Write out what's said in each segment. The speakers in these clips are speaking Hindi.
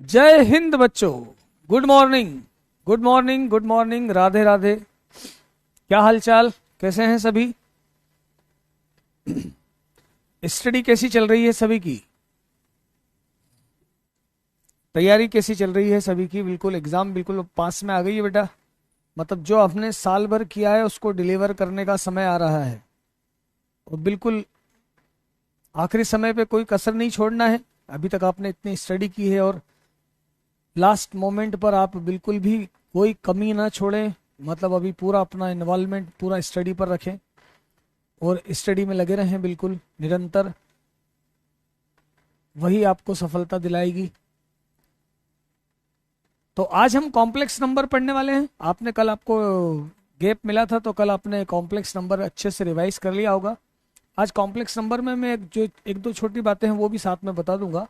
जय हिंद बच्चों। Good morning, good morning, good morning. Radhe Radhe. क्या हालचाल, कैसे हैं सभी? स्टडी कैसी चल रही है सभी की? तैयारी कैसी चल रही है सभी की? बिल्कुल एग्जाम बिल्कुल पास में आ गई है बेटा। मतलब जो आपने साल भर किया है उसको डिलीवर करने का समय आ रहा है और बिल्कुल आखिरी समय पे कोई कसर नहीं छोड़ना है। अभी तक आपने इतनी स्टडी की है और लास्ट मोमेंट पर आप बिल्कुल भी कोई कमी ना छोड़ें। मतलब अभी पूरा अपना इन्वॉल्वमेंट पूरा स्टडी पर रखें और स्टडी में लगे रहें बिल्कुल निरंतर। वही आपको सफलता दिलाएगी। तो आज हम कॉम्प्लेक्स नंबर पढ़ने वाले हैं। आपने कल आपको गैप मिला था तो कल आपने कॉम्प्लेक्स नंबर अच्छे से रिवाइज कर लिया होगा। आज कॉम्प्लेक्स नंबर में मैं जो एक दो छोटी बातें हैं वो भी साथ में बता दूंगा।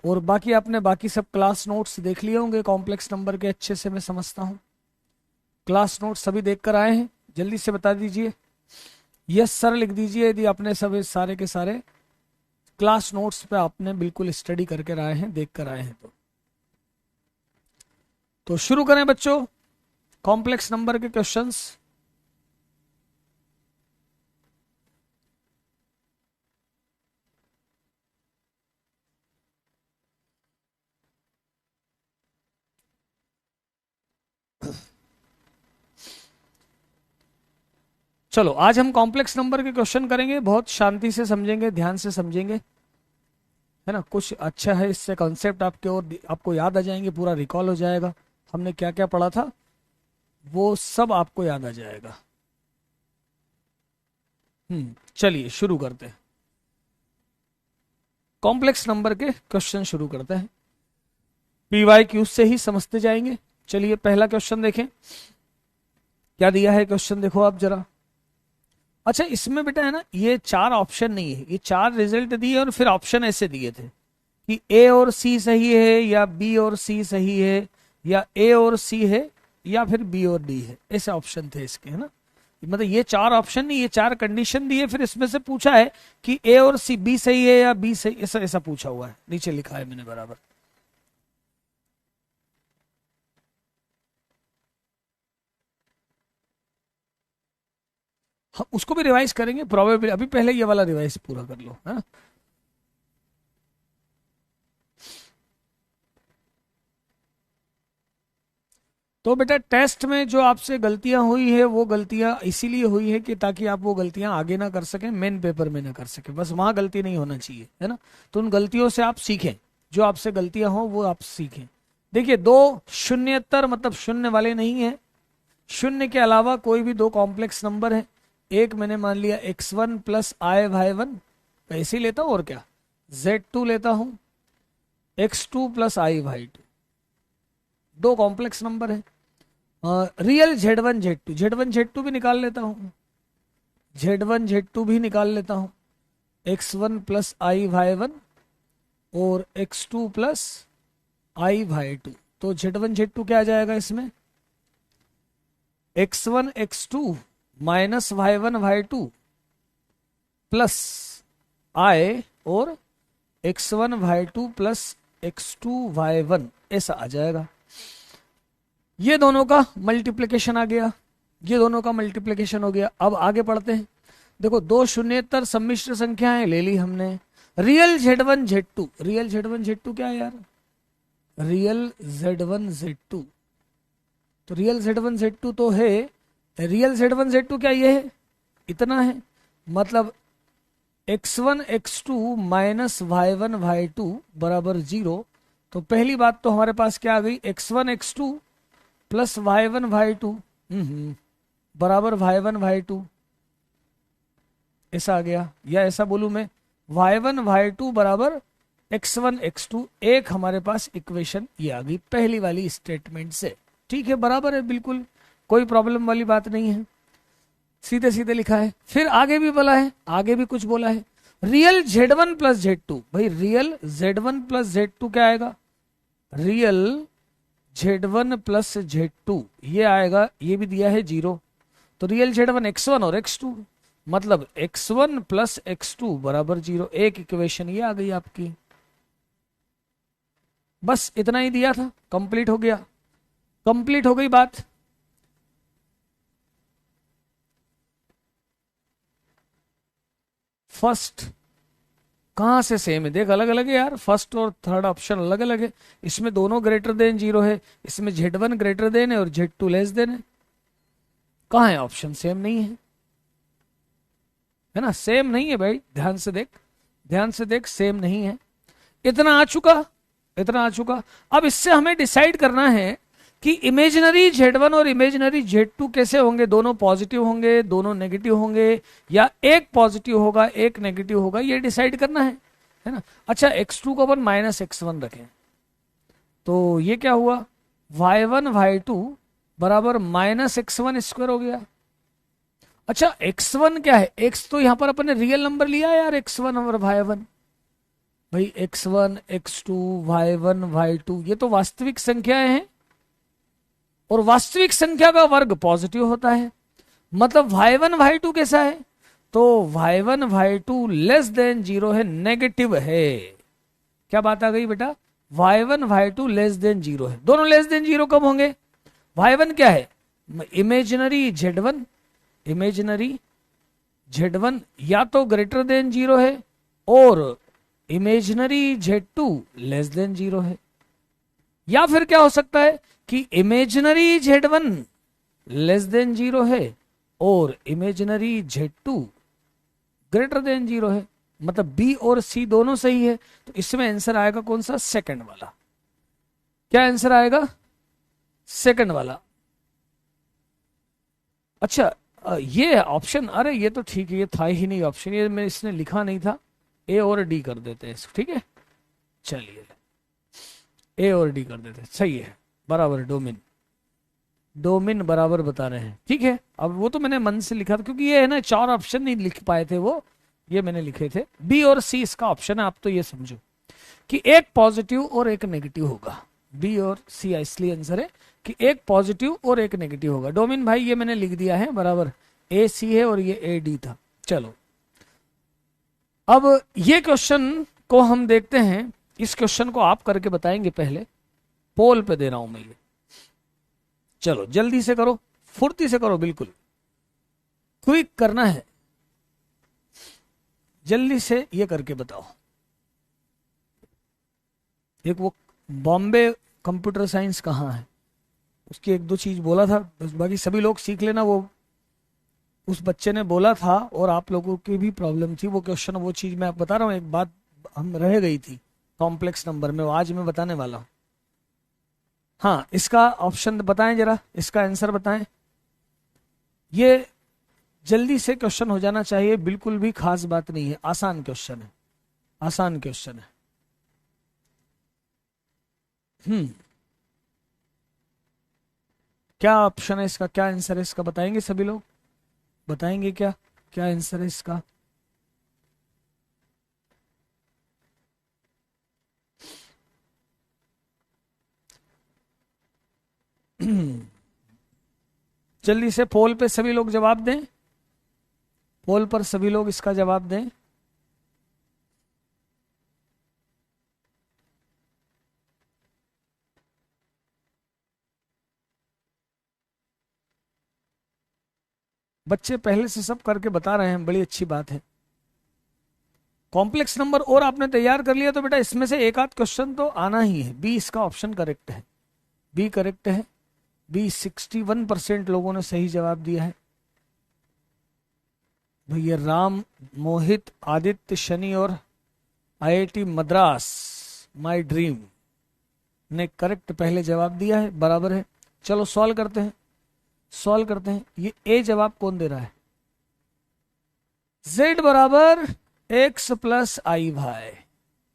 और बाकी आपने बाकी सब क्लास नोट्स देख लिए होंगे कॉम्प्लेक्स नंबर के, अच्छे से मैं समझता हूँ। क्लास नोट्स सभी देख कर आए हैं? जल्दी से बता दीजिए, यस सर लिख दीजिए यदि आपने सब सारे के सारे क्लास नोट्स पे आपने बिल्कुल स्टडी करके आए हैं, देख कर आए हैं। तो शुरू करें बच्चों कॉम्प्लेक्स नंबर के क्वेश्चंस। चलो आज हम कॉम्प्लेक्स नंबर के क्वेश्चन करेंगे, बहुत शांति से समझेंगे, ध्यान से समझेंगे, है ना। कुछ अच्छा है, इससे कॉन्सेप्ट आपके और आपको याद आ जाएंगे, पूरा रिकॉल हो जाएगा। हमने क्या क्या पढ़ा था वो सब आपको याद आ जाएगा। चलिए शुरू करते हैं। कॉम्प्लेक्स नंबर के क्वेश्चन शुरू करते हैं। PYQ से ही समझते जाएंगे। चलिए पहला क्वेश्चन देखें, क्या दिया है क्वेश्चन देखो आप जरा। अच्छा इसमें बेटा है ना, ये चार ऑप्शन नहीं है, ये चार रिजल्ट दिए और फिर ऑप्शन ऐसे दिए थे कि A और C सही है या B और C सही है या A और C है या फिर B और D है। ऐसे ऑप्शन थे इसके, है ना। मतलब ये चार ऑप्शन नहीं, ये चार कंडीशन दिए, फिर इसमें से पूछा है कि A और C, B सही है या B सही, ऐसा ऐसा पूछा हुआ है, नीचे लिखा है मैंने बराबर। हम उसको भी रिवाइज करेंगे प्रोबेबली, अभी पहले ये वाला रिवाइज पूरा कर लो, है ना। तो बेटा टेस्ट में जो आपसे गलतियां हुई है वो गलतियां इसीलिए हुई है कि ताकि आप वो गलतियां आगे ना कर सकें, मेन पेपर में ना कर सकें, बस वहां गलती नहीं होना चाहिए, है ना। तो उन गलतियों से आप सीखें, जो आपसे गलतियां हो वो आप सीखें। देखिए दो शून्यतर मतलब शून्य वाले नहीं है, शून्य के अलावा कोई भी दो कॉम्प्लेक्स नंबर है। एक मैंने मान लिया x1 प्लस i/1, ऐसे ही लेता हूं और क्या, z2 लेता हूं, x2 प्लस i/2, दो कॉम्प्लेक्स नंबर है। Real Z1 Z2, Z1 Z2 भी निकाल लेता हूँ, Z1 Z2 भी निकाल लेता हूँ, x1 प्लस i/1 और x2 प्लस i/2। तो Z1 Z2 क्या आ जाएगा इसमें, x1 x2 minus y1 y2 plus i और x1 y2 plus x2 y1, ऐसा आ जाएगा। ये दोनों का मल्टीप्लिकेशन आ गया, ये दोनों का मल्टीप्लिकेशन हो गया। अब आगे पढ़ते हैं। देखो दो शून्येतर सम्मिश्र संख्याएं ले ली हमने। Real Z1 Z2, real Z1 Z2 क्या है यार, रियल Z1 Z2, तो रियल Z1 Z2 तो है, रियल Z1 Z2 क्या ये है, इतना है। मतलब x1 x2 minus y1 y2 बराबर 0। तो पहली बात तो हमारे पास क्या आ गई, x1 x2 plus y1 y2 बराबर y1 y2, ऐसा आ गया। या ऐसा बोलूं मैं, y1 y2 बराबर x1 x2, एक हमारे पास इक्वेशन ये आ गई पहली वाली स्टेटमेंट से। ठीक है, बराबर है, बिल्कुल कोई प्रॉब्लम वाली बात नहीं है, सीधे सीधे लिखा है। फिर आगे भी बोला है, आगे भी कुछ बोला है, रियल Z1 प्लस Z2। भाई रियल Z1 प्लस Z2 क्या आएगा, रियल Z1 प्लस Z2 ये आएगा, ये भी दिया है 0। तो रियल Z1 x1 और x2, मतलब x1 प्लस x2 बराबर 0, एक इक्वेशन ये आ गई आपकी। बस इतना ही दिया था, कंप्लीट हो गया, कंप्लीट हो गई बात। फर्स्ट कहां से सेम है, देख अलग अलग है यार, फर्स्ट और थर्ड ऑप्शन अलग अलग है। इसमें दोनों ग्रेटर देन जीरो है, इसमें Z1 ग्रेटर देन है और Z2 लेस देन है। कहाँ है ऑप्शन, सेम नहीं है ना, सेम नहीं है भाई, ध्यान से देख, ध्यान से देख, सेम नहीं है। इतना आ चुका, इतना आ चुका। अब इससे हमें डिसाइड करना है कि इमेजिनरी Z1 और इमेजिनरी Z2 कैसे होंगे, दोनों पॉजिटिव होंगे, दोनों नेगेटिव होंगे, या एक पॉजिटिव होगा एक नेगेटिव होगा, ये डिसाइड करना है ना। अच्छा, x2 को अपन -x1 रखें, तो ये क्या हुआ, y1 y2 बराबर -x1² हो गया। अच्छा, x1 क्या है, x तो यहां पर अपन ने रियल नंबर लिया है यार, x1 और y1, भाई x1 x2 y1 y2 ये तो वास्तविक संख्याएं हैं, और वास्तविक संख्या का वर्ग पॉजिटिव होता है, मतलब y1 y2 कैसा है, तो y1 y2 less than zero है, नेगेटिव है। क्या बात आ गई बेटा, y1 y2 less than zero है, दोनों लेस देन जीरो कब होंगे, y1 क्या है, इमेजिनरी Z1, इमेजिनरी Z1 या तो ग्रेटर देन जीरो है, और imaginary Z2 less than zero है, या फिर क्या हो सकता है कि imaginary Z1 less than zero है और imaginary Z2 greater than zero है, मतलब बी और सी दोनों सही है। तो इसमें आंसर आएगा कौन सा, सेकंड वाला। क्या आंसर आएगा, सेकंड वाला। अच्छा, ये ऑप्शन, अरे ये तो ठीक है, ये था ही नहीं ऑप्शन, ये मैं इसने लिखा नहीं था, ए और डी कर देते हैं, ठीक है, चलिए ए और डी कर देते हैं, सही है, बराबर, डोमिन, डोमिन बराबर बता रहे हैं, ठीक है। अब वो तो मैंने मन से लिखा था, क्योंकि ये है ना, चार ऑप्शन नहीं लिख पाए थे वो, ये मैंने लिखे थे, बी और सी इसका ऑप्शन है। आप तो ये समझो कि एक पॉजिटिव और एक नेगेटिव होगा, बी और सी इसलिए आंसर है कि एक पॉजिटिव और एक नेगेटिव होगा। डोमिन भाई ये मैंने लिख दिया है, बराबर, ए सी है और ये ए डी था। चलो, अब ये क्वेश्चन को हम देखते हैं, इस क्वेश्चन को आप करके बताएंगे, पहले पोल पे दे रहा हूं मैं ये, चलो जल्दी से करो, फुर्ती से करो, बिल्कुल क्विक करना है, जल्दी से ये करके बताओ। एक वो बॉम्बे कंप्यूटर साइंस कहाँ है, उसकी एक दो चीज बोला था, बस बाकी सभी लोग सीख लेना। वो उस बच्चे ने बोला था और आप लोगों की भी प्रॉब्लम थी, वो क्वेश्चन, वो चीज मैं बता रहा हूँ, एक बात हम रह गई थी कॉम्प्लेक्स नंबर में, वो आज मैं बताने वाला हूँ। हाँ, इसका ऑप्शन बताएं जरा, इसका आंसर बताएं, ये जल्दी से क्वेश्चन हो जाना चाहिए, बिल्कुल भी खास बात नहीं है, आसान क्वेश्चन है, आसान क्वेश्चन है। क्या ऑप्शन है इसका, क्या आंसर है इसका, बताएंगे सभी लोग, बताएंगे क्या, क्या आंसर है इसका। जल्दी से पोल पे सभी लोग जवाब दें, पोल पर सभी लोग इसका जवाब दें। बच्चे पहले से सब करके बता रहे हैं, बड़ी अच्छी बात है। कॉम्प्लेक्स नंबर और आपने तैयार कर लिया, तो बेटा इसमें से एक आध क्वेश्चन तो आना ही है। बी इसका ऑप्शन करेक्ट है, बी करेक्ट है, बी 61% लोगों ने सही जवाब दिया है। भैया राम, मोहित, आदित्य, शनि और आईआईटी मद्रास माय ड्रीम ने करेक्ट पहले जवाब दिया है, बराबर है। चलो सॉल्व करते हैं, सॉल्व करते हैं। ये ए जवाब कौन दे रहा है, z बराबर x प्लस आई वाई।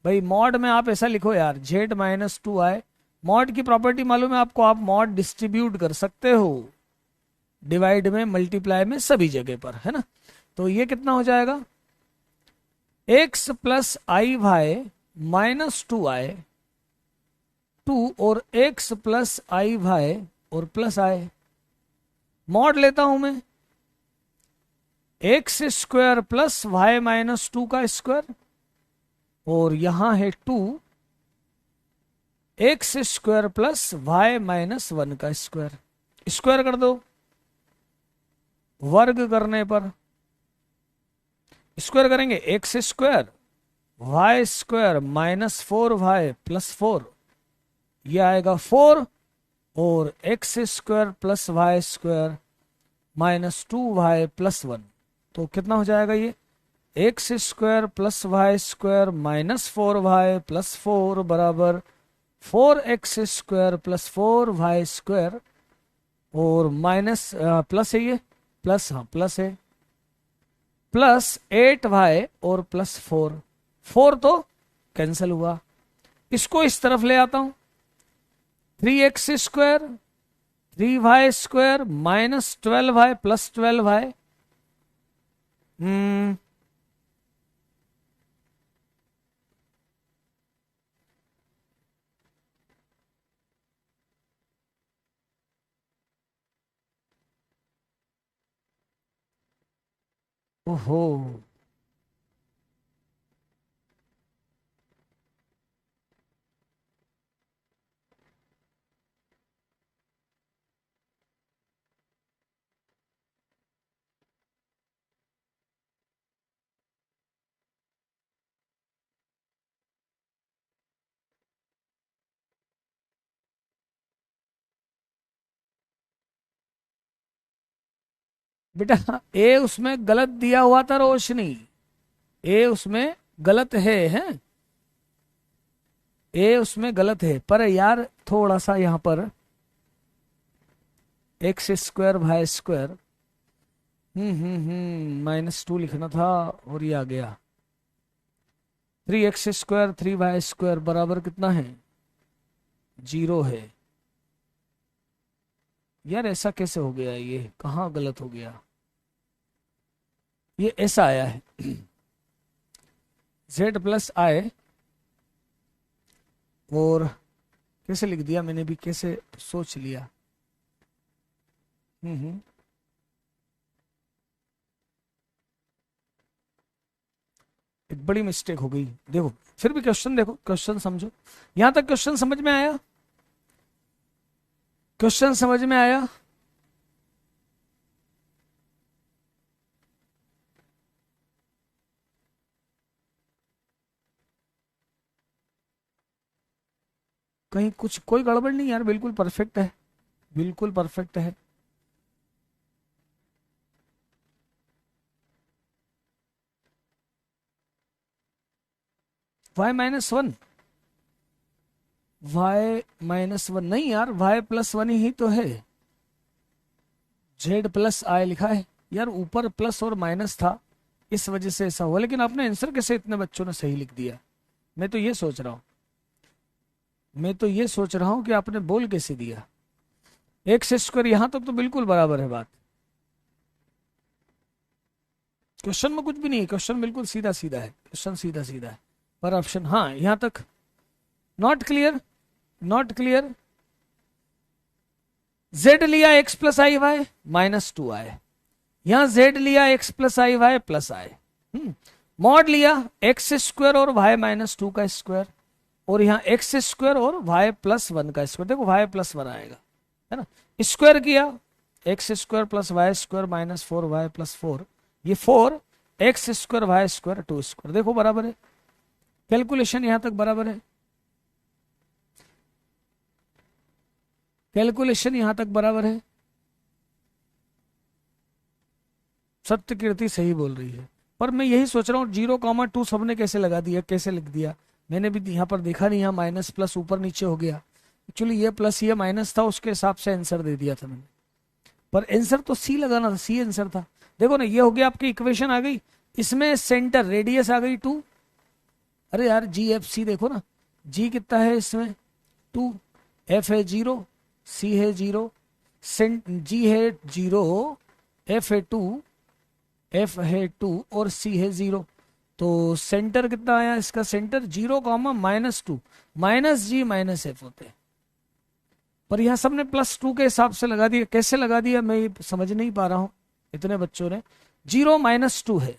भाई मॉड में आप ऐसा लिखो यार, z-2i, मॉड की प्रॉपर्टी मालूम है आपको, आप मॉड डिस्ट्रीब्यूट कर सकते हो, डिवाइड में, मल्टीप्लाई में, सभी जगह पर, है ना। तो ये कितना हो जाएगा, x plus I Y -2i, 2 और x प्लस आई वाई और प्लस i, मॉड लेता हूं मैं, एक्स स्क्वायर प्लस वाई -2 का स्क्वायर, और यहां है 2, X square plus Y minus 1 का स्क्वायर, स्क्वायर कर दो, वर्ग करने पर स्क्वायर करेंगे X square Y square minus 4y plus 4, ये आएगा 4, और X square plus Y square minus 2y plus 1, तो कितना हो जाएगा ये, X square plus Y square minus 4y plus 4 बराबर 4x square plus 4y square, और माइनस प्लस है ये, प्लस, हाँ प्लस है, प्लस 8y और प्लस 4, 4 तो कैंसिल हुआ, इसको इस तरफ ले आता हूं, 3x square 3y square minus 12y plus 12y, ओहो, बेटा ए उसमें गलत दिया हुआ था रोशनी, ए उसमें गलत है, ए उसमें गलत है, पर यार थोड़ा सा यहां पर X square Y square minus 2 लिखना था, और ये आ गया 3x स्क्वायर 3y स्क्वायर बराबर कितना है, 0 है। यार ऐसा कैसे हो गया, ये कहाँ गलत हो गया, ये ऐसा आया है z प्लस आई, और कैसे लिख दिया मैंने भी, कैसे सोच लिया, एक बड़ी मिस्टेक हो गई, देखो फिर भी क्वेश्चन देखो, क्वेश्चन समझो, यहां तक क्वेश्चन समझ में आया, क्वेश्चन समझ में आया, कहीं कुछ कोई गड़बड़ नहीं यार, बिल्कुल परफेक्ट है, बिल्कुल परफेक्ट है। y-1, y-1 नहीं यार, y+1 ही तो है, z प्लस आई लिखा है यार, ऊपर प्लस और माइनस था, इस वजह से ऐसा हुआ, लेकिन आपने आंसर कैसे इतने बच्चों ने सही लिख दिया, मैं तो ये सोच रहा हूं, मैं तो ये सोच रहा हूं कि आपने बोल कैसे दिया, एक्स स्क्वायर यहां तक तो बिल्कुल बराबर है बात, क्वेश्चन में कुछ भी नहीं है, क्वेश्चन बिल्कुल सीधा सीधा है, क्वेश्चन सीधा सीधा है, पर ऑप्शन हाँ यहां तक not clear, not clear, z लिया x plus I Y minus 2i, यहां z लिया x plus I Y plus I, mod लिया एक्स स्क्वायर और y माइनस 2 का स्क्वायर, और यहाँ एक्स स्क्वायर और y प्लस 1 का स्क्वायर, देखो y प्लस 1 आएगा, है ना, स्क्वायर किया X square plus Y square minus 4y plus 4, ये 4 X square Y square 2 square, देखो बराबर है, कैलकुलेशन यहां तक बराबर है, कैलकुलेशन यहां तक बराबर है, सत्य कीर्ति सही बोल रही है, पर मैं यही सोच रहा हूँ 0,2 सबने कैसे लगा दिया, कैसे लिख दिया, मैंने भी यहाँ पर देखा नहीं, यहाँ माइनस प्लस ऊपर नीचे हो गया, एक्चुअली ये प्लस ये माइनस था, उसके हिसाब से आंसर दे दिया था मैंने, पर आंसर तो सी लगाना था, सी आंसर था, देखो ना ये हो गया, आपकी इक्वेशन आ गई, इसमें सेंटर रेडियस आ गई 2, अरे यार जी एफ सी देखो ना, जी कितना है इसमें 2, एफ है 0, सी है 0, जी है 0, एफ है 2, एफ है 2 और सी है 0, तो सेंटर कितना आया इसका, सेंटर 0, -2 माइनस जी माइनस एफ होते हैं, पर यहां सबने +2 के हिसाब से लगा दिया, कैसे लगा दिया मैं ये समझ नहीं पा रहा हूं, इतने बच्चों ने 0 -2 है,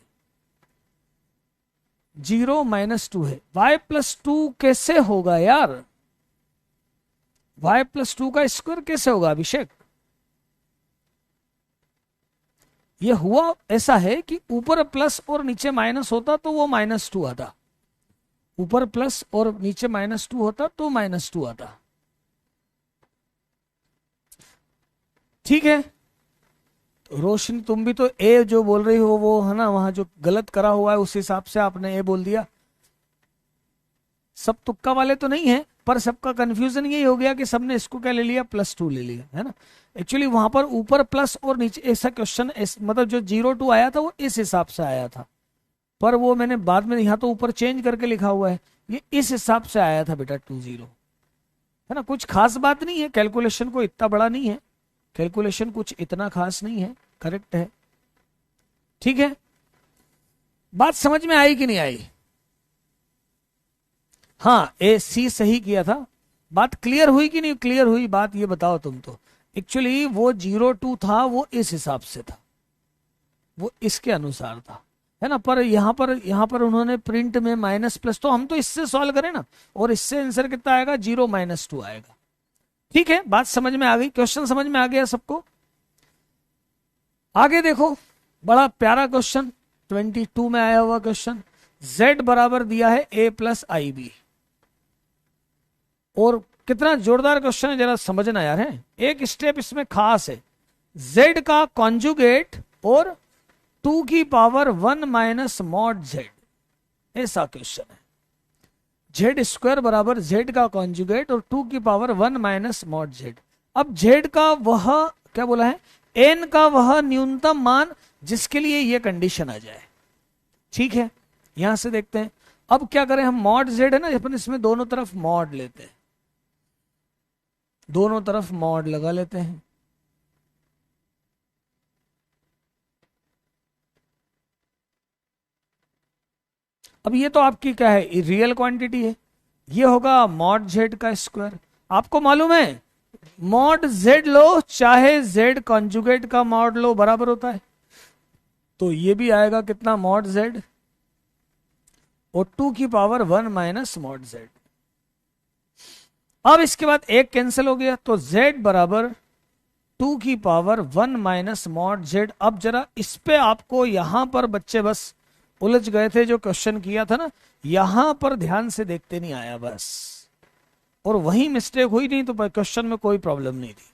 0 -2 है, y+2 कैसे होगा यार, y+2 का स्क्वायर कैसे होगा अभिषेक? ये हुआ ऐसा है कि ऊपर प्लस और नीचे माइनस होता तो वो -2 आता, ऊपर प्लस और नीचे -2 होता तो -2 आता। ठीक है, तो रोशनी तुम भी तो ए जो बोल रही हो वो है ना, वहां जो गलत करा हुआ है उस हिसाब से आपने ए बोल दिया। सब तुक्का वाले तो नहीं है, पर सबका कंफ्यूजन यही हो गया कि सबने इसको क्या ले लिया, +2 ले लिया, है ना। एक्चुअली वहां पर ऊपर प्लस और नीचे ऐसा क्वेश्चन, मतलब जो 0 to आया था वो इस हिसाब से आया था, पर वो मैंने बाद में यहाँ तो ऊपर चेंज करके लिखा हुआ है, ये इस हिसाब से आया था बेटा 20, है ना। कुछ खास बात नहीं है, कैलकुलेशन को इतना बड़ा नहीं है, कैलकुलेशन कुछ इतना खास नहीं है, करेक्ट है। ठीक है, बात समझ में आई कि नहीं आई? हाँ, ए सी सही किया था। बात क्लियर हुई कि नहीं क्लियर हुई? बात ये बताओ तुम तो। एक्चुअली वो 0 to था वो इस हिसाब से था, वो इसके अनुसार था, है ना। पर यहाँ पर उन्होंने प्रिंट में माइनस+, तो हम तो इससे सॉल्व करें ना, और इससे आंसर कितना आएगा, 0 - 2 आएगा। ठीक है, बात समझ में आ गई, क्वेश्चन समझ में आ गया सबको। आगे देखो, बड़ा प्यारा क्वेश्चन 22 में आया हुआ क्वेश्चन। z बराबर दिया है a+ib, और कितना जोरदार क्वेश्चन है, जरा समझना यार है। एक स्टेप इसमें खास है, z का कॉन्जुगेट और 2⁻1 - mod z, ऐसा क्वेश्चन है। z² बराबर z का कॉन्जुगेट और 2⁻1 - mod z। अब z का वह क्या बोला है, n का वह न्यूनतम मान जिसके लिए यह कंडीशन आ जाए। ठीक है, यहां से देखते हैं। अब क्या करें हम, mod z है ना, अपन इसमें दोनों तरफ mod लेते हैं, दोनों तरफ mod लगा लेते हैं। अब ये तो आपकी क्या है, रियल क्वांटिटी है, ये होगा mod z का स्क्वायर। आपको मालूम है mod z लो चाहे z कॉन्जुगेट का mod लो बराबर होता है, तो ये भी आएगा कितना, mod z और 2⁻1 - mod z। अब इसके बाद एक कैंसिल हो गया, तो z बराबर 2⁻1 - mod z। अब जरा इस पे आपको यहां पर बच्चे बस उलझ गए थे, जो क्वेश्चन किया था ना, यहां पर ध्यान से देखते नहीं आया बस, और वही मिस्टेक हुई, नहीं तो क्वेश्चन में कोई प्रॉब्लम नहीं थी।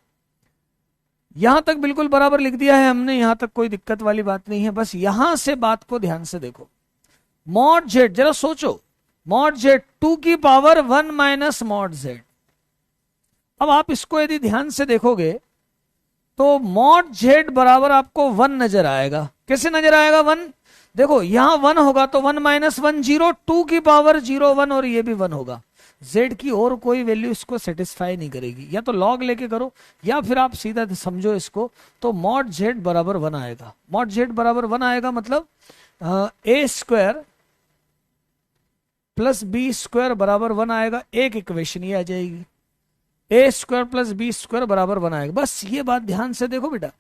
यहां तक बिल्कुल बराबर लिख दिया है हमने, यहां तक कोई दिक्कत वाली बात नहीं है, बस यहां से बात को ध्यान से देखो। mod z, जरा सोचो, mod z 2⁻1 - mod z। अब आप इसको यदि ध्यान से देखोगे तो mod z बराबर आपको 1 नजर आएगा। कैसे नजर आएगा 1? देखो यहां 1 होगा तो 1 - 1 0, 2⁻01, और ये भी 1 होगा। z की और कोई वैल्यू इसको सेटिस्फाई नहीं करेगी, या तो log लेके करो या फिर आप सीधा समझो इसको, तो mod z बराबर 1 आएगा। mod z बराबर 1 आएगा, मतलब a² + b² बराबर 1 आएगा। एक इक्वेशन ये आ जाएगी, a² + b² बराबर 1 आएगा। बस ये बात ध्यान से देखो बेटा,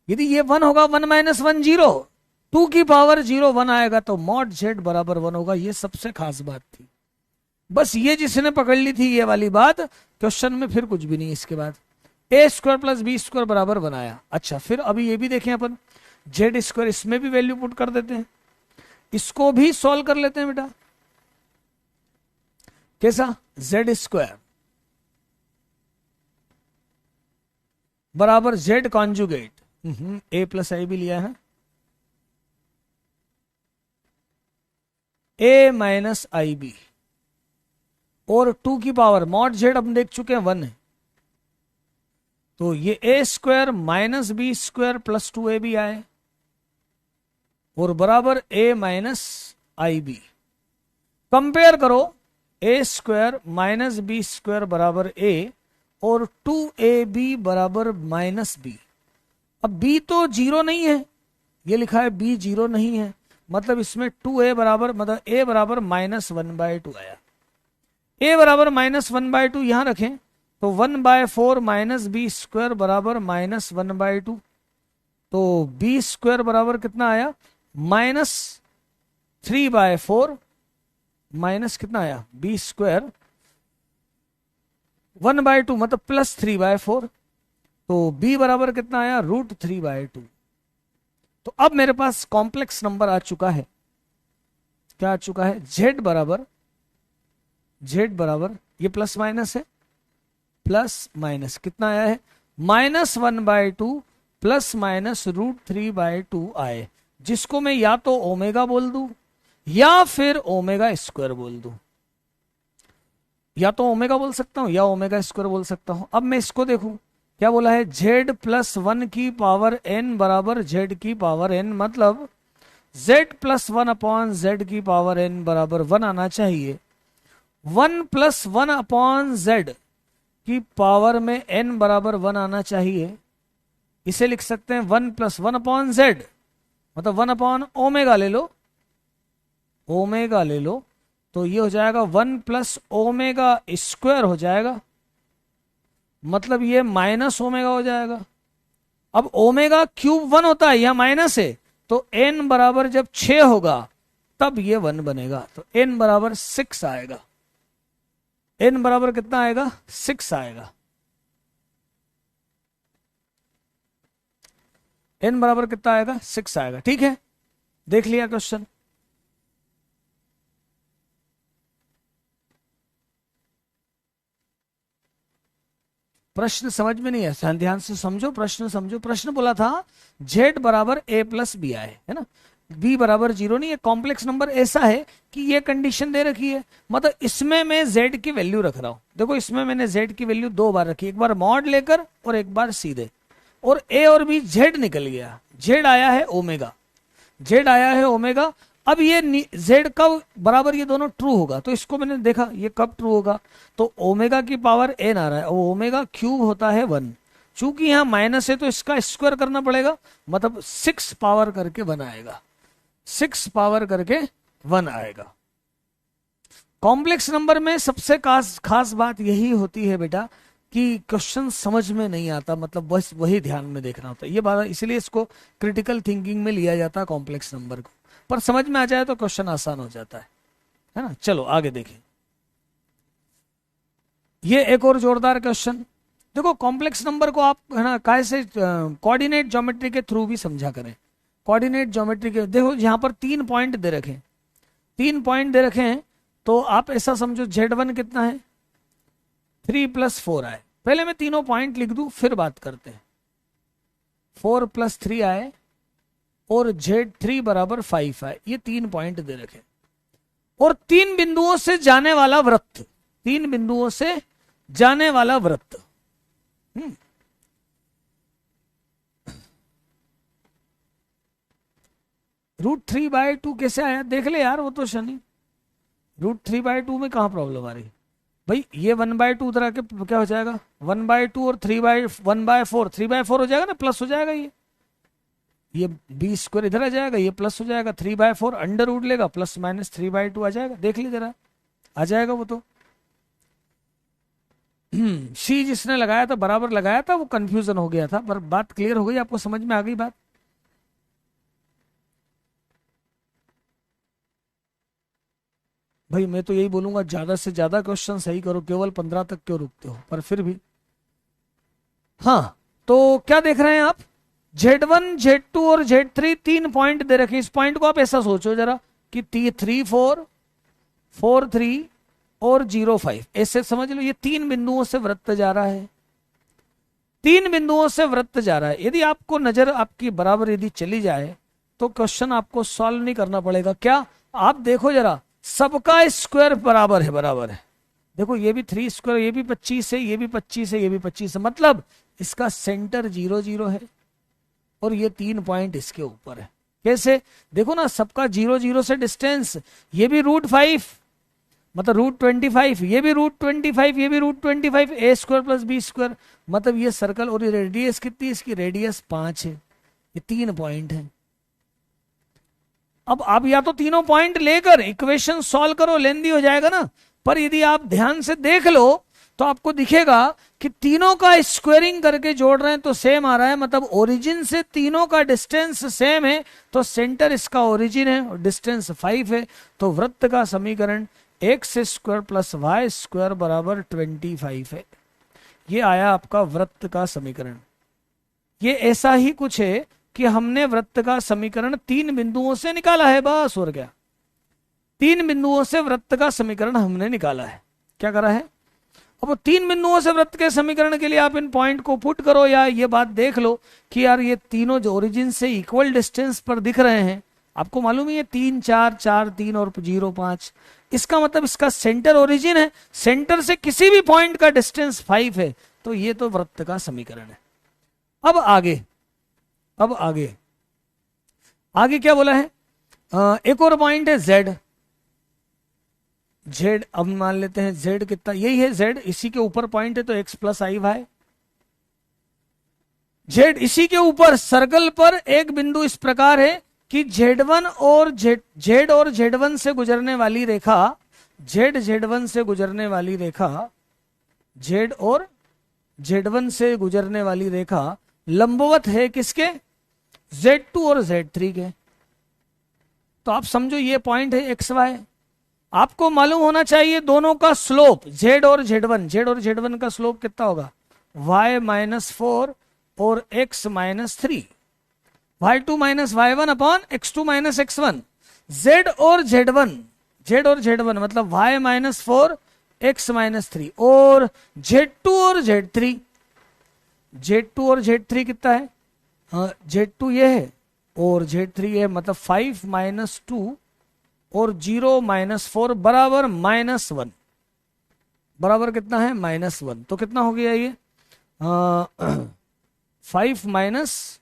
यदि ये 1 होगा 1 - 1 0, 2⁻01 आएगा, तो mod z बराबर 1 होगा। ये सबसे खास बात थी, बस ये जिसने पकड़ ली थी ये वाली बात, क्वेश्चन में फिर कुछ भी नहीं। इसके बाद a² + b² बराबर बनाया। अच्छा, फिर अभी ये भी देखें अपन, z², इसमें भी वैल्यू पुट कर देते हैं, इसको भी सॉल्व कर लेते हैं बेटा। कैसा, z² बराबर z कॉन्जुगेट, a+i भी लिया है, a - ib, और 2 की पावर mod z हम देख चुके हैं 1 है, तो ये a² - b² + 2ab आए, और बराबर a - ib। कंपेयर करो, a² - b² बराबर a और 2ab बराबर -b। अब b तो 0 नहीं है, ये लिखा है b 0 नहीं है, मतलब इसमें 2a बराबर, मतलब a बराबर -1/2 आया। a बराबर -1/2 यहां रखें तो 1/4 - b² बराबर -1/2, तो b² बराबर कितना आया, -3/4 माइनस कितना आया, b² 1/2 मतलब प्लस 3/4, तो b बराबर कितना आया, √3/2। तो अब मेरे पास कॉम्प्लेक्स नंबर आ चुका है, क्या आ चुका है, z बराबर ये प्लस माइनस है, प्लस माइनस कितना आया है, -1/2 प्लस माइनस √3/2 आए, जिसको मैं या तो ओमेगा बोल दूं या फिर ओमेगा स्क्वायर बोल दूं, या तो ओमेगा बोल सकता हूं या ओमेगा स्क्वायर बोल सकता हूं। अब मैं इसको देखूं, क्या बोला है, z+1 की पावर n बराबर z की पावर n, मतलब z+1/z की पावर n बराबर 1 आना चाहिए। 1+1/z की पावर में n बराबर 1 आना चाहिए। इसे लिख सकते हैं 1+1/z, मतलब 1/ओमेगा ले लो, ओमेगा ले लो, तो ये हो जाएगा 1+ओमेगा² हो जाएगा, मतलब ये -ओमेगा हो जाएगा। अब ओमेगा³ 1 होता है, यह माइनस है, तो n बराबर जब 6 होगा तब ये 1 बनेगा, तो n बराबर 6 आएगा। n बराबर कितना आएगा, 6 आएगा। n बराबर कितना आएगा, 6 आएगा। ठीक है, देख लिया क्वेश्चन। प्रश्न समझ में नहीं है, ध्यान से समझो, प्रश्न समझो। प्रश्न बोला था z बराबर a+b आए, है ना, b बराबर 0 नहीं है। कॉम्प्लेक्स नंबर ऐसा है कि ये कंडीशन दे रखी है, मतलब इसमें मैं z की वैल्यू रख रहा हूं। देखो इसमें मैंने z की वैल्यू 2 बार रखी, एक बार मॉड लेकर और एक बार सीधे, और a और b z निकल गया, z आया है ओमेगा, z आया है ओमेगा। अब ये z कब बराबर ये दोनों ट्रू होगा, तो इसको मैंने देखा ये कब ट्रू होगा, तो ओमेगा की पावर n आ रहा है, और ओमेगा³ होता है 1, चूंकि यहां माइनस है तो इसका स्क्वायर करना पड़ेगा, मतलब 6 पावर करके 1 आएगा, 6 पावर करके 1 आएगा। कॉम्प्लेक्स नंबर में सबसे खास बात यही होती है बेटा कि क्वेश्चन समझ में नहीं आता, मतलब बस वही ध्यान में देखना होता है, ये बात, इसलिए इसको क्रिटिकल थिंकिंग में लिया जाता है कॉम्प्लेक्स नंबर को, पर समझ में आ जाए तो क्वेश्चन आसान हो जाता है ना। चलो आगे देखें, ये एक और जोरदार क्वेश्चन। देखो कॉम्प्लेक्स नंबर को आप, है ना, कैसे कोऑर्डिनेट ज्योमेट्री के थ्रू भी समझा करें। कोऑर्डिनेट ज्योमेट्री के, देखो यहां पर 3 पॉइंट दे रखे हैं, 3 पॉइंट दे रखे हैं, तो आप ऐसा समझो z1 कितना है, 3+4 आए। पहले मैं तीनों पॉइंट लिख दूं फिर बात करते हैं। 4+3 आए और z3 बराबर 5 आए, ये 3 पॉइंट दे रखे, और 3 बिंदुओं से जाने वाला वृत्त, 3 बिंदुओं से जाने वाला वृत्त। √3/2 कैसे आया, देख ले यार, वो तो शनि, √3/2 में कहां प्रॉब्लम आ रही भाई, ये 1/2 उधर आके क्या हो जाएगा, 1/2 और 1/4 3/4 हो जाएगा ना, प्लस हो जाएगा, ये b² इधर आ जाएगा, ये प्लस हो जाएगा, 3/4 अंडर रूट लेगा, प्लस माइनस 3/2 आ जाएगा, देख ली जरा, आ जाएगा वो तो। सी जिसने लगाया था बराबर लगाया था, वो कंफ्यूजन हो गया था, पर बात क्लियर हो गई, आपको समझ में आ गई बात। भाई मैं तो यही बोलूंगा ज्यादा से ज्यादा क्वेश्चन सही करो, केवल 15 तक क्यों रुकते हो, पर फिर भी। हाँ, तो क्या देख रहे हैं आप, z1 z2 और z3 3 पॉइंट दे रखे। इस पॉइंट को आप ऐसा सोचो जरा कि 3 4 4 3 और 0 5, ऐसे समझ लो, ये 3 बिंदुओं से वृत्त जा रहा है, 3 बिंदुओं से वृत्त जा रहा है। यदि आपको नजर आपकी बराबर यदि चली जाए तो क्वेश्चन आपको सॉल्व नहीं करना पड़ेगा। क्या, आप देखो जरा, सबका स्क्वायर बराबर है, बराबर है, देखो ये भी 3², ये भी 25 है, ये भी 25 है, ये भी 25 है, मतलब इसका सेंटर 0 0 है, और ये 3 पॉइंट इसके ऊपर है। कैसे, देखो ना, सबका 0 0 से डिस्टेंस, ये भी √5 मतलब √25, ये भी √25, ये भी √25, a² + b², मतलब ये सर्कल, और ये रेडियस कितनी, इसकी रेडियस 5 है, ये 3 पॉइंट है। अब आप या तो तीनों पॉइंट लेकर इक्वेशन सॉल्व करो, लेंदी हो जाएगा ना, पर यदि आप ध्यान से देख लो तो आपको दिखेगा कि तीनों का स्क्वायरिंग करके जोड़ रहे हैं तो सेम आ रहा है, मतलब ओरिजिन से तीनों का डिस्टेंस सेम है, तो सेंटर इसका ओरिजिन है और डिस्टेंस 5 है, तो वृत्त का समीकरण x² + y² बराबर 25 है। ये आया आपका वृत्त का समीकरण। ये ऐसा ही कुछ है कि हमने वृत्त का समीकरण 3 बिंदुओं से निकाला है, बस और क्या। 3 बिंदुओं से वृत्त का समीकरण हमने निकाला है। क्या करा है? अब 3 बिंदुओं से वृत्त के समीकरण के लिए आप इन पॉइंट को पुट करो, या ये बात देख लो कि यार ये तीनों जो ओरिजिन से इक्वल डिस्टेंस पर दिख रहे हैं, आपको मालूम है ये 3 4 4 3 और 0 5, इसका मतलब इसका सेंटर ओरिजिन है, सेंटर से किसी भी पॉइंट का डिस्टेंस 5 है, तो ये तो वृत्त का समीकरण है। अब आगे आगे क्या बोला है? एक और पॉइंट है z। अब मान लेते हैं z कितना, यही है z, इसी के ऊपर पॉइंट है तो x plus I Y. z इसी के ऊपर सर्कल पर एक बिंदु इस प्रकार है कि z1 और z1 से गुजरने वाली रेखा, z1 से गुजरने वाली रेखा, z और z1 से गुजरने वाली रेखा लंबवत है किसके? z2 और z3 के। तो आप समझो ये पॉइंट है एक्स वाई। आपको मालूम होना चाहिए दोनों का स्लोप, z और z1 का स्लोप कितना होगा? y माइनस 4 और x minus 3, y2 minus y1 upon x2 minus x1। z और z1 मतलब y माइनस 4 x माइनस 3, और z2 और z3 कितना है? z2 ये है और z3 है, मतलब 5 माइनस 2 और 0 माइनस 4 बराबर -1, बराबर कितना है? -1। तो कितना हो गया ये? 5 माइनस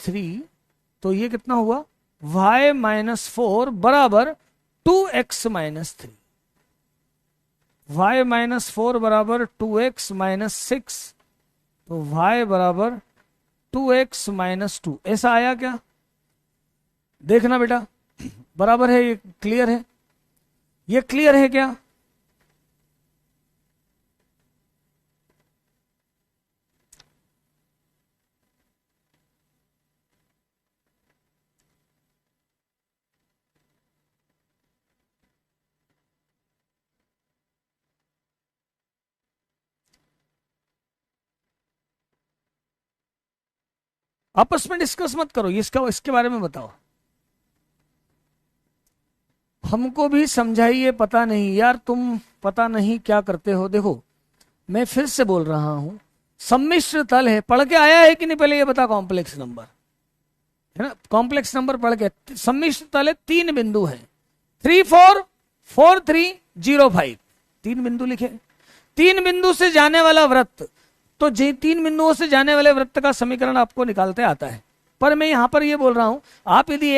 3, तो ये कितना हुआ? y माइनस 4 बराबर 2x माइनस 3, y माइनस 4 बराबर 2x माइनस 6, तो y बराबर 2x माइनस 2। ऐसा आया क्या? देखना बेटा, बराबर है ये, क्लियर है? ये क्लियर है क्या? आपस में डिस्कस मत करो, इसके बारे में बताओ। हमको भी समझाइए, पता नहीं यार तुम पता नहीं क्या करते हो। देखो मैं फिर से बोल रहा हूं, सम्मिश्र तल है, पढ़ के आया है कि नहीं पहले ये बता? कॉम्प्लेक्स नंबर है ना, कॉम्प्लेक्स नंबर पढ़ के। सम्मिश्र तल है, 3 बिंदु है, 3 4 4 3 0 5, 3 बिंदु लिखे। 3 बिंदु से जाने वाला वृत्त, तो 3 बिंदुओं से जाने वाले वृत्त का समीकरण आपको निकालते आता है। पर मैं यहां पर ये बोल रहा हूं, आप यदि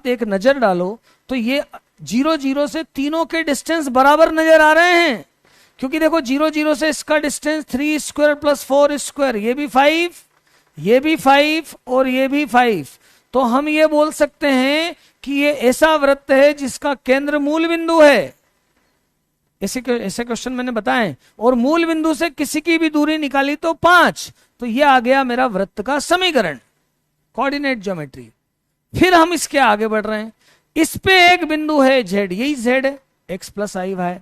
एक नजर डालो तो ये 0 0 से तीनों के डिस्टेंस बराबर नजर आ रहे हैं, क्योंकि देखो 0 0 से इसका डिस्टेंस 3 स्क्वायर प्लस 4 स्क्वायर, ये भी 5, ये भी 5 और ये भी 5। तो हम ये बोल सकते हैं कि ये ऐसा वृत्त है जिसका केंद्र मूल बिंदु है। ऐसे क्वेश्चन मैंने बताए, और मूल बिंदु से किसी की भी दूरी निकाली तो 5, तो ये आ गया मेरा वृत्त का समीकरण, कोऑर्डिनेट ज्योमेट्री। फिर हम इसके आगे बढ़ रहे हैं, इस पे एक बिंदु है z, यही z है, x plus I Y.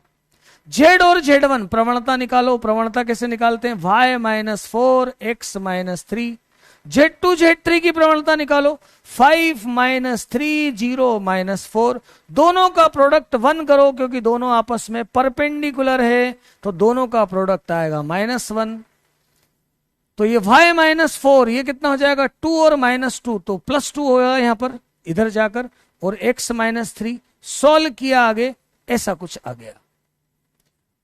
z और z1 प्रवणता निकालो। प्रवणता कैसे निकालते हैं? y minus 4 x minus 3। z2 z3 की प्रवणता निकालो, 5 माइनस 3 0 माइनस 4। दोनों का प्रोडक्ट 1 करो, क्योंकि दोनों आपस में परपेंडिकुलर है, तो दोनों का प्रोडक्ट आएगा -1। तो ये y माइनस 4, ये कितना हो जाएगा? 2 और -2, तो +2 होगा यहां पर इधर जाकर, और x माइनस 3 सॉल्व किया आगे, ऐसा कुछ आ गया।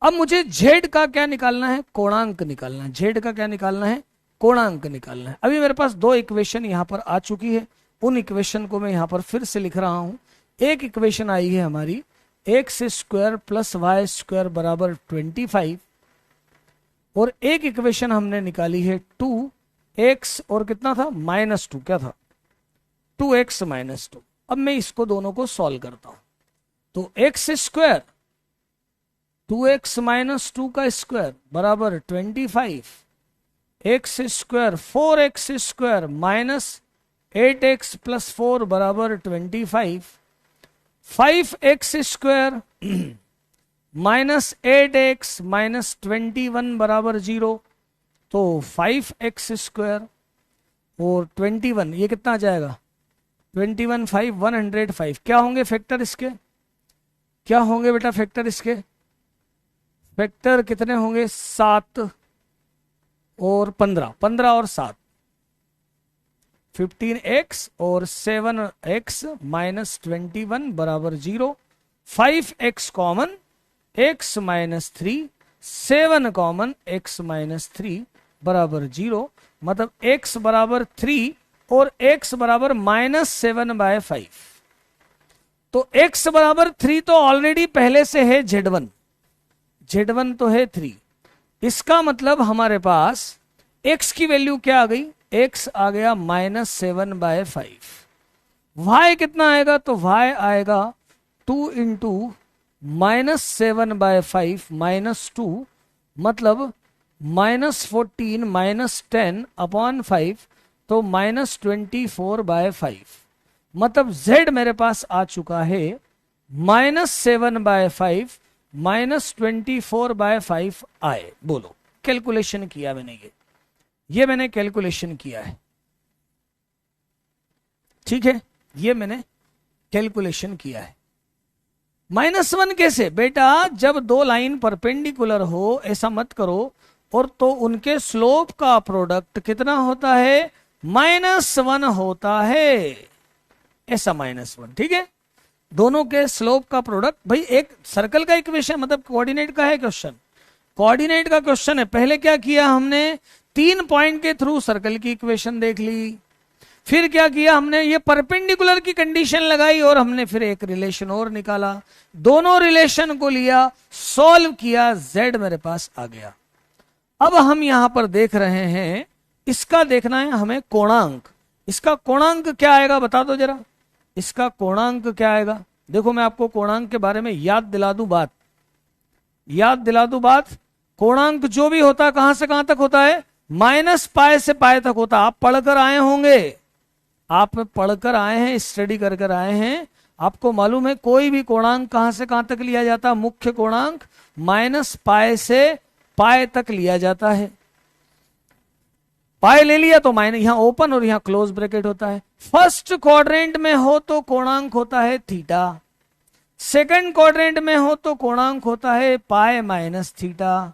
अब मुझे z का क्या निकालना है? कोणांक निकालना है। z का क्या निकालना है? कोणांक निकालना है। अभी मेरे पास 2 इक्वेशन यहां पर आ चुकी है, उन इक्वेशन को मैं यहां पर फिर से लिख रहा हूं। एक इक्वेशन आई है हमारी x square plus Y square बराबर 25, और एक इक्वेशन हमने निकाली है 2x और कितना था? -2, क्या था? 2x minus 2। अब मैं इसको दोनों को सॉल्व करता हूं, तो x स्क्वायर 2x माइनस 2 का स्क्वायर बराबर 25, x square 4x square minus 8x plus 4 बराबर 25, 5x स्क्वायर -8x -21 बराबर 0, तो 5x², और 21 ये कितना आ जाएगा, 21 5 105। क्या होंगे फैक्टर इसके, क्या होंगे बेटा फैक्टर इसके, फैक्टर कितने होंगे, 7 और 15, 15 और 7, 15x और 7x -21 बराबर 0, 5x common, x -3, 7 common, x -3 बराबर 0, मतलब x बराबर 3 और x बराबर -7/5। तो x बराबर 3 तो ऑलरेडी पहले से है z1, z1 तो है 3, इसका मतलब हमारे पास x की वैल्यू क्या आ गई, x आ गया -7/5। y कितना आएगा, तो y आएगा 2 इंटू -7/5 -2, मतलब -14 -10 अपॉन 5, तो -24/5, मतलब z मेरे पास आ चुका है -7/5 -24/5 आए। बोलो, कैलकुलेशन किया मैंने, ये मैंने कैलकुलेशन किया है, ठीक है, ये मैंने कैलकुलेशन किया है। -1 कैसे बेटा, जब दो लाइन परपेंडिकुलर हो ऐसा मत करो, और तो उनके स्लोप का प्रोडक्ट कितना होता है, -1 होता है, ऐसा -1, ठीक है। दोनों के स्लोप का प्रोडक्ट, भाई एक सर्कल का इक्वेशन मतलब कोऑर्डिनेट का है क्वेश्चन, कोऑर्डिनेट का क्वेश्चन है। पहले क्या किया हमने, 3 पॉइंट के थ्रू सर्कल की इक्वेशन देख ली, फिर क्या किया हमने, ये परपेंडिकुलर की कंडीशन लगाई, और हमने फिर एक रिलेशन और निकाला, दोनों रिलेशन को लिया, सॉल्व किया, z मेरे पास आ गया। अब हम यहां पर देख रहे हैं, इसका देखना है हमें कोणांक, इसका कोणांक क्या आएगा बता दो जरा, इसका कोणांक क्या आएगा। देखो मैं आपको कोणांक के बारे में याद दिला दूं बात, याद दिला दूं बात। कोणांक जो भी होता है कहां से कहां तक होता है, -π से π तक होता है। आप पढ़कर आए होंगे, आप पढ़कर आए हैं, स्टडी कर कर आए हैं, आपको मालूम है कोई भी कोणांक कहां से कहां तक लिया जाता है, मुख्य कोणांक -π से π तक लिया जाता है। पाई ले लिया तो माइनस, यहां ओपन और यहां क्लोज ब्रैकेट होता है। फर्स्ट क्वाड्रेंट में हो तो कोणांक होता है थीटा, सेकंड क्वाड्रेंट में हो तो कोणांक होता है पाई माइनस थीटा,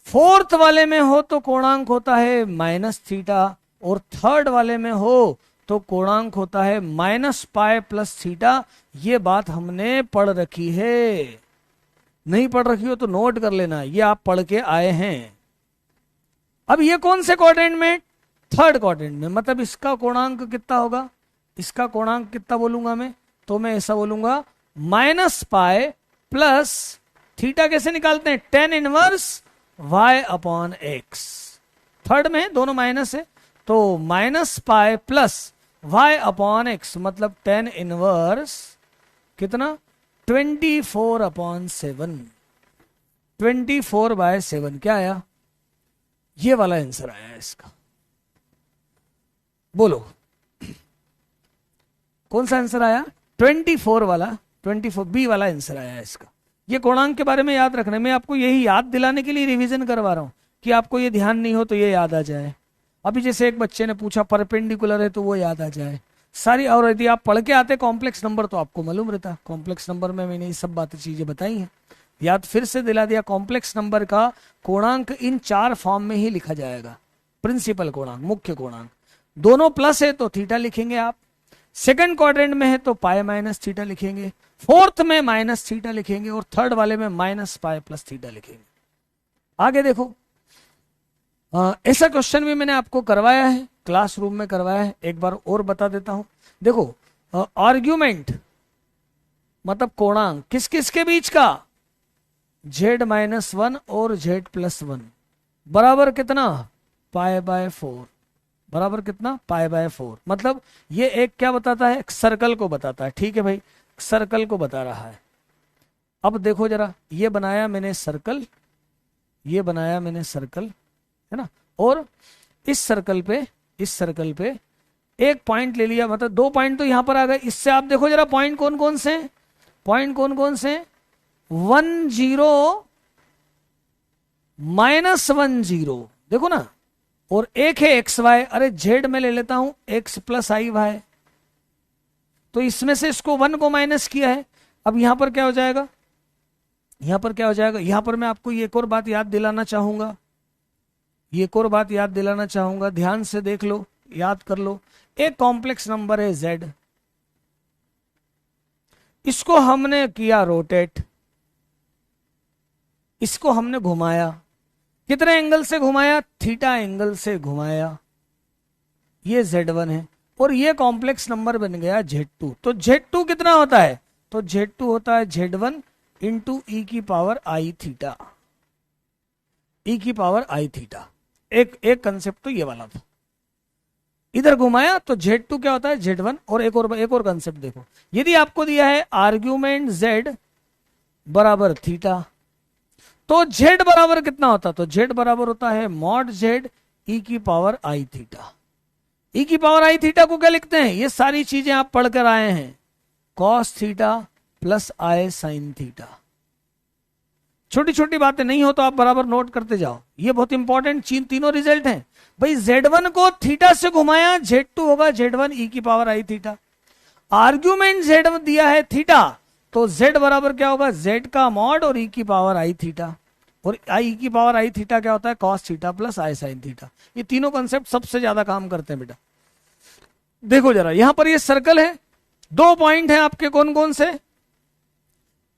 फोर्थ वाले में हो तो कोणांक होता है माइनस थीटा, और थर्ड वाले में हो तो कोणांक होता है -π प्लस थीटा। ये बात हमने पढ़ रखी है, नहीं पढ़ रखी हो तो नोट कर लेना, ये आप पढ़ के आए हैं। अब ये कौन से क्वाड्रेंट में, थर्ड क्वाड्रेंट में, मतलब इसका कोणांक कितना होगा, इसका कोणांक कितना बोलूंगा मैं, तो मैं ऐसा बोलूंगा -π प्लस थीटा कैसे निकालते हैं, tan inverse y upon x। Third में दोनों माइनस है, तो -π प्लस y अपॉन x, मतलब tan इनवर्स कितना 24/7, 24/7 क्या आया, ये वाला आंसर आया है इसका। बोलो कौन सा आंसर आया, 24 वाला, 24B वाला आंसर आया है इसका। ये कोणांक के बारे में याद रखना, मैं आपको यही याद दिलाने के लिए रिवीजन करवा रहा हूं कि आपको ये ध्यान नहीं हो तो ये याद आ जाए। अभी जैसे एक बच्चे ने पूछा परपेंडिकुलर है तो वो याद आ जाए सारी, और यदि आप पढ़ के आते कॉम्प्लेक्स नंबर तो आपको मालूम रहता, कॉम्प्लेक्स नंबर में मैंने ये सब बातें चीजें बताई हैं, याद फिर से दिला दिया। कॉम्प्लेक्स नंबर का कोणांक इन 4 फॉर्म में ही लिखा जाएगा, प्रिंसिपल कोणांक, मुख्य कोणांक, दोनों प्लस है तो थीटा लिखेंगे आप, सेकंड क्वाड्रेंट में है तो पाई माइनस थीटा लिखेंगे, फोर्थ में माइनस थीटा लिखेंगे, और थर्ड वाले में -π प्लस थीटा लिखेंगे। आगे देखो, ऐसा क्वेश्चन भी मैंने आपको करवाया है, क्लासरूम में करवाया है, एक बार और बता देता हूं। देखो आर्ग्यूमेंट मतलब कोणांक किस किस के बीच का, z-1 और z+1 बराबर कितना, π/4, बराबर कितना π/4, मतलब ये एक क्या बताता है, एक सर्कल को बताता है, ठीक है भाई, सर्कल को बता रहा है। अब देखो जरा, ये बनाया मैंने सर्कल, ये बनाया मैंने सर्कल, है ना, और इस सर्कल पे एक पॉइंट ले लिया, मतलब 2 पॉइंट तो यहां पर आ गए। इससे आप देखो जरा पॉइंट कौन कौन से हैं, पॉइंट कौन कौन से हैं, 10 -10 देखो ना, और एक है एक्स वाई, अरे जेड में ले लेता हूं एक्स प्लस आई वाई, तो इसमें से इसको 1 को माइनस किया है। अब यहां पर क्या हो जाएगा, यहां पर क्या हो जाएगा, यहां पर मैं आपको एक और बात याद दिलाना चाहूंगा, एक और बात याद दिलाना चाहूंगा, ध्यान से देख लो, याद कर लो। एक कॉम्प्लेक्स नंबर है z, इसको हमने किया रोटेट, इसको हमने घुमाया, कितने एंगल से घुमाया, थीटा एंगल से घुमाया, ये z1 है, और ये कॉम्प्लेक्स नंबर बन गया z2। तो z2 कितना होता है, तो z2 होता है z1 इंटू ई की पावर आई थीटा, ई की पावर आई थीटा। एक कंसेप्ट तो ये वाला था, इधर घुमाया तो z2 क्या होता है z1। और एक और कंसेप्ट देखो, यदि आपको दिया है आर्ग्यूमेंट z बराबर थीटा, तो z बराबर कितना होता, तो z बराबर होता है मॉड z ई की पावर आई थीटा। ई की पावर आई थीटा को क्या लिखते हैं, ये सारी चीजें आप पढ़कर आए हैं, cos theta plus I sine theta. छोटी छोटी बातें नहीं हो तो आप बराबर नोट करते जाओ, ये बहुत इंपॉर्टेंट तीनों रिजल्ट हैं भाई। z1 को थीटा से घुमाया, z2 होगा z1 ई की पावर आई थीटा। आर्ग्यूमेंट z दिया है थीटा, तो z बराबर क्या होगा, z का मॉड और ई की पावर आई थीटा, और आई की पावर आई थीटा क्या होता है, cos theta plus I sine theta. ये तीनों कंसेप्ट सबसे ज्यादा काम करते हैं बेटा। देखो जरा, यहां पर ये सर्कल है, 2 पॉइंट है आपके, कौन कौन से,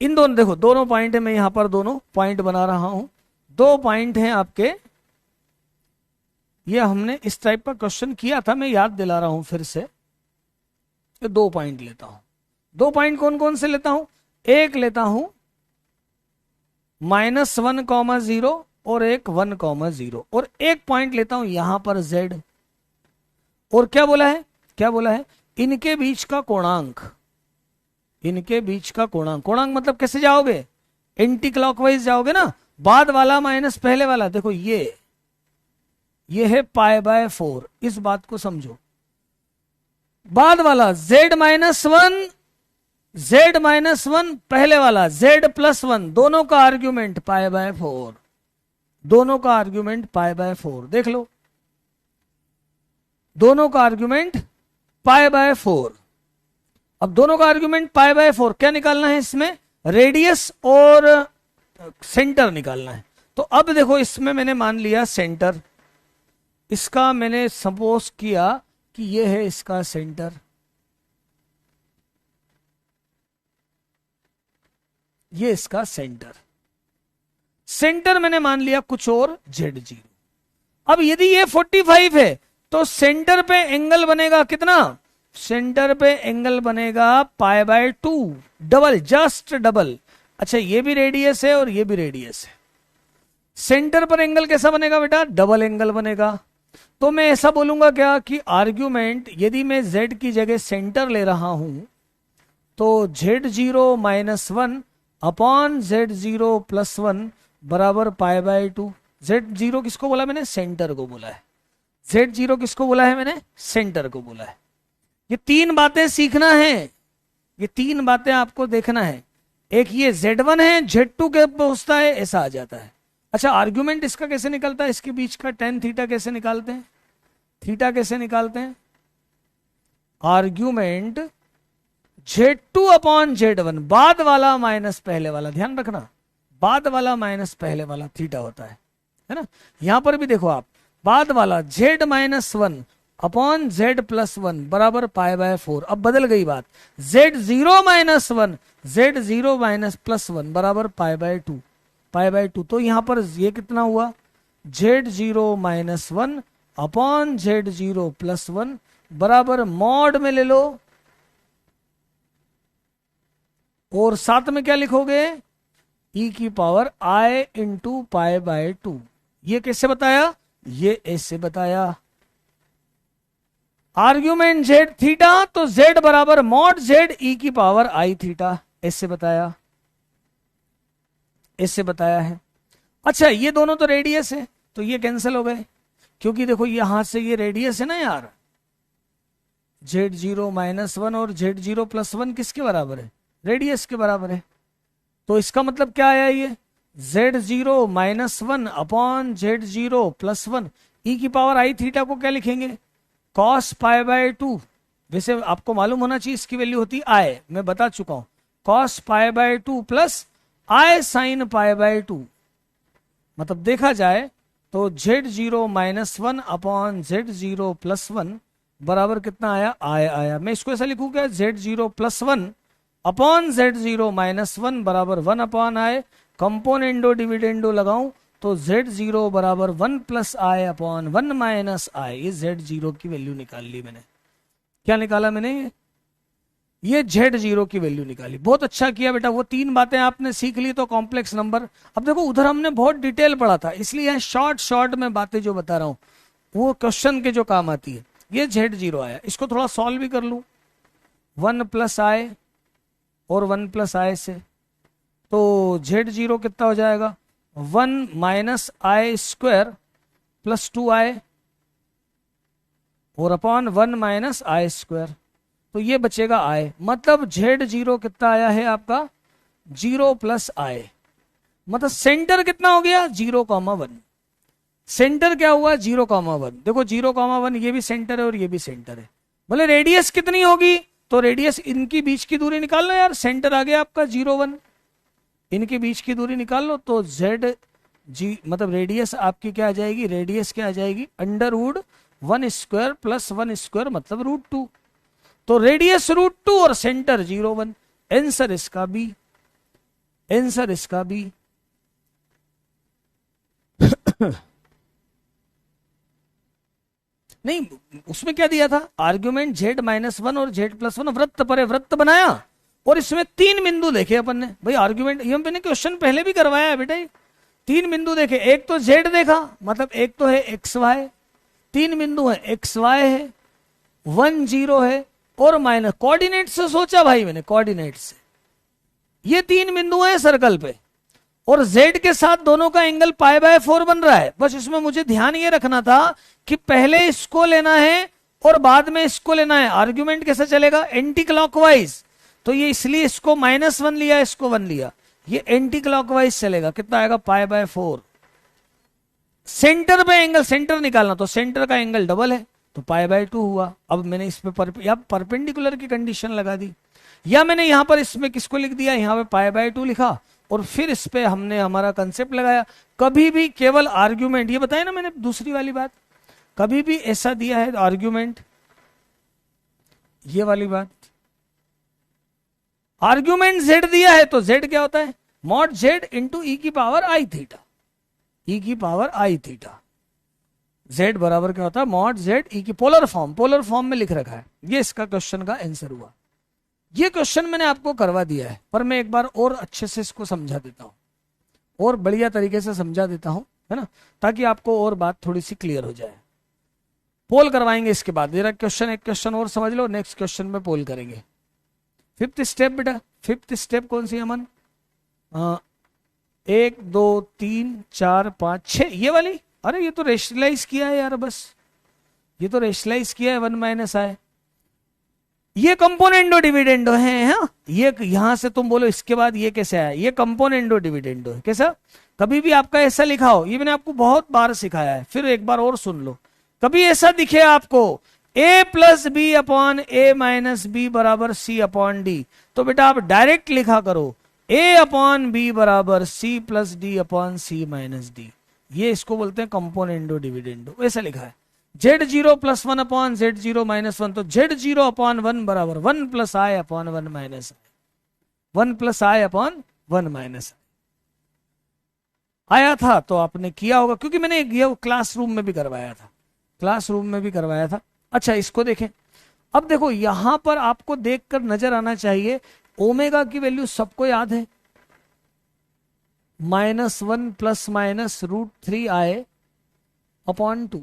इन दोनों, देखो दोनों पॉइंट है, मैं यहां पर दोनों पॉइंट बना रहा हूं, 2 पॉइंट हैं आपके। ये हमने इस टाइप का क्वेश्चन किया था, मैं याद दिला रहा हूं फिर से। 2 पॉइंट लेता हूं, 2 पॉइंट कौन कौन से लेता हूं, एक लेता हूं -1,0 और एक 1,0, और एक पॉइंट लेता हूं यहां पर z। और क्या बोला है, क्या बोला है, इनके बीच का कोणांक, इनके बीच का कोणांक, कोणांक मतलब कैसे जाओगे, एंटी क्लॉकवाइज जाओगे ना, बाद वाला माइनस पहले वाला। देखो ये है π/4, इस बात को समझो, बाद वाला z-1, z-1 पहले वाला z+1, दोनों का आर्ग्यूमेंट π/4, दोनों का आर्ग्यूमेंट π/4, देख लो, दोनों का आर्ग्यूमेंट π/4। अब दोनों का आर्ग्यूमेंट π/4, क्या निकालना है इसमें, रेडियस और सेंटर निकालना है। तो अब देखो, इसमें मैंने मान लिया सेंटर, इसका मैंने सपोज किया कि ये है इसका सेंटर, ये इसका सेंटर, सेंटर मैंने मान लिया कुछ और z0। अब यदि ये 45 है तो सेंटर पे एंगल बनेगा कितना, सेंटर पे एंगल बनेगा π/2, डबल, जस्ट डबल। अच्छा, ये भी रेडियस है और ये भी रेडियस है, सेंटर पर एंगल कैसा बनेगा बेटा, डबल एंगल बनेगा। तो मैं ऐसा बोलूंगा क्या कि आर्ग्यूमेंट, यदि मैं z की जगह सेंटर ले रहा हूं तो z0 -1 अपॉन z0 + 1 बराबर π/2। z0 किसको बोला मैंने, सेंटर को बोला है, z0 किसको बोला है मैंने, सेंटर को बोला है। ये 3 बातें सीखना है, ये 3 बातें आपको देखना है। एक ये z1 है, z2 के पहुंचता है, ऐसा आ जाता है। अच्छा, आर्ग्यूमेंट इसका कैसे निकलता है, इसके बीच का tan थीटा कैसे निकालते हैं, थीटा कैसे निकालते हैं, आर्ग्यूमेंट z2 अपॉन z1, बाद वाला माइनस पहले वाला, ध्यान रखना, बाद वाला माइनस पहले वाला थीटा होता है ना। यहां पर भी देखो आप, बाद वाला z-1 अपॉन z+1 बराबर π/4। अब बदल गई बात, z0 -1, z0 +1 बराबर π/2, π/2। तो यहां पर ये कितना हुआ, z0 -1 अपॉन z0 +1 बराबर मॉड में ले लो, और साथ में क्या लिखोगे, e की पावर i इंटू π/2। ये कैसे बताया, ये ऐसे बताया, आर्ग्यूमेंट z थीटा तो z बराबर मॉड z e की पावर i थीटा, ऐसे बताया, ऐसे बताया है। अच्छा, ये दोनों तो रेडियस है तो ये कैंसिल हो गए, क्योंकि देखो यहां से ये रेडियस है ना यार, z0 -1 और z0 + 1 किसके बराबर है, रेडियस के बराबर है। तो इसका मतलब क्या आया ये z0 -1 अपॉन z0 +1 e की पावर आई थीटा को क्या लिखेंगे cos π/2। वैसे आपको मालूम होना चाहिए इसकी वैल्यू होती I, मैं बता चुका हूं cos π/2 प्लस I sin π/2। मतलब देखा जाए तो z0 -1 अपॉन z0 +1 बराबर कितना आया आया। मैं इसको ऐसा लिखूं क्या z0 +1 अपॉन z0 -1 बराबर 1 अपॉन I, कंपोनेंडो डिविडेंडो लगाऊं तो z0 बराबर 1 + I अपॉन 1 - I। ये z0 की वैल्यू निकाल ली मैंने। क्या निकाला मैंने ये z0 की वैल्यू निकाली। बहुत अच्छा किया बेटा, वो 3 बातें आपने सीख ली तो कॉम्प्लेक्स नंबर। अब देखो उधर हमने बहुत डिटेल पढ़ा था, इसलिए यहाँ शॉर्ट में बातें जो बता रहा हूं वो क्वेश्चन के जो काम आती है। ये z0 आया, इसको थोड़ा सॉल्व भी कर लूं 1 + I और 1 + I से, तो z0 कितना हो जाएगा 1 - I² + 2I और अपॉन 1 - I², तो ये बचेगा I। मतलब z0 कितना आया है आपका 0 + I। मतलब सेंटर कितना हो गया 0,1। सेंटर क्या हुआ 0,1। देखो 0,1 ये भी सेंटर है और ये भी सेंटर है। बोले रेडियस कितनी होगी, तो रेडियस इनकी बीच की दूरी निकाल लो यार। सेंटर आ गया आपका 0, 1, इनके बीच की दूरी निकाल लो तो मतलब रेडियस आपकी क्या आ जाएगी, रेडियस क्या आ जाएगी √1² + 1² मतलब √2। तो रेडियस √2 और सेंटर 0, 1। आंसर इसका बी, आंसर इसका बी। नहीं उसमें क्या दिया था आर्ग्यूमेंट z -1 और z +1 वृत्त पर वृत्त बनाया और इसमें 3 बिंदु देखे अपन ने। भाई आर्ग्यूमेंट ये मैंने क्वेश्चन पहले भी करवाया है बेटा। 3 बिंदु देखे, एक तो z देखा मतलब एक तो है xy, 3 बिंदु है xy है 1 0 है और माइनस कोऑर्डिनेट से सोचा भाई मैंने, कोऑर्डिनेट से ये 3 बिंदु है सर्कल पे और z के साथ दोनों का एंगल π/4 बन रहा है। बस इसमें मुझे ध्यान ये रखना था कि पहले इसको लेना है और बाद में इसको लेना है। आर्ग्यूमेंट कैसे चलेगा एंटी क्लॉकवाइज, तो ये इसलिए इसको -1 लिया, इसको 1 लिया। ये एंटी क्लॉकवाइज चलेगा, कितना आएगा π/4। सेंटर पे एंगल, सेंटर निकालना तो सेंटर का एंगल डबल है तो π/2 हुआ। अब मैंने इस पे परपेंडिकुलर की कंडीशन लगा दी, या मैंने यहां पर इसमें किसको लिख दिया, यहां पे π/2 लिखा और फिर इस पे हमने हमारा कंसेप्ट लगाया। कभी भी केवल आर्ग्यूमेंट, ये बताया ना मैंने दूसरी वाली बात, कभी भी ऐसा दिया है आर्ग्यूमेंट, ये वाली बात, आर्ग्यूमेंट z दिया है तो z क्या होता है mod z इंटू e की पावर I थीटा, e की पावर I थीटा। z बराबर क्या होता है mod z e की पोलर फॉर्म में लिख रखा है। ये इसका क्वेश्चन का आंसर हुआ। ये क्वेश्चन मैंने आपको करवा दिया है, पर मैं एक बार और अच्छे से इसको समझा देता हूं और बढ़िया तरीके से समझा देता हूं, है ना, ताकि आपको और बात थोड़ी सी क्लियर हो जाए। पोल करवाएंगे इसके बाद, मेरा क्वेश्चन एक क्वेश्चन और समझ लो, नेक्स्ट क्वेश्चन में पोल करेंगे। 5th स्टेप बेटा, 5th स्टेप कौन सी अमन, 1 2 3 4 5 6 ये वाली। अरे ये तो रेशनलाइज किया है यार, बस ये तो रेशनलाइज किया है 1 - I। ये कंपोनेंडो डिविडेंडो है, हाँ? ये यहां से तुम बोलो इसके बाद ये कैसे आया, ये कंपोनेंडो डिविडेंडो है। कैसा, कभी भी आपका ऐसा लिखा हो, ये मैंने आपको बहुत बार सिखाया है, फिर एक बार और सुन लो। कभी ऐसा दिखे आपको a + b upon a - b बराबर c अपॉन d, तो बेटा आप डायरेक्ट लिखा करो a अपॉन b बराबर c + d upon c - d। ये इसको बोलते हैं कंपोनेंडो डिविडेंडो। वैसा लिखा है z0 + 1 अपॉन z0 - 1, तो z0 अपॉन 1 बराबर 1 + I upon 1 - I, 1 + I upon 1 - I आया था तो आपने किया होगा, क्योंकि मैंने ये क्लासरूम में भी करवाया था, क्लासरूम में भी करवाया था। अच्छा इसको देखें, अब देखो यहां पर आपको देखकर नजर आना चाहिए ओमेगा की वैल्यू सबको याद है, -1 ± √3I अपॉन 2।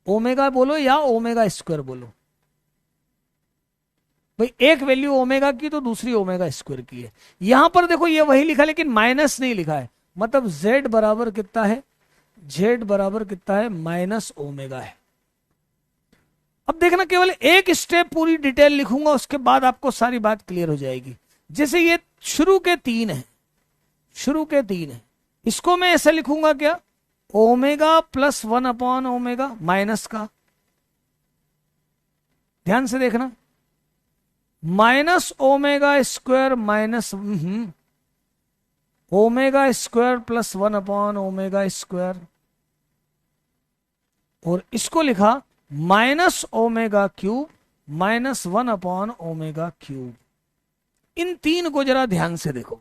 ओमेगा बोलो या ओमेगा स्क्वायर बोलो, भाई एक वैल्यू ओमेगा की तो दूसरी ओमेगा स्क्वायर की है। यहां पर देखो ये वही लिखा लेकिन माइनस नहीं लिखा है, मतलब z बराबर कितना है, z बराबर कितना है -ओमेगा है। अब देखना केवल एक स्टेप पूरी डिटेल लिखूंगा, उसके बाद आपको सारी बात क्लियर हो जाएगी। जैसे ये शुरू के 3 है, शुरू के 3 है। इसको मैं ऐसे लिखूंगा क्या, omega plus 1 upon omega minus का, ध्यान से देखना, minus omega square minus omega square plus 1 upon omega square, और इसको लिखा minus omega cube minus 1 upon omega cube. इन 3 को जरा ध्यान से देखो,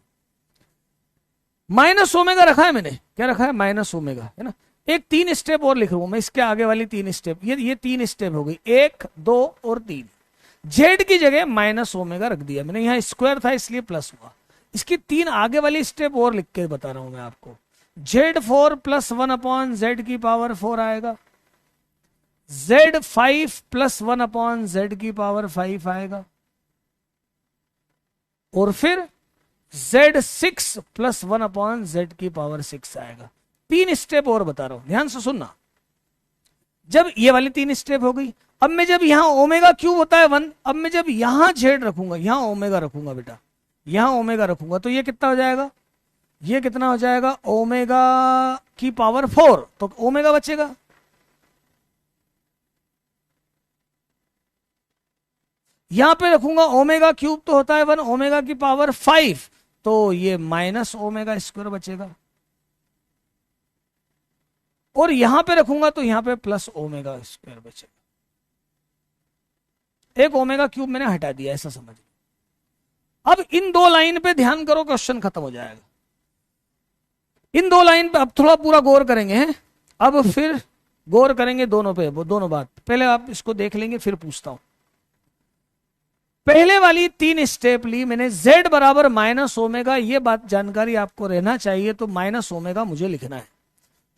माइनस ओमेगा रखा है मैंने, क्या रखा है, माइनस ओमेगा, है ना। एक 3 स्टेप और लिख रहा हूं मैं, इसके आगे वाली 3 स्टेप, ये 3 स्टेप हो गई, 1 2 और 3। जेड की जगह माइनस ओमेगा रख दिया मैंने, यहां स्क्वायर था इसलिए प्लस हुआ। इसकी 3 आगे वाली स्टेप और लिख के बता रहा हूं मैं आपको। Z4 प्लस 1 अपॉन जेड की पावर 4 आएगा, Z5 प्लस 1 अपॉन जेड की पावर 5 आएगा, और फिर Z6 प्लस 1 अपॉन जेड की पावर 6 आएगा। 3 स्टेप और बता रहा हूं, ध्यान से सुनना। जब ये वाली 3 स्टेप हो गई, अब मैं जब यहां ओमेगा क्यूब होता है 1, अब मैं जब यहां जेड रखूंगा, यहां ओमेगा रखूंगा बेटा, यहां ओमेगा रखूंगा, तो ये कितना हो जाएगा, ये कितना हो जाएगा, ओमेगा की पावर 4, तो ओमेगा बचेगा। यहां पे रखूंगा ओमेगा क्यूब तो होता है 1, ओमेगा की पावर 5, तो ये माइनस ओमेगा स्क्वायर बचेगा। और यहां पे रखूंगा तो यहां पे प्लस ओमेगा स्क्वायर बचेगा। एक ओमेगा क्यूब मैंने हटा दिया, ऐसा समझ लो। अब इन 2 लाइन पे ध्यान करो, क्वेश्चन खत्म हो जाएगा। इन 2 लाइन पे अब थोड़ा पूरा गौर करेंगे हैं, अब फिर गौर करेंगे दोनों पे, वो दोनों बात। पहले आप इसको देख लेंगे फिर पूछता हूं। पहले वाली 3 स्टेप ली मैंने, z बराबर माइनस ओमेगा, ये बात जानकारी आपको रहना चाहिए, तो माइनस ओमेगा मुझे लिखना है।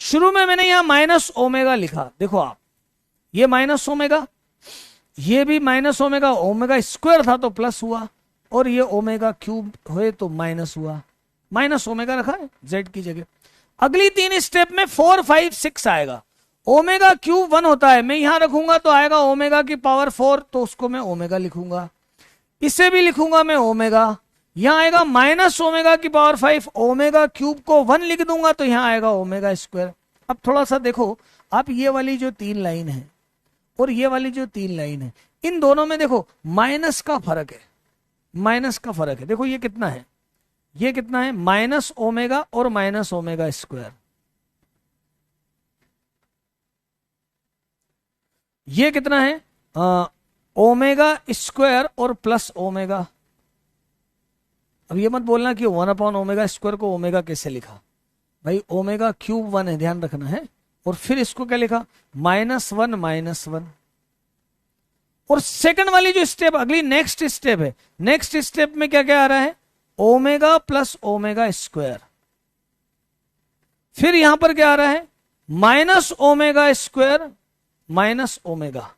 शुरू में मैंने यहां माइनस ओमेगा लिखा, देखो आप, ये माइनस ओमेगा, ये भी माइनस ओमेगा, ओमेगा स्क्वायर था तो प्लस हुआ, और ये ओमेगा क्यूब हुए तो माइनस हुआ, माइनस ओमेगा रखा है z की जगह। अगली 3 स्टेप में 4 5 6 आएगा, ओमेगा क्यूब 1 होता है, मैं यहां रखूंगा तो आएगा ओमेगा की पावर 4, तो उसको मैं ओमेगा लिखूंगा। इसे भी लिखूंगा मैं ओमेगा, यहां आएगा माइनस ओमेगा की पावर 5, ओमेगा क्यूब को 1 लिख दूंगा तो यहां आएगा ओमेगा स्क्वायर। अब थोड़ा सा देखो आप, ये वाली जो 3 लाइन है और ये वाली जो 3 लाइन है, इन दोनों में देखो माइनस का फर्क है, माइनस का फर्क है। देखो ये कितना है, ये कितना है, माइनस ओमेगा और माइनस ओमेगा स्क्वायर। ये कितना है, ओमेगा स्क्वायर और प्लस ओमेगा। अब ये मत बोलना कि 1 अपॉन ओमेगा स्क्वायर को ओमेगा कैसे लिखा, भाई ओमेगा क्यूब 1 है, ध्यान रखना है। और फिर इसको क्या लिखा, -1 -1। और सेकंड वाली जो स्टेप अगली नेक्स्ट स्टेप है, नेक्स्ट स्टेप में क्या क्या आ रहा है, ओमेगा प्लस ओमेगा स्क्वायर। फिर यहां पर क्या आ रहा है, minus omega square minus omega.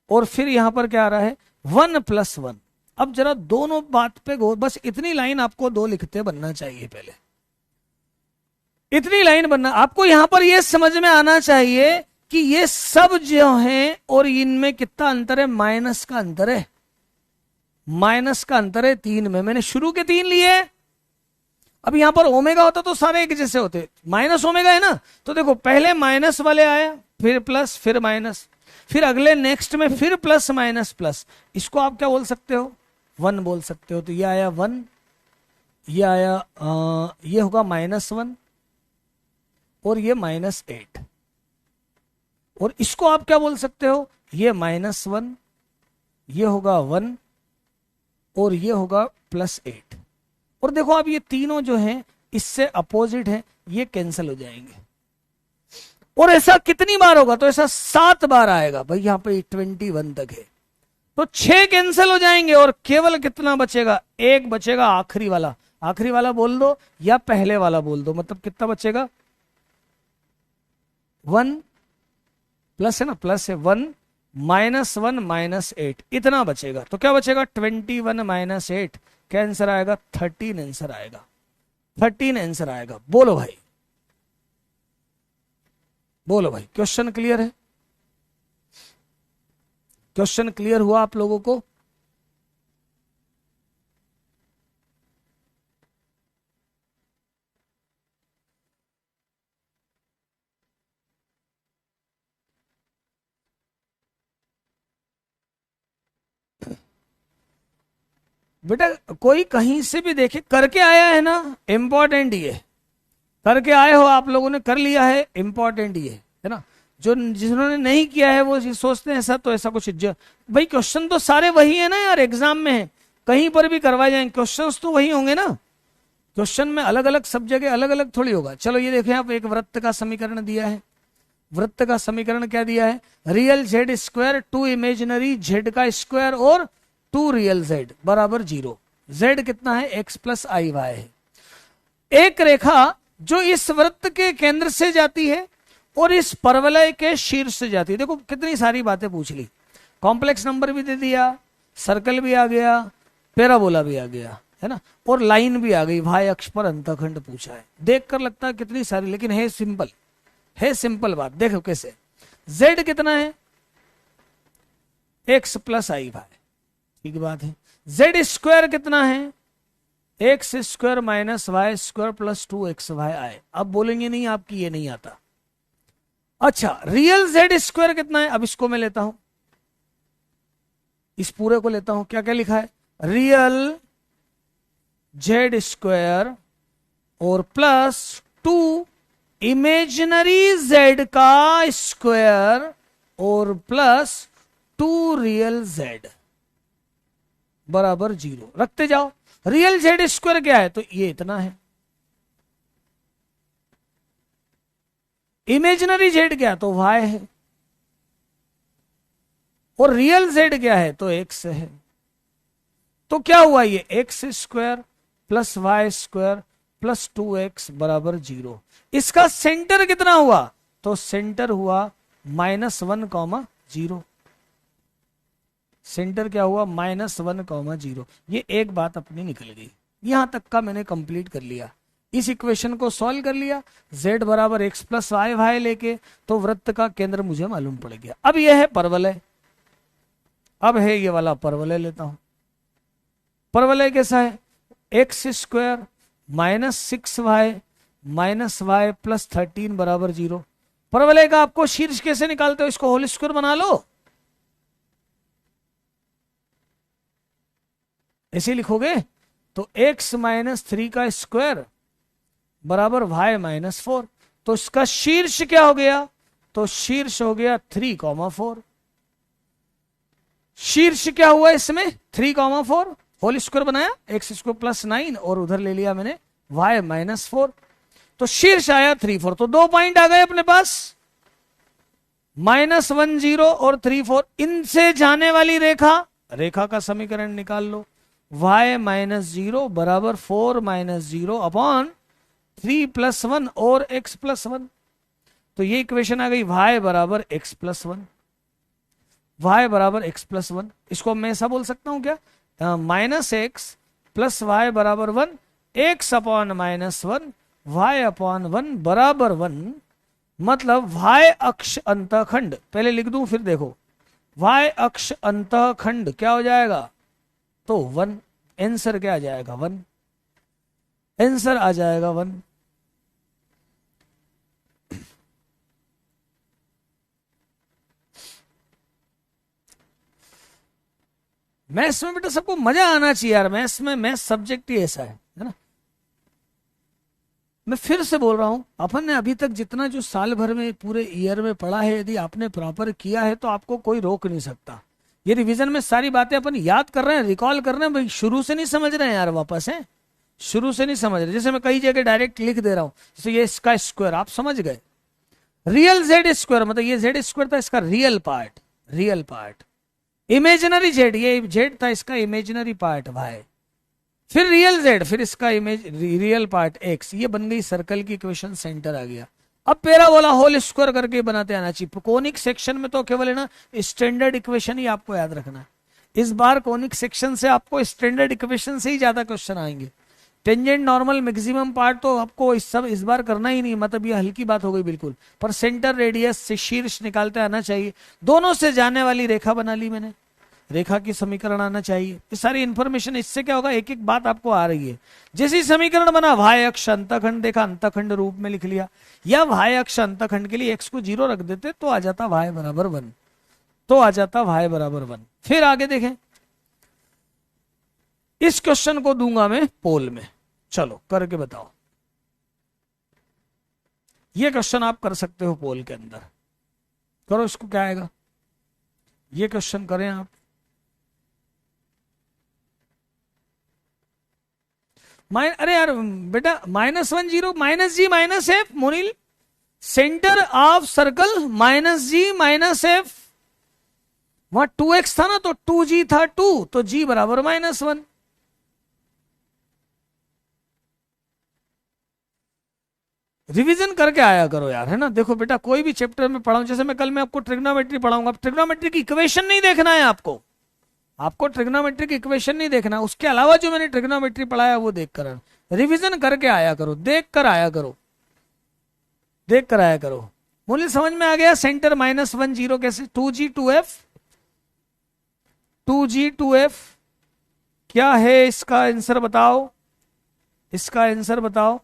और फिर यहां पर क्या आ रहा है, 1 + 1। अब जरा दोनों बात पे गौर, बस इतनी लाइन आपको 2 लिखते बनना चाहिए, पहले इतनी लाइन बनना आपको। यहां पर यह समझ में आना चाहिए कि ये सब जो हैं और इनमें कितना अंतर है, माइनस का अंतर है, माइनस का अंतर है 3 में। मैंने शुरू के 3 लिए, अब यहां पर ओमेगा होता तो सारे एक जैसे होते, माइनस ओमेगा है ना, तो देखो पहले माइनस वाले आया, फिर प्लस, फिर माइनस, फिर अगले नेक्स्ट में फिर प्लस माइनस प्लस। इसको आप क्या बोल सकते हो, 1 बोल सकते हो। तो ये आया 1, ये आया ये होगा -1 और ये -8। और इसको आप क्या बोल सकते हो, ये -1, ये होगा 1 और ये होगा +8। और देखो अब ये तीनों जो हैं इससे अपोजिट हैं, ये कैंसिल हो जाएंगे। और ऐसा कितनी बार होगा, तो ऐसा 7 बार आएगा भाई, यहां पे 21 तक है, तो 6 कैंसिल हो जाएंगे और केवल कितना बचेगा, 1 बचेगा, आखिरी वाला। आखिरी वाला बोल दो या पहले वाला बोल दो, मतलब कितना बचेगा, 1 प्लस है ना, प्लस है 1 -1 -8, इतना बचेगा। तो क्या बचेगा, 21 - 8, क्या आंसर आएगा, 13 आंसर आएगा, 13 आंसर आएगा। बोलो भाई, बोलो भाई, क्वेश्चन क्लियर है, क्वेश्चन क्लियर हुआ आप लोगों को। बेटा कोई कहीं से भी देखे, करके आया है ना, इंपॉर्टेंट ये, करके आए हो आप लोगों ने, कर लिया है, इंपॉर्टेंट ये है ना। जो जिन्होंने नहीं किया है वो सोचते हैं ऐसा, तो ऐसा कुछ भाई क्वेश्चन तो सारे वही है ना यार, एग्जाम में है, कहीं पर भी करवाए जाएंगे क्वेश्चंस तो वही होंगे ना। क्वेश्चन में अलग अलग सब जगह अलग अलग थोड़ी होगा। चलो ये देखें आप, एक वृत्त का समीकरण दिया है। वृत्त का समीकरण क्या दिया है? Real Z square to imaginary Z का स्क्वायर और टू रियल जेड बराबर 0। जेड कितना है? एक्स प्लस आई वाई है। एक रेखा जो इस वृत्त के केंद्र से जाती है और इस परवलय के शीर्ष से जाती है। देखो कितनी सारी बातें पूछ ली, कॉम्प्लेक्स नंबर भी दे दिया, सर्कल भी आ गया, पैराबोला भी आ गया, है ना, और लाइन भी आ गई, वाई अक्ष पर अंतखंड पूछा है। देखकर लगता है कितनी सारी, लेकिन है सिंपल, है सिंपल बात। देखो कैसे, z कितना है? x प्लस आई वाई, ठीक बात है। z स्क्वायर कितना है? X square minus Y square plus 2x y i. अब बोलेंगे नहीं आपकी ये नहीं आता। अच्छा, रियल z स्क्वायर कितना है? अब इसको मैं लेता हूं, इस पूरे को लेता हूं। क्या क्या लिखा है? रियल जेड स्क्वायर और प्लस 2 इमेजिनरी जेड का स्क्वायर और प्लस 2 रियल जेड बराबर 0। रखते जाओ। रियल जेड स्क्वायर क्या है? तो ये इतना है। इमेजिनरी जेड क्या है? तो y है। और रियल जेड क्या है? तो x है। तो क्या हुआ? ये X square plus Y square plus 2x बराबर 0। इसका सेंटर कितना हुआ? तो सेंटर हुआ -1,0। सेंटर क्या हुआ? -1,0। ये एक बात अपनी निकल गई। यहां तक का मैंने कंप्लीट कर लिया। इस इक्वेशन को सॉल्व कर लिया, z बराबर एक्स प्लस वाई वाई लेके, तो वृत्त का केंद्र मुझे मालूम पड़ गया। अब यह है परवलय, अब है ये वाला परवलय लेता हूं। परवलय कैसा है? X square minus 6y minus Y plus 13 बराबर 0। परवलय का आपको शीर्ष कैसे निकालते हो? इसको होल स्क्वायर बना लो, ऐसे लिखोगे तो x माइनस 3 का स्क्वायर बराबर y माइनस 4। तो इसका शीर्ष क्या हो गया? तो शीर्ष हो गया 3,4। शीर्ष क्या हुआ इसमें? 3,4 होल स्क्वायर बनाया, एक्स स्क्वायर प्लस 9 और उधर ले लिया मैंने y माइनस 4। तो शीर्ष आया 3,4। तो 2 पॉइंट आ गए अपने पास, -1,0 और 3,4। इनसे जाने वाली रेखा, रेखा का समीकरण निकाल लो। y माइनस 0 बराबर 4 माइनस 0 अपॉन 3 प्लस 1 और x प्लस 1। तो ये इक्वेशन आ गई y बराबर x प्लस 1, y बराबर x प्लस 1। इसको मैं ऐसा बोल सकता हूं क्या? -x प्लस y बराबर 1, x अपॉन -1 y अपॉन 1 बराबर 1। मतलब y अक्ष अंतखंड, पहले लिख दूं फिर देखो, y अक्ष अंतखंड क्या हो जाएगा? तो 1। आंसर क्या आ जाएगा? 1। आंसर आ जाएगा 1। मैथ्स में बेटा सबको मजा आना चाहिए यार। मैथ्स में, मैथ्स सब्जेक्ट ही ऐसा है ना। मैं फिर से बोल रहा हूं, अपन ने अभी तक जितना जो साल भर में पूरे ईयर में पढ़ा है, यदि आपने प्रॉपर किया है तो आपको कोई रोक नहीं सकता। ये रिवीजन में सारी बातें अपन याद कर रहे हैं, रिकॉल कर रहे हैं, भाई शुरू से नहीं समझ रहे हैं यार, वापस है शुरू से नहीं समझ रहे। जैसे मैं कई जगह डायरेक्ट लिख दे रहा हूं, जैसे ये इसका स्क्वायर आप समझ गए, रियल जेड स्क्वायर मतलब ये जेड स्क्वायर था, इसका real part, real part. Imaginary Z, ये जेड था, इसका इमेजिनरी पार्ट वाई, फिर रियल जेड, फिर इसका इमेज रियल पार्ट एक्स। ये बन गई सर्कल की इक्वेशन, सेंटर आ गया। अब पैराबोला होल स्क्वायर करके बनाते आना चाहिए। कोनिक सेक्शन में तो केवल है ना स्टैंडर्ड इक्वेशन ही आपको याद रखना है। इस बार कोनिक सेक्शन से आपको स्टैंडर्ड इक्वेशन से ही ज्यादा क्वेश्चन आएंगे। टेंजेंट नॉर्मल मैक्सिमम पार्ट तो आपको इस बार करना ही नहीं, मतलब ये हल्की बात हो गई बिल्कुल। पर सेंटर रेडियस से शीर्ष निकालते आना चाहिए। दोनों से जाने वाली रेखा बना ली मैंने, रेखा की समीकरण आना चाहिए। ये सारी इंफॉर्मेशन, इससे क्या होगा, एक एक बात आपको आ रही है। जैसे समीकरण बना, वाई अक्ष अंतखंड देखा, अंतखंड रूप में लिख लिया, या वाई अक्ष अंतखंड के लिए एक्स को 0 रख देते तो आ जाता y बराबर 1, तो आ जाता y बराबर 1। फिर आगे देखें, इस क्वेश्चन को दूंगा मैं पोल में, चलो करके बताओ। ये क्वेश्चन आप कर सकते हो पोल के अंदर, करो इसको, क्या आएगा? ये क्वेश्चन करें आप। अरे यार बेटा, -1 0 -g-f मोनिल, centre of circle -g-f, वहां 2x था ना, तो 2g था 2, तो g बराबर -1। रिवीजन करके आया करो यार, है ना। देखो बेटा, कोई भी चैप्टर में पढ़ाऊं, जैसे मैं कल मैं आपको ट्रिग्नोमेट्री पढ़ाऊंगा, ट्रिग्नोमेट्री की इक्वेशन नहीं देखना है आपको, आपको ट्रिग्नोमेट्री की इक्वेशन नहीं देखना, उसके अलावा जो मैंने ट्रिग्नोमेट्री पढ़ाया वो देख कर रिविजन करके आया करो, देख कर आया करो, देख कर आया करो। मूल्य समझ में आ गया? सेंटर -1 0 कैसे? 2g2f, 2g2f क्या है इसका आंसर बताओ, इसका आंसर बताओ।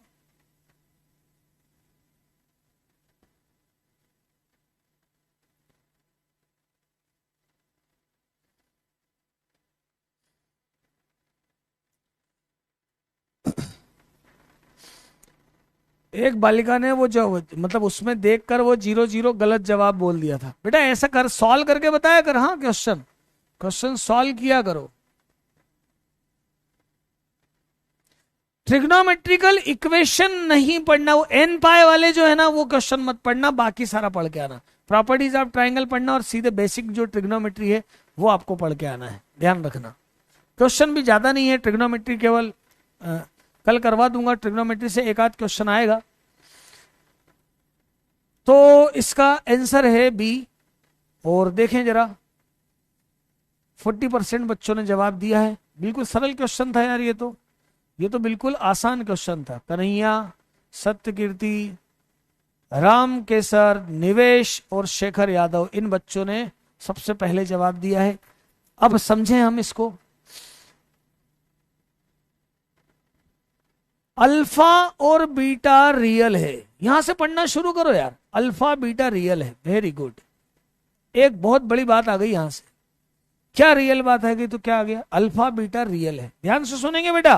एक बालिका ने वो जो मतलब उसमें देखकर वो 0 0 गलत जवाब बोल दिया था। बेटा ऐसा कर, सॉल्व करके बताया कर, हाँ क्वेश्चन, क्वेश्चन सॉल्व किया करो। ट्रिग्नोमेट्रिकल इक्वेशन नहीं पढ़ना, वो एन पाए वाले जो है ना वो क्वेश्चन मत पढ़ना, बाकी सारा पढ़ के आना। प्रॉपर्टीज ऑफ ट्राइंगल पढ़ना और सीधे बेसिक जो ट्रिग्नोमेट्री है वो आपको पढ़ के आना है, ध्यान रखना। क्वेश्चन भी ज्यादा नहीं है ट्रिग्नोमेट्री, केवल कल करवा दूंगा ट्रिग्नोमेट्री से एक आध क्वेश्चन आएगा। तो इसका आंसर है बी। और देखें जरा, 40% बच्चों ने जवाब दिया है। बिल्कुल सरल क्वेश्चन था यार, ये तो बिल्कुल आसान क्वेश्चन था। कन्हैया, सत्यकीर्ति, राम केसर, निवेश और शेखर यादव, इन बच्चों ने सबसे पहले जवाब दिया है। अब समझें हम इसको। अल्फा और बीटा रियल है, यहां से पढ़ना शुरू करो यार। अल्फा बीटा रियल है, वेरी गुड। एक बहुत बड़ी बात आ गई यहां से। क्या रियल बात है? तो क्या आ गया? अल्फा बीटा रियल है। ध्यान से सुनेंगे बेटा,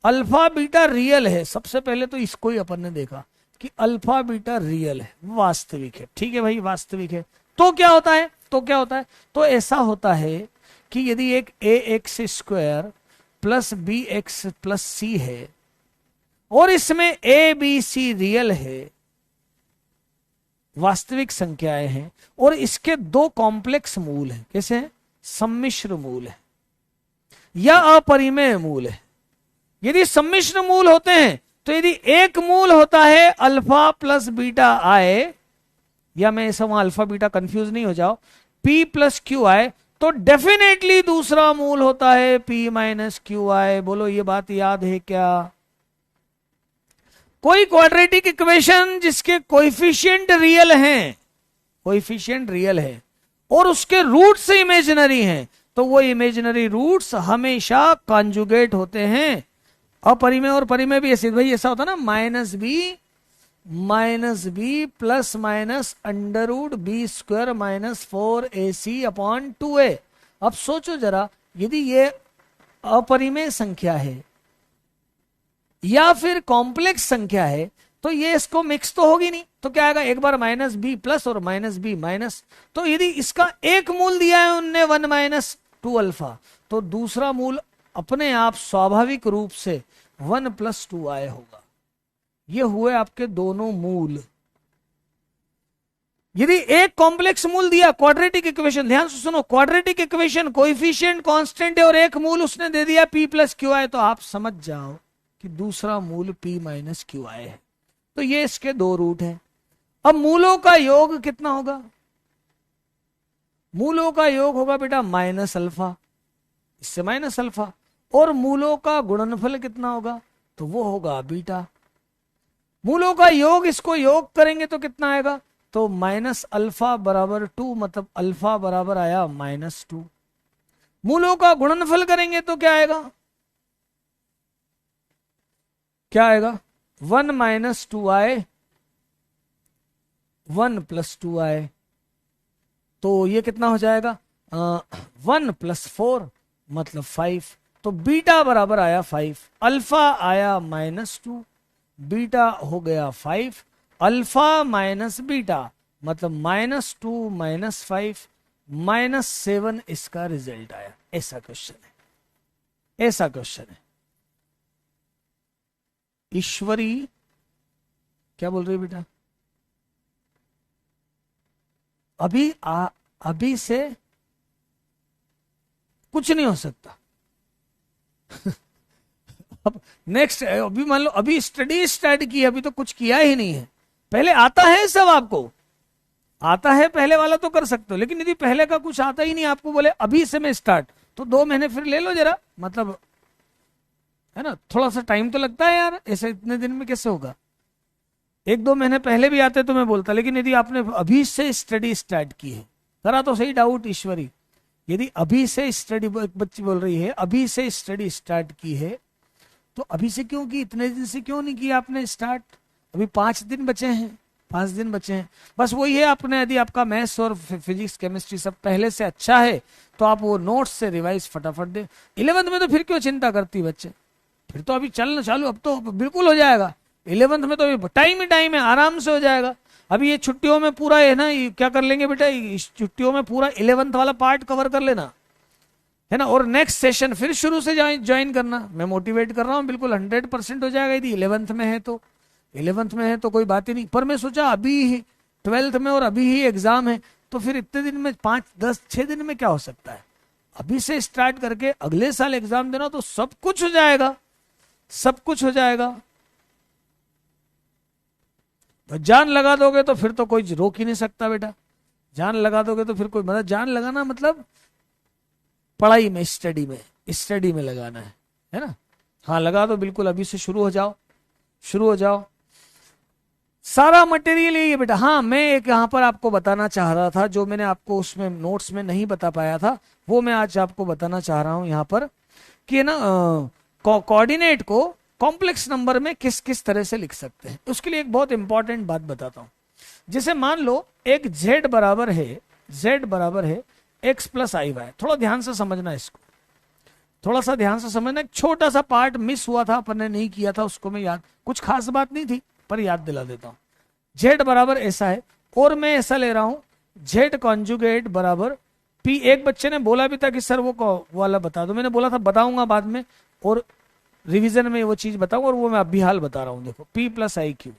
अल्फा बीटा रियल है। सबसे पहले तो इसको ही अपन ने देखा कि अल्फा बीटा रियल है, वास्तविक है। ठीक है भाई, वास्तविक है। तो क्या होता है? तो ऐसा होता है कि यदि एक ax² plus bx plus c है और इसमें a b c रियल है, वास्तविक संख्याएं हैं, और इसके दो कॉम्प्लेक्स मूल हैं। कैसे हैं? सम्मिश्र मूल है या अपरिमेय मूल है। यदि सम्मिश्र मूल होते हैं तो यदि एक मूल होता है अल्फा प्लस बीटा आई, या मैं ऐसा वहां अल्फा बीटा कंफ्यूज नहीं हो जाओ, p प्लस क्यू आई, तो डेफिनेटली दूसरा मूल होता है p माइनस क्यू आई। बोलो ये बात याद है क्या? कोई क्वाड्रेटिक इक्वेशन जिसके कोएफिशिएंट रियल हैं, कोएफिशिएंट रियल है और उसके रूट्स इमेजिनरी हैं, तो वो इमेजिनरी रूट्स हमेशा कॉन्जुगेट होते हैं। अपरिमेय और परिमेय भी ऐसे भाई ऐसा होता है ना, minus B plus minus √b² minus 4ac upon 2a। अब सोचो जरा, यदि ये अपरिमेय संख्या है या फिर कॉम्प्लेक्स संख्या है तो ये इसको मिक्स तो होगी नहीं, तो क्या आएगा? एक बार -b प्लस और -b माइनस। तो यदि इसका एक मूल दिया है उनने 1 - 2 अल्फा, तो दूसरा मूल अपने आप स्वाभाविक रूप से 1 + 2i होगा। ये हुए आपके दोनों मूल। यदि एक कॉम्प्लेक्स मूल दिया, क्वाड्रेटिक इक्वेशन, ध्यान से सुनो, क्वाड्रेटिक इक्वेशन कोएफिशिएंट कांस्टेंट है और एक मूल उसने दे दिया p + qi, तो आप समझ जाओ कि दूसरा मूल p - qi है। तो ये इसके दो रूट हैं। अब मूलों का योग कितना होगा? मूलों का योग होगा बेटा -अल्फा, इससे -अल्फा, और मूलों का गुणनफल कितना होगा? तो वो होगा बीटा। मूलों का योग, इसको योग करेंगे तो कितना आएगा? तो -अल्फा बराबर 2, मतलब अल्फा बराबर आया -2। मूलों का गुणनफल करेंगे तो क्या आएगा? क्या आएगा? 1 - 2i, 1 + 2i, तो ये कितना हो जाएगा? 1 + 4 मतलब 5। तो बीटा बराबर आया 5, अल्फा आया -2, बीटा हो गया 5, अल्फा माइनस बीटा मतलब -2 -5 -7 इसका रिजल्ट आया। ऐसा क्वेश्चन है, ऐसा क्वेश्चन है। ईश्वरी क्या बोल रही है बेटा? अभी से कुछ नहीं हो सकता। अब नेक्स्ट, अभी मान लो अभी स्टडी स्टार्ट की, अभी तो कुछ किया ही नहीं है। पहले आता है सब, आपको आता है पहले वाला तो कर सकते हो, लेकिन यदि पहले का कुछ आता ही नहीं, आपको बोले अभी से मैं स्टार्ट, तो 2 महीने फिर ले लो जरा, मतलब है ना, थोड़ा सा टाइम तो लगता है यार, ऐसे इतने दिन में कैसे होगा। 1-2 महीने पहले भी आते तो मैं बोलता, लेकिन यदि आपने अभी से स्टडी स्टार्ट की है, करा तो सही डाउट ईश्वरी, यदि अभी से स्टडी, बच्ची बोल रही है अभी से स्टडी स्टार्ट की है, तो अभी से क्यों की, इतने दिन से क्यों नहीं किया आपने स्टार्ट? अभी 5 दिन बचे हैं, 5 दिन बचे हैं। बस वही है, आपने यदि आपका मैथ्स और फिजिक्स केमिस्ट्री सब पहले से अच्छा है, तो आप वो नोट्स से रिवाइज फटाफट दे। 11th में तो फिर क्यों चिंता करती बच्चे, फिर तो अभी चलना चालू, अब तो बिल्कुल हो जाएगा। 11th में तो टाइम ही टाइम है, आराम से हो जाएगा। अभी ये छुट्टियों में पूरा है ना, ये क्या कर लेंगे बेटा, इस छुट्टियों में पूरा 11th वाला पार्ट कवर कर लेना है ना, और नेक्स्ट सेशन फिर शुरू से ज्वाइन करना। मैं मोटिवेट कर रहा हूँ, बिल्कुल 100% हो जाएगा। यदि 11th में है तो 11th में है तो कोई बात ही नहीं, पर मैं सोचा अभी ही 12th में और अभी ही एग्जाम है, तो फिर इतने दिन में 5, 10, 6 दिन में क्या हो सकता है। अभी से स्टार्ट करके अगले साल एग्जाम देना तो सब कुछ हो जाएगा, सब कुछ हो जाएगा। जान लगा दोगे तो फिर तो कोई रोक ही नहीं सकता बेटा, जान लगा दोगे तो फिर कोई, मतलब जान लगाना मतलब पढ़ाई में, स्टडी में लगाना है ना। हाँ लगा दो बिल्कुल, अभी से शुरू हो जाओ, शुरू हो जाओ। सारा मटेरियल यही है बेटा। हाँ मैं एक यहाँ पर आपको बताना चाह रहा था, जो मैंने आपको उसमें नोट्स में नहीं बता पाया था, वो मैं आज आपको बताना चाह रहा हूँ यहाँ पर, कि ना कोऑर्डिनेट को कॉम्प्लेक्स नंबर में किस किस तरह से लिख सकते हैं। उसके लिए एक बहुत इंपॉर्टेंट बात बताता हूं। जैसे मान लो एक z बराबर है x प्लस आई वाई। थोड़ा ध्यान से समझना इसको, थोड़ा सा ध्यान से समझना। एक छोटा सा पार्ट मिस हुआ था, अपन ने नहीं किया था, उसको मैं याद, कुछ खास बात नहीं थी पर याद दिला देता हूं। z बराबर ऐसा है, और मैं ऐसा ले रहा हूं z कॉन्जुगेट बराबर p। एक बच्चे ने बोला भी था कि सर वो वाला बता दो, मैंने बोला था बताऊंगा बाद में, और रिवीजन में वो चीज बताऊं, और वो मैं अभी हाल बता रहा हूं। देखो p plus I Q,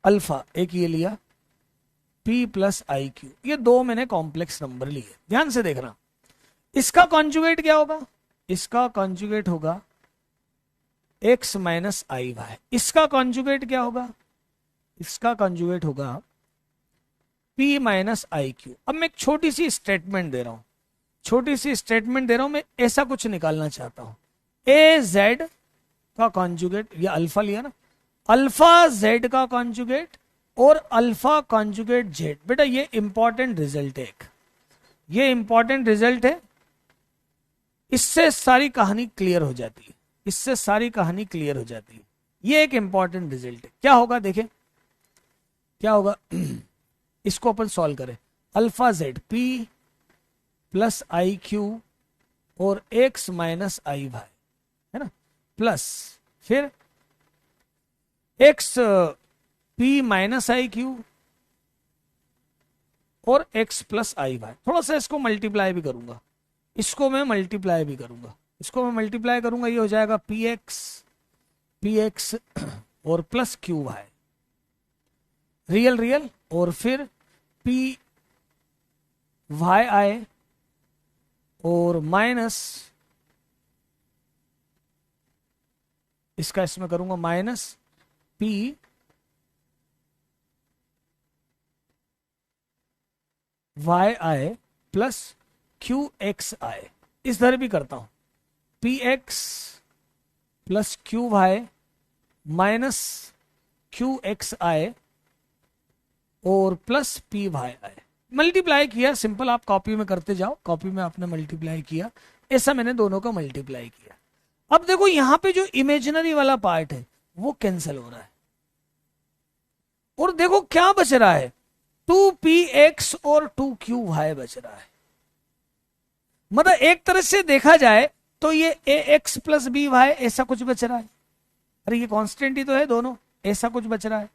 alpha एक ये लिया, p प्लस आई क्यू, ये 2 मैंने कॉम्प्लेक्स नंबर लिए। ध्यान से देखना, इसका कॉन्जुगेट क्या होगा, इसका कॉन्जुगेट होगा x माइनस आई वाई। इसका कॉन्जुगेट क्या होगा, इसका कॉन्जुगेट होगा p माइनस आई क्यू। अब मैं एक छोटी सी स्टेटमेंट दे रहा हूं, मैं ऐसा कुछ निकालना चाहता हूं। ए जेड का कॉन्जुगेट, ये अल्फा लिया ना, अल्फा जेड का कॉन्जुगेट और अल्फा कॉन्जुगेट जेड। बेटा ये इंपॉर्टेंट रिजल्ट है, ये इंपॉर्टेंट रिजल्ट है। इससे सारी कहानी क्लियर हो जाती है, इससे सारी कहानी क्लियर हो जाती है। ये एक इंपॉर्टेंट रिजल्ट है। क्या होगा देखें, क्या होगा इसको अपन सॉल्व करें। Alpha Z p plus I Q और x माइनस आई वाई है ना, प्लस फिर x p minus I Q और x प्लस आई वाई। थोड़ा सा इसको मल्टीप्लाई भी करूंगा, इसको मैं मल्टीप्लाई भी करूंगा, इसको मैं मल्टीप्लाई करूंगा, ये हो जाएगा px और plus Q Y, real real, और फिर p वाई आई और माइनस इसका इसमें करूंगा minus p y i plus q x i. इस तरह भी करता हूं, p x plus Q y minus q x i और plus p y i. Multiply किया, सिंपल, आप कॉपी में करते जाओ, कॉपी में आपने मल्टीप्लाई किया, ऐसा मैंने दोनों का मल्टीप्लाई किया। अब देखो यहां पे जो इमेजिनरी वाला पार्ट है वो कैंसिल हो रहा है, और देखो क्या बच रहा है, 2px और 2qy बच रहा है। मतलब एक तरह से देखा जाए तो ये ए एक्स प्लस बी वाई ऐसा कुछ बच रहा है। अरे ये कांस्टेंट ही तो है दोनों, ऐसा कुछ बच रहा है,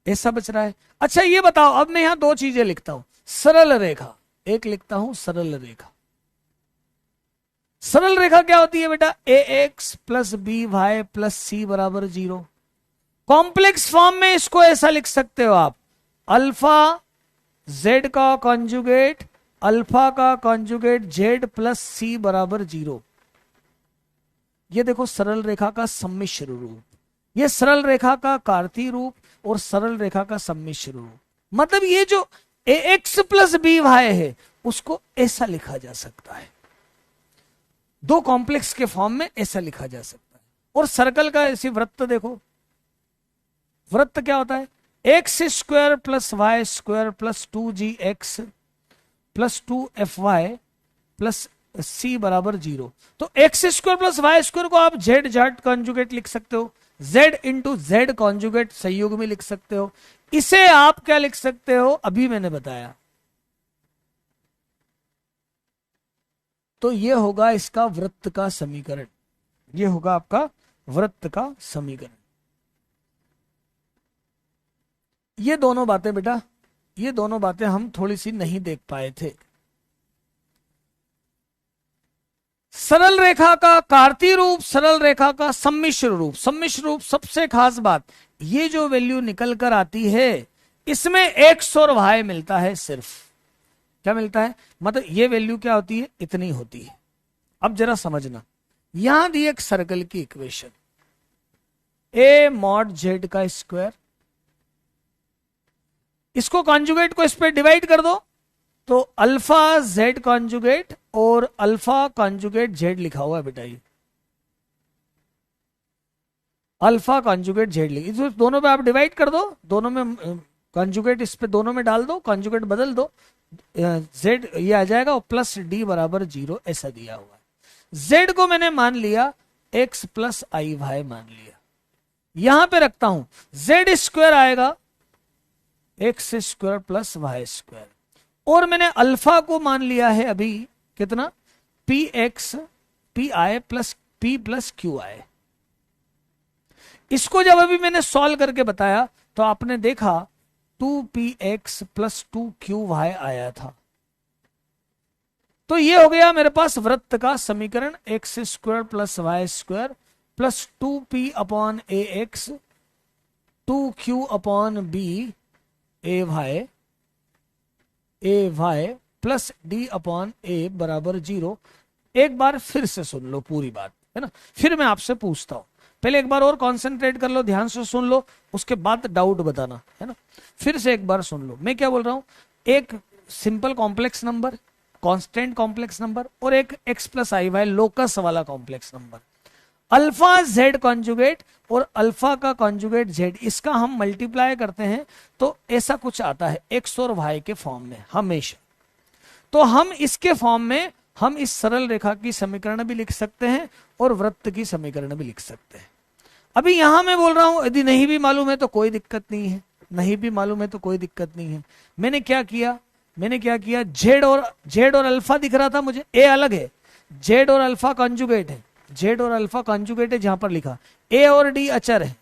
ऐसा बच रहा है। अच्छा ये बताओ, अब मैं यहां दो चीजें लिखता हूं, सरल रेखा, एक लिखता हूं सरल रेखा। सरल रेखा क्या होती है बेटा? A x plus b y plus c बराबर 0। कॉम्प्लेक्स फॉर्म में इसको ऐसा लिख सकते हो आप, अल्फा जेड का कॉन्जुगेट अल्फा का कॉन्जुगेट जेड प्लस सी बराबर 0। ये देखो सरल रेखा का सम्मिश्र रूप, ये सरल रेखा का कार्तीय रूप और सरल रेखा का सम्मिश्र रूप। मतलब ये जो ए एक्स प्लस बी वाई है उसको ऐसा लिखा जा सकता है, दो कॉम्प्लेक्स के फॉर्म में ऐसा लिखा जा सकता है। और सर्कल का ऐसे वृत्त देखो, वृत्त क्या होता है? X square plus Y square plus 2gx plus 2fy plus c बराबर 0। तो x square plus Y square को आप जेड जेड कॉन्जुगेट लिख सकते हो, जेड इंटू जेड कॉन्जुगेट संयोग में लिख सकते हो। इसे आप क्या लिख सकते हो? अभी मैंने बताया। तो ये होगा इसका वृत्त का समीकरण, ये होगा आपका वृत्त का समीकरण। ये दोनों बातें बेटा, ये दोनों बातें हम थोड़ी सी नहीं देख पाए थे। सरल रेखा का कार्तीय रूप, सरल रेखा का सम्मिश्र रूप। सम्मिश्र रूप सबसे खास बात, ये जो वैल्यू निकल कर आती है इसमें एक्स और वाई मिलता है सिर्फ। क्या मिलता है? मतलब ये वैल्यू क्या होती है? इतनी होती है। अब जरा समझना, यहां दी एक सर्कल की इक्वेशन, ए मॉड जेड का स्क्वायर, इसको कॉन्जुगेट को इस पे डिवाइड कर दो तो अल्फा जेड कॉन्जुगेट और अल्फा कॉन्जुगेट जेड लिखा हुआ है बेटा। ये अल्फा कॉन्जुगेट जेड लिखा, दोनों पे आप डिवाइड कर दो, दोनों में कॉन्जुगेट इस पे दोनों में डाल दो, कॉन्जुगेट बदल दो, जेड ये आ जाएगा और प्लस डी बराबर 0 ऐसा दिया हुआ है। जेड को मैंने मान लिया एक्स प्लस आई वाई मान लिया, यहां पे रखता हूं, जेड स्क्वायर आएगा X square plus Y square, और मैंने अल्फा को मान लिया है अभी कितना? P X P I plus P plus Q I. इसको जब अभी मैंने सॉल्व करके बताया तो आपने देखा 2px प्लस 2qy आया था। तो ये हो गया मेरे पास वृत्त का समीकरण, x square plus Y square plus 2p upon a x 2q upon b a y plus d upon a बराबर 0। एक बार फिर से सुन लो पूरी बात, है ना? फिर मैं आपसे पूछता हूं, पहले एक बार और कंसंट्रेट कर लो, ध्यान से सुन लो, उसके बाद डाउट बताना, है ना? फिर से एक बार सुन लो, मैं क्या बोल रहा हूं। एक simple complex number, constant complex number, और एक x plus I Y locus वाला complex number. Alpha Z conjugate और अल्फा का कॉन्जुगेट जेड, इसका हम मल्टीप्लाई करते हैं तो ऐसा कुछ आता है एक्स और वाई के फॉर्म में हमेशा। तो हम इसके फॉर्म में हम इस सरल रेखा की समीकरण भी लिख सकते हैं और वृत्त की समीकरण भी लिख सकते हैं। अभी यहां मैं बोल रहा हूं यदि नहीं भी मालूम है तो कोई दिक्कत नहीं है, नहीं भी मालूम है तो कोई दिक्कत नहीं है। मैंने क्या किया, जेड और अल्फा दिख रहा था मुझे, ए अलग है, जेड और अल्फा कॉन्जुगेट है, जेड और अल्फा कॉन्जुगेट है, जहां पर लिखा ए और डी अचर है,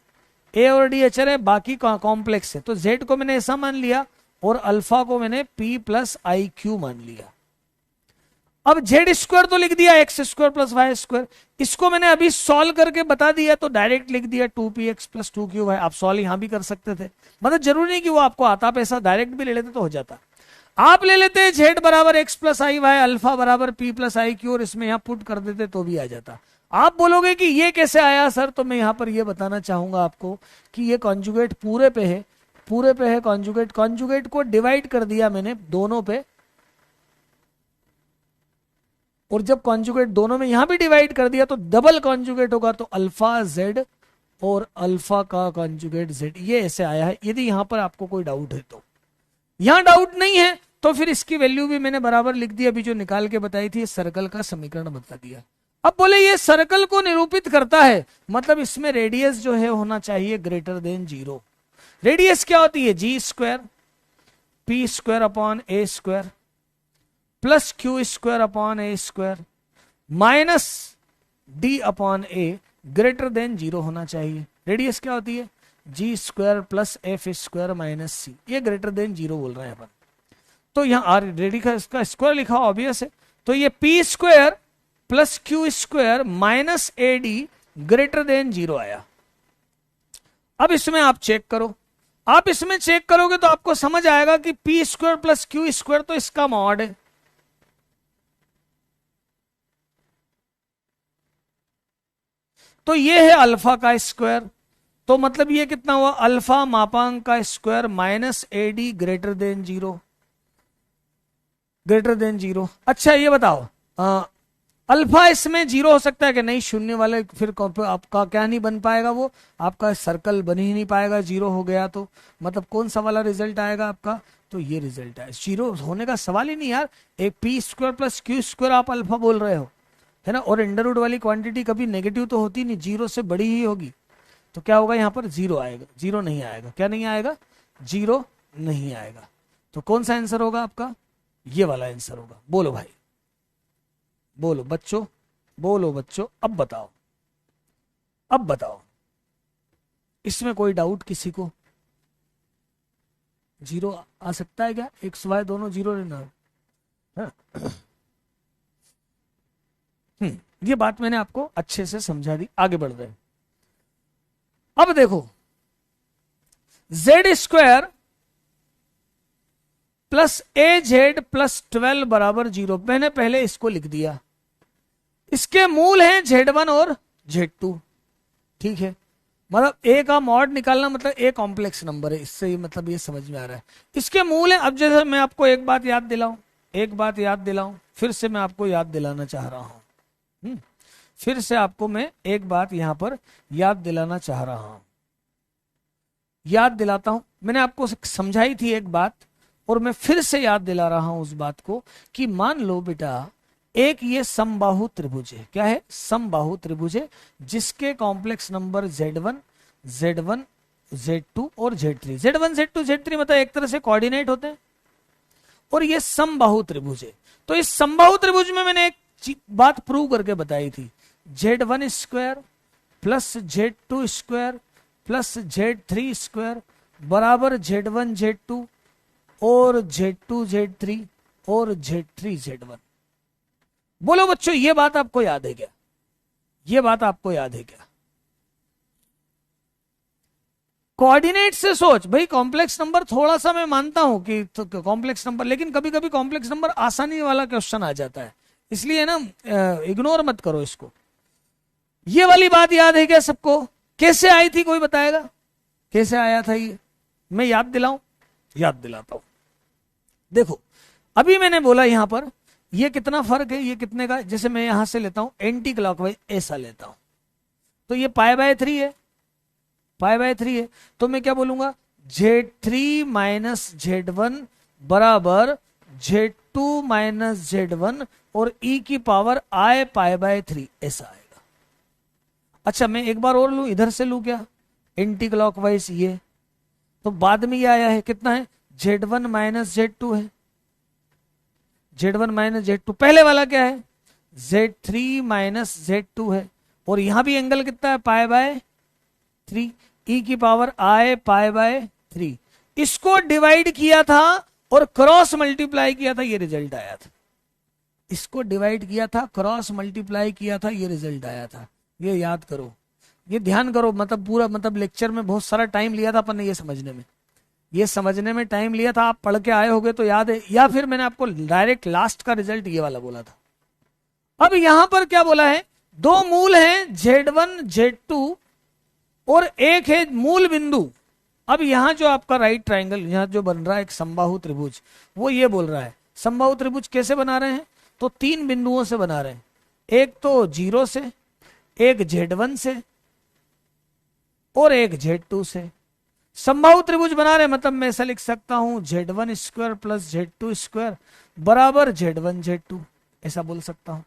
ए और डी अचर है, बाकी कॉम्प्लेक्स है। तो जेड को मैंने ऐसा मान लिया और अल्फा को मैंने पी प्लस आई क्यू मान लिया। अब जेड स्क्वायर तो लिख दिया X square plus Y square, इसको मैंने अभी सॉल्व करके बता दिया तो डायरेक्ट लिख दिया 2px प्लस 2qy। आप सॉल्व यहां भी कर सकते थे, मतलब जरूरी नहीं कि वो आपको आता पैसा, डायरेक्ट भी ले लेते तो हो जाता। आप ले लेते जेड बराबर x plus I Y, alpha बराबर पी प्लस आई क्यू, और इसमें यहां पुट कर देते तो भी आ जाता। आप बोलोगे कि ये कैसे आया सर, तो मैं यहां पर ये बताना चाहूंगा आपको कि ये कॉन्जुगेट पूरे पे है, पूरे पे है कॉन्जुगेट, कॉन्जुगेट को डिवाइड कर दिया मैंने दोनों पे, और जब कॉन्जुगेट दोनों में यहां भी डिवाइड कर दिया तो डबल कॉन्जुगेट होगा, तो अल्फा जेड और अल्फा का कॉन्जुगेट जेड, ये ऐसे आया है। यदि यहां पर आपको कोई डाउट है तो, यहां डाउट नहीं है तो फिर इसकी वैल्यू भी मैंने बराबर लिख दी, अभी जो निकाल के बताई थी, सर्कल का समीकरण बता दिया। अब बोले ये सर्कल को निरूपित करता है, मतलब इसमें रेडियस जो है होना चाहिए ग्रेटर देन 0। रेडियस क्या होती है? G square p square upon a square, plus q square upon a square minus d upon a greater than 0 होना चाहिए। रेडियस क्या होती है? G square plus f square minus c, ये ग्रेटर देन 0 बोल रहे हैं अपन। तो यहाँ आर रेडियस का स्क्वायर लिखा ऑब्वियस है, तो ये P square plus q square minus A D greater than 0 आया। अब इसमें आप चेक करो, आप इसमें चेक करोगे तो आपको समझ आएगा कि P square plus q square तो इसका मॉड है। तो ये है अल्फा का स्क्वायर, तो मतलब ये कितना हुआ? अल्फा मापांक का square minus A D greater than 0, greater than 0। अच्छा ये बताओ अल्फा इसमें 0 हो सकता है कि नहीं? शून्य वाले फिर आपका क्या नहीं बन पाएगा, वो आपका सर्कल बन ही नहीं पाएगा, 0 हो गया तो मतलब कौन सा वाला रिजल्ट आएगा आपका? तो ये रिजल्ट है, 0 होने का सवाल ही नहीं यार। एक P square plus q square आप अल्फा बोल रहे हो, है ना, और अंडर रूट वाली क्वांटिटी कभी नेगेटिव तो होती नहीं, 0 से बड़ी ही होगी। तो क्या होगा यहाँ पर? 0 आएगा, 0 नहीं आएगा। क्या नहीं आएगा? 0 नहीं आएगा। तो कौन सा आंसर होगा आपका? ये वाला आंसर होगा। बोलो भाई, बोलो बच्चों, बोलो बच्चों, अब बताओ, अब बताओ, इसमें कोई डाउट किसी को? 0 आ सकता है क्या? एक्स वाई दोनों 0 लेना। ये बात मैंने आपको अच्छे से समझा दी, आगे बढ़ रहे हैं। अब देखो जेड स्क्वायर प्लस ए जेड प्लस 12 बराबर 0, मैंने पहले इसको लिख दिया। इसके मूल हैं Z1 और Z2, ठीक है। मतलब ए का मॉड निकालना मतलब ए कॉम्प्लेक्स नंबर है, इससे ही मतलब ये समझ में आ रहा है। इसके मूल हैं। अब जैसे मैं आपको एक बात याद दिलाऊं, एक बात याद दिलाऊं, फिर से मैं आपको याद दिलाना चाह रहा हूं। फिर से आपको मैं एक बात यहां पर याद दिलाना चाह रहा हूं, याद दिलाता हूं। मैंने आपको समझाई थी एक बात, और मैं फिर से याद दिला रहा हूं उस बात को कि मान लो बेटा एक ये समबाहु त्रिभुज है। क्या है? समबाहु त्रिभुज है, जिसके कॉम्प्लेक्स नंबर Z1 Z2 और Z3, Z1 Z2 Z3 मतलब एक तरह से कोऑर्डिनेट होते हैं, और ये समबाहु त्रिभुज है। तो इस समबाहु त्रिभुज में मैंने एक बात प्रूव करके बताई थी, Z1 square plus Z2 square plus Z3 square बराबर Z1 Z2 और Z2 Z3 और Z3 Z1। बोलो बच्चों, ये बात आपको याद है क्या? ये बात आपको याद है क्या? कोऑर्डिनेट से सोच भाई। कॉम्प्लेक्स नंबर थोड़ा सा मैं मानता हूं कि तो कॉम्प्लेक्स नंबर, लेकिन कभी कभी कॉम्प्लेक्स नंबर आसानी वाला क्वेश्चन आ जाता है, इसलिए ना इग्नोर मत करो इसको। ये वाली बात याद है क्या सबको? कैसे आई थी, कोई बताएगा कैसे आया था ये? मैं याद दिलाऊं? याद दिलाता हूं। देखो अभी मैंने बोला यहां पर ये कितना फर्क है, ये कितने का? जैसे मैं यहां से लेता हूं एंटी क्लॉकवाइज, ऐसा लेता हूं, तो ये π/3 है, π/3 है। तो मैं क्या बोलूंगा? Z3 माइनस Z1 बराबर Z2 माइनस Z1 और e की पावर I π/3, ऐसा आएगा। अच्छा मैं एक बार और लू, इधर से लू क्या? एंटी क्लॉकवाइज ये, तो बाद में ये आया है कितना है? Z1 माइनस Z2 है, Z1 माइनस Z2। पहले वाला क्या है? Z3 माइनस Z2 है, और यहां भी एंगल कितना है? π/3, e की पावर I π/3। इसको डिवाइड किया था और क्रॉस मल्टीप्लाई किया था, ये रिजल्ट आया था। इसको डिवाइड किया था, क्रॉस मल्टीप्लाई किया था, ये रिजल्ट आया था। ये याद करो, ये ध्यान करो। मतलब पूरा मतलब लेक्चर में बहुत सारा टाइम लिया था अपन ने ये समझने में, ये समझने में टाइम लिया था। आप पढ़ के आए होगे तो याद है, या फिर मैंने आपको डायरेक्ट लास्ट का रिजल्ट ये वाला बोला था। अब यहां पर क्या बोला है? दो मूल हैं Z1 Z2 और एक है मूल बिंदु। अब यहां जो आपका राइट ट्राइंगल यहां जो बन रहा है एक समबाहु त्रिभुज, वो ये बोल रहा है समबाहु त्रिभुज कैसे बना रहे हैं? तो 3 बिंदुओं से बना रहे हैं, एक तो 0 से, एक Z1 से और एक Z2 से। समबाहु त्रिभुज बना रहे मतलब मैं ऐसा लिख सकता हूं Z1 square plus Z2 square बराबर Z1 Z2, ऐसा बोल सकता हूं।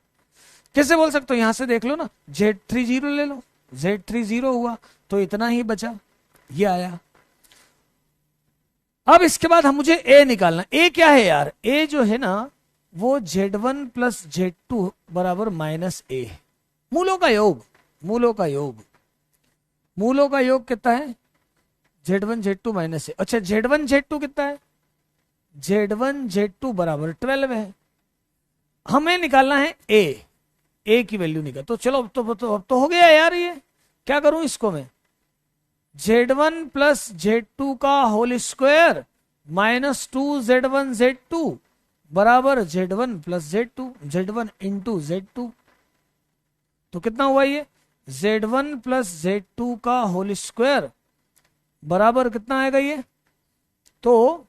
कैसे बोल सकते हो? यहां से देख लो ना, Z3 0 ले लो, Z3 0 हुआ तो इतना ही बचा, ये आया। अब इसके बाद हम मुझे ए निकालना। ए क्या है यार? ए जो है ना वो Z1 प्लस Z2 बराबर माइनस ए। मूलों का योग, मूलों का योग, मूलों का योग कितना है? Z1 Z2 माइनस ए। अच्छा Z1 Z2 कितना है? Z1 Z2 बराबर 12 है। हमें निकालना है ए की वैल्यू निकाल। तो चलो अब तो हो गया यार। ये क्या करूं इसको मैं? Z1 प्लस Z2 का whole square minus 2Z1 Z2 बराबर Z1 plus Z2, Z1 into Z2। तो कितना हुआ ये? Z1 प्लस Z2 का होल स्क्वायर बराबर कितना आएगा ये? तो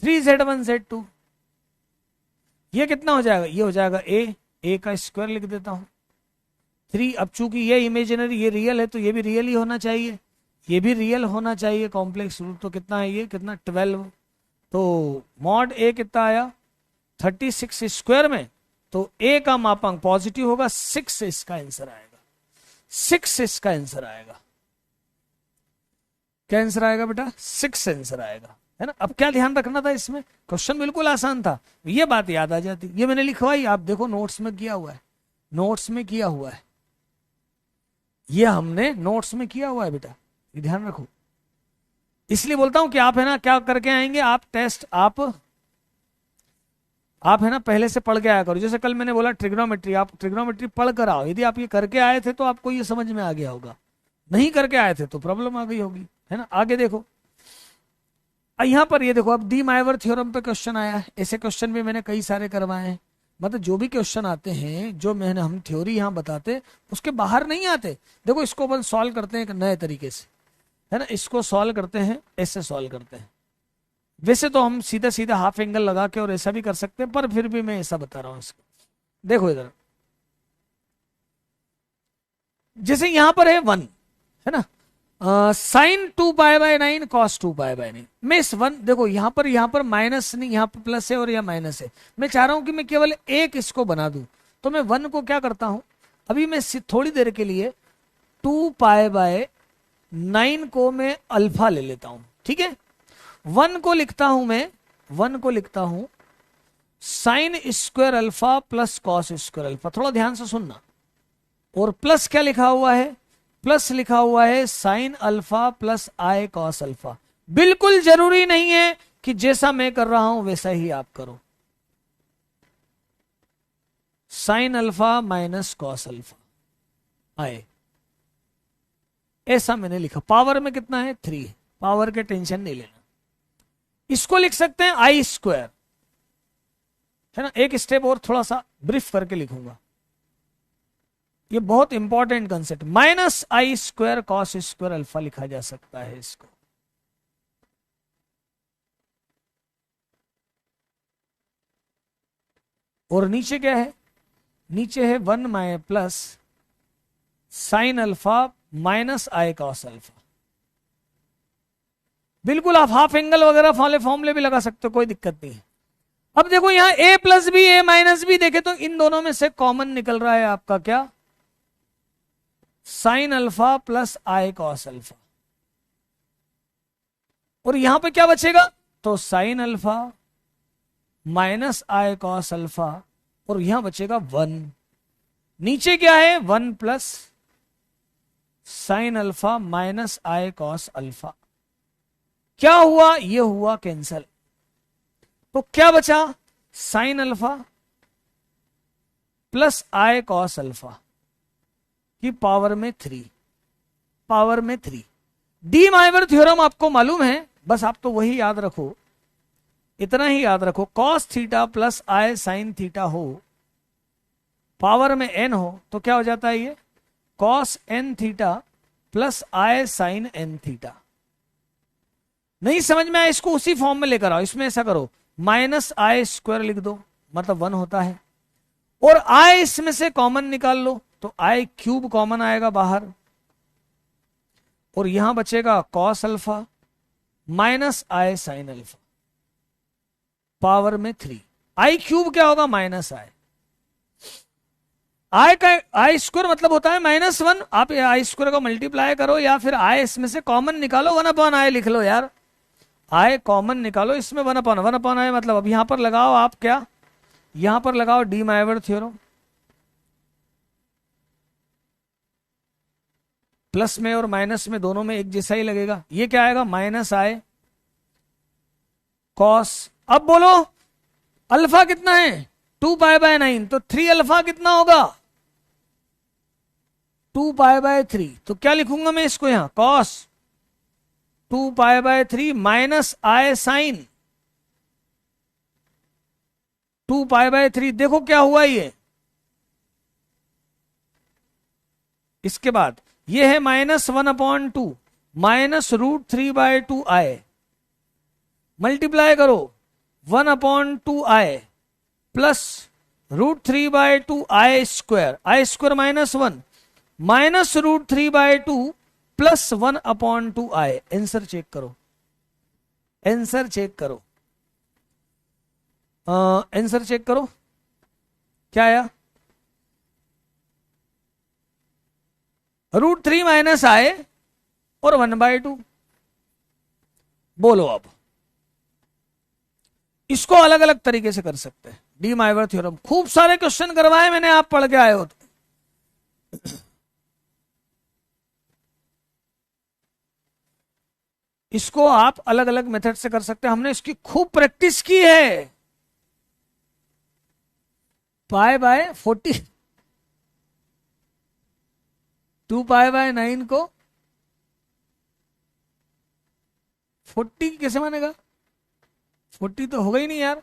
3Z1Z2। ये कितना हो जाएगा? ये हो जाएगा ए का स्क्वायर लिख देता हूं 3। अब चूंकि ये इमेजिनरी ये रियल है तो ये भी रियल ही होना चाहिए, ये भी रियल होना चाहिए कॉम्प्लेक्स रूट। तो कितना है ये? कितना? 12। तो मॉड ए कितना आया? 36 स्क्वायर में। तो ए का मापांक पॉजिटिव होगा, 6 इसका आंसर आएगा, 6 इसका आंसर आएगा। क्या आंसर आएगा बेटा? 6 आंसर आएगा, है ना। अब क्या ध्यान रखना था इसमें? क्वेश्चन बिल्कुल आसान था, ये बात याद आ जाती। ये मैंने लिखवाई, आप देखो नोट्स में किया हुआ है, नोट्स में किया हुआ है, ये हमने नोट्स में किया हुआ है बेटा, ये ध्यान रखो। इसलिए बोलता हूं कि आप है ना क्या करके आएंगे, आप टेस्ट आप है ना पहले से पढ़ के आया करो। जैसे कल मैंने बोला ट्रिग्नोमेट्री, आप ट्रिग्नोमेट्री पढ़ कर आओ। यदि आप ये करके आए थे तो आपको ये समझ में आ गया होगा, नहीं करके आए थे तो प्रॉब्लम आ गई होगी, है ना। आगे देखो, यहां पर ये देखो, अब डी माइवर थ्योरम पे क्वेश्चन आया है। ऐसे क्वेश्चन भी मैंने कई सारे करवाए हैं। मतलब जो भी क्वेश्चन आते हैं, जो मैंने हम थ्योरी यहां बताते, उसके बाहर नहीं आते। देखो इसको अपन सॉल्व करते हैं एक नए तरीके से, है ना। इसको सॉल्व करते हैं, ऐसे सॉल्व करते हैं। वैसे तो हम सीधा सीधा हाफ एंगल लगा के और ऐसा भी कर सकते हैं, पर फिर भी मैं ऐसा बता रहा हूं इसको। देखो इधर, जैसे यहां पर है 1, है ना, साइन 2π/9 कॉस 2π/9। मैं इस 1, देखो यहां पर माइनस नहीं, यहां पर प्लस है और यह माइनस है। मैं चाह रहा हूं कि मैं केवल एक इसको बना दूं, तो मैं 1 को क्या करता हूं, अभी मैं थोड़ी देर के लिए 2π/9 को मैं अल्फा ले लेता हूं, ठीक है। 1 को लिखता हूं मैं, 1 को लिखता हूं sine square alpha plus cos square alpha. थोड़ा ध्यान से सुनना। और प्लस क्या लिखा हुआ है? प्लस लिखा हुआ है sine alpha plus I cos alpha. बिल्कुल जरूरी नहीं है कि जैसा मैं कर रहा हूं वैसा ही आप करो। Sine alpha minus cos alpha i, ऐसा मैंने लिखा। पावर में कितना है? 3। पावर के टेंशन नहीं लेना। इसको लिख सकते हैं आई स्क्वायर, है ना। एक स्टेप और थोड़ा सा ब्रीफ करके लिखूंगा, ये बहुत इंपॉर्टेंट कंसेप्ट। माइनस आई स्क्वायर कॉस स्क्वायर अल्फा लिखा जा सकता है इसको। और नीचे क्या है? नीचे है 1 माइ plus sign alpha minus I cos alpha. बिल्कुल आप हाफ एंगल वगैरह वाले फॉर्मूले भी लगा सकते हो, कोई दिक्कत नहीं है। अब देखो यहां a plus B a minus B देखे तो इन दोनों में से कॉमन निकल रहा है आपका क्या? Sine alpha plus I cos alpha. और यहां पे क्या बचेगा? तो sign alpha minus I cos alpha, और यहां बचेगा 1। नीचे क्या है? 1 plus sign alpha minus I cos alpha. क्या हुआ? ये हुआ कैंसल। तो क्या बचा? Sine alpha plus I cos alpha की पावर में 3, पावर में 3। डी माइवर थ्योरम आपको मालूम है, बस आप तो वही याद रखो, इतना ही याद रखो। Cos theta plus I sine theta हो, पावर में n हो, तो क्या हो जाता है ये? Cos n theta plus I sign n theta. नहीं समझ में आया? इसको उसी फॉर्म में लेकर आओ। इसमें ऐसा करो, माइनस आई स्क्वायर लिख दो, मतलब 1 होता है, और आई इसमें से कॉमन निकाल लो, तो आई क्यूब कॉमन आएगा बाहर, और यहां बचेगा कॉस अल्फा माइनस आई साइन अल्फा, पावर में 3। आई क्यूब क्या होगा? माइनस आई। आई का आई स्क्वायर मतलब होता है -1। आप आई स्क्वायर को मल्टीप्लाई करो या फिर आई इसमें से कॉमन निकालो, 1/i लिख लो यार। आई कॉमन निकालो, इसमें वन अपॉन आई मतलब अब यहां पर लगाओ आप क्या, यहां पर लगाओ डी माइवर थ्योरम, प्लस में और माइनस में दोनों में एक जैसा ही लगेगा। ये क्या आएगा, माइनस आई कॉस। अब बोलो अल्फा कितना है, 2π/9, तो 3 अल्फा कितना होगा, 2π/3। तो क्या लिखूंगा मैं इसको यहां, कॉस 2π/3 माइनस आई साइन 2π/3। देखो क्या हुआ ये, इसके बाद ये है -1/2 -√3/2i, मल्टीप्लाई करो 1/2i plus √3/2i², i² -1 -√3/2 plus 1/2i। Answer check करो, आंसर चेक करो, आंसर चेक करो क्या आया, √3 माइनस आए और 1/2। बोलो अब इसको अलग अलग तरीके से कर सकते हैं, डी माइवर थ्योरम। खूब सारे क्वेश्चन करवाए मैंने, आप पढ़ के आए हो तो। इसको आप अलग अलग मेथड से कर सकते हैं, हमने इसकी खूब प्रैक्टिस की है। π/40 2π/9 को 40 कैसे मानेगा, 40 तो होगा ही नहीं यार।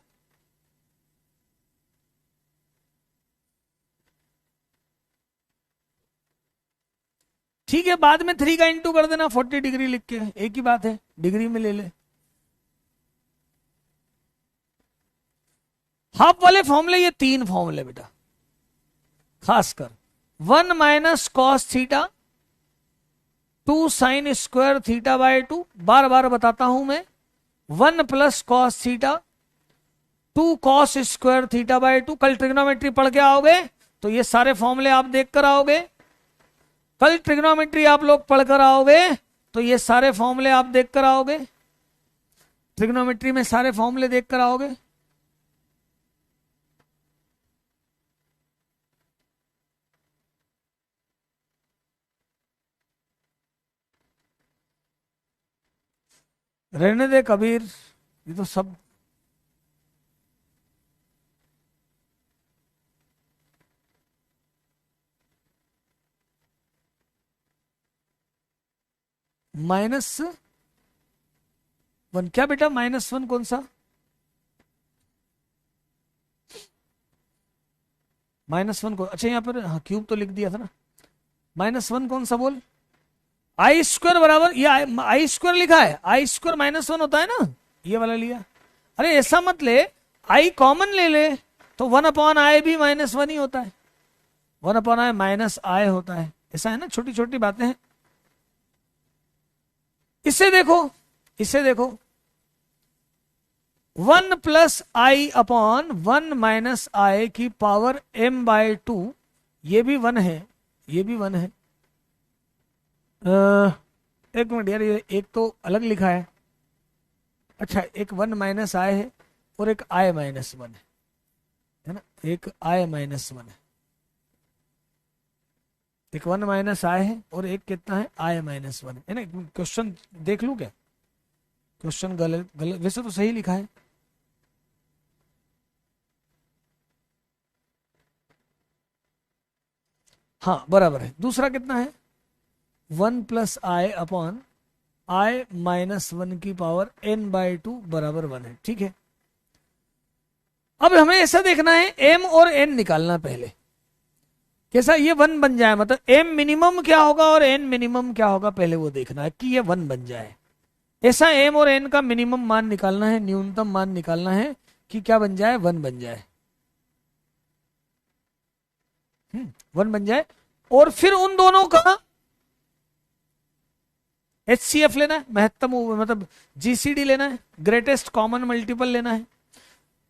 ठीक है, बाद में 3 का इंटू कर देना 40 डिग्री लिख के, एक ही बात है, डिग्री में ले ले। हाफ वाले फॉर्मूले, ये 3 फॉर्मूले बेटा, खासकर 1 minus cos theta 2 sine square θ/2, बार बार बताता हूं मैं, 1 plus cos theta 2 cos square θ/2। कल ट्रिग्नोमेट्री पढ़ के आओगे तो ये सारे फॉर्मूले आप देख कर आओगे, कल ट्रिग्नोमेट्री आप लोग पढ़कर आओगे तो ये सारे फॉर्मूले आप देख कर आओगे, ट्रिग्नोमेट्री में सारे फॉर्मूले देख कर आओगे। रहने दे कबीर, ये तो सब -1 क्या बेटा, -1 कौन सा, -1 को, अच्छा यहाँ पर हाँ क्यूब तो लिख दिया था ना, -1 कौन सा बोल, i² बराबर, ये i² लिखा है, i² -1 होता है ना, ये वाला लिया। अरे ऐसा मत ले, i कॉमन ले ले तो 1/i भी -1 ही होता है, 1/i माइनस i होता है, ऐसा है ना, छोटी छोटी बातें हैं। इसे देखो, इसे देखो, 1 प्लस आई अपॉन 1 माइनस आई की पावर m/2, ये भी 1 है, ये भी 1 है। एक मिनट यार, ये एक तो अलग लिखा है, अच्छा एक 1 माइनस आई है और एक i -1 है ना, एक i -1 है, एक 1 माइनस आई है और एक कितना है, i -1 है ना। क्वेश्चन देख लूं क्या, क्वेश्चन गलत गलत, वैसे तो सही लिखा है। हाँ बराबर है, दूसरा कितना है, 1 प्लस आई अपॉन i -1 की पावर n/2 बराबर 1 है, ठीक है। अब हमें ऐसा देखना है, m और n निकालना पहले, कैसा ये 1 बन जाए, मतलब m मिनिमम क्या होगा और n मिनिमम क्या होगा, पहले वो देखना है कि ये 1 बन जाए। ऐसा m और n का मिनिमम मान निकालना है, न्यूनतम मान निकालना है कि क्या बन जाए, 1 बन जाए, 1 बन जाए। और फिर उन दोनों का HCF लेना है, महत्तम मतलब GCD लेना है, ग्रेटेस्ट कॉमन मल्टीपल लेना है,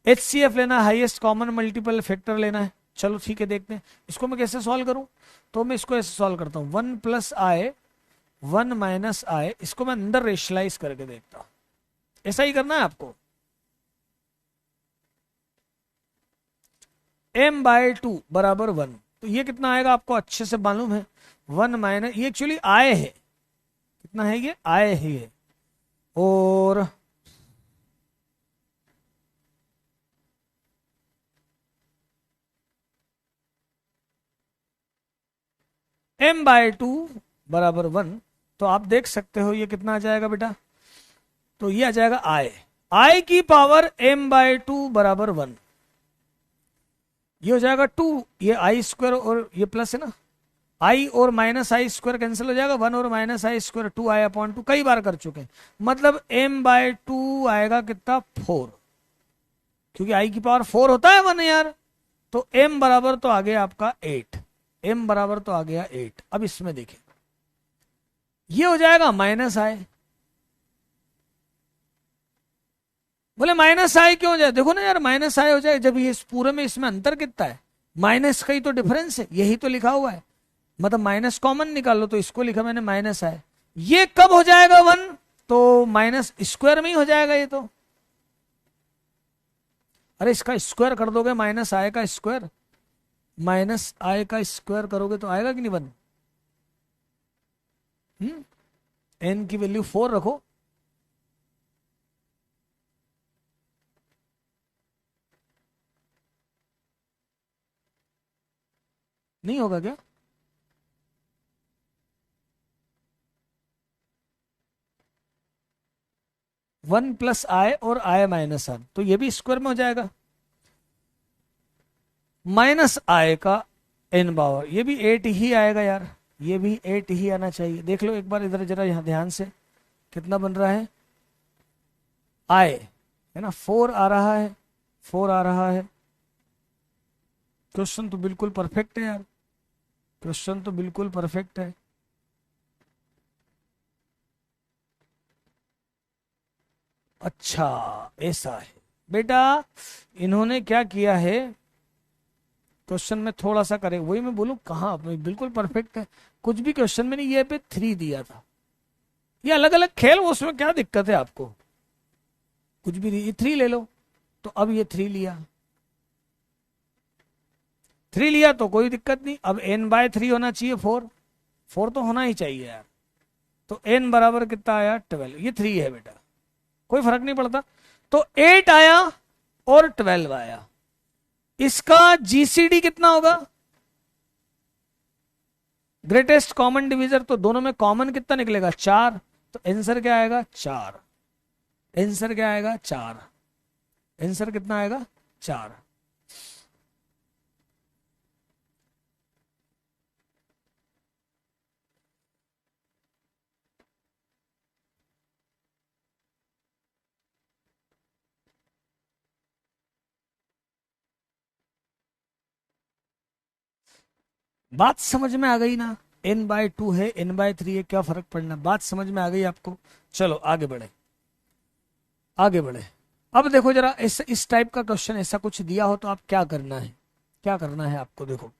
HCF लेना है, हाईएस्ट कॉमन मल्टीपल फैक्टर लेना है। चलो ठीक है, देखते हैं इसको मैं कैसे सॉल्व करूं। तो मैं इसको ऐसे सॉल्व करता हूं, 1 प्लस आई 1 माइनस आई, इसको मैं अंदर रेशलाइज करके देखता हूं। ऐसा ही करना है आपको। m/2 बराबर 1, तो ये कितना आएगा आपको अच्छे से मालूम है, 1 माइनस, ये एक्चुअली आय है, कितना है ये, आय है ये, और m/2 बराबर 1, तो आप देख सकते हो ये कितना आ जाएगा बेटा, तो ये आ जाएगा आय, आय की पावर m/2 बराबर 1, ये हो जाएगा 2, ये आई स्क्वायर और ये प्लस है ना, आई और माइनस आई स्क्वायर कैंसिल हो जाएगा, 1 और माइनस आई स्क्वायर 2i/2, कई बार कर चुके हैं, मतलब m/2 आएगा कितना 4, क्योंकि आई की पावर 4 होता है 1 यार, तो m बराबर तो आ गया आपका 8, m बराबर तो आ गया 8। अब इसमें देखें, ये हो जाएगा माइनस आई, बोले माइनस आई क्यों हो जाए, देखो ना यार माइनस आई हो जाए जब ये इस पूरे में इसमें अंतर कितना है, माइनस का ही तो डिफरेंस है, यही तो लिखा हुआ है, मतलब माइनस कॉमन निकालो, तो इसको लिखा मैंने माइनस आई, ये कब हो जाएगा 1, तो माइनस स्क्वायर में ही हो जाएगा ये तो, अरे इसका स्क्वायर कर दोगे, माइनस आई का स्क्वायर, माइनस आई का स्क्वायर करोगे तो आएगा कि नहीं 1, एन की वैल्यू 4 रखो, नहीं होगा क्या, वन प्लस आई और आई माइनस आर, तो ये भी स्क्वायर में हो जाएगा, माइनस आई का एन पावर, ये भी 8 ही आएगा यार, ये भी 8 ही आना चाहिए, देख लो एक बार इधर जरा यहां ध्यान से, कितना बन रहा है, आई है ना, 4 आ रहा है, 4 आ रहा है, क्वेश्चन तो बिल्कुल परफेक्ट है यार, क्वेश्चन तो बिल्कुल परफेक्ट है। अच्छा ऐसा है बेटा, इन्होंने क्या किया है, क्वेश्चन में थोड़ा सा करे, वही मैं बोलूं कहाँ बिल्कुल परफेक्ट है, कुछ भी क्वेश्चन में नहीं, ये पे 3 दिया था, ये अलग अलग खेल, उसमें क्या दिक्कत है आपको, कुछ भी नहीं, 3 ले लो, तो अब ये 3 लिया, 3 लिया तो कोई दिक्कत नहीं, अब n/3 होना चाहिए 4, 4 तो होना ही चाहिए यार, तो n बराबर कितना आया 12, ये 3 है बेटा, कोई फर्क नहीं पड़ता, तो 8 आया और 12 आया, इसका जीसीडी कितना होगा, ग्रेटेस्ट कॉमन डिवीजर, तो दोनों में कॉमन कितना निकलेगा 4, तो आंसर क्या आएगा 4, आंसर क्या आएगा 4, आंसर कितना आएगा 4। बात समझ में आ गई ना, n/2 है, n/3 है, क्या फर्क पड़ना, बात समझ में आ गई आपको, चलो आगे बढ़े, आगे बढ़े। अब देखो जरा इस टाइप का क्वेश्चन ऐसा कुछ दिया हो तो आप क्या करना है, क्या करना है आपको, देखो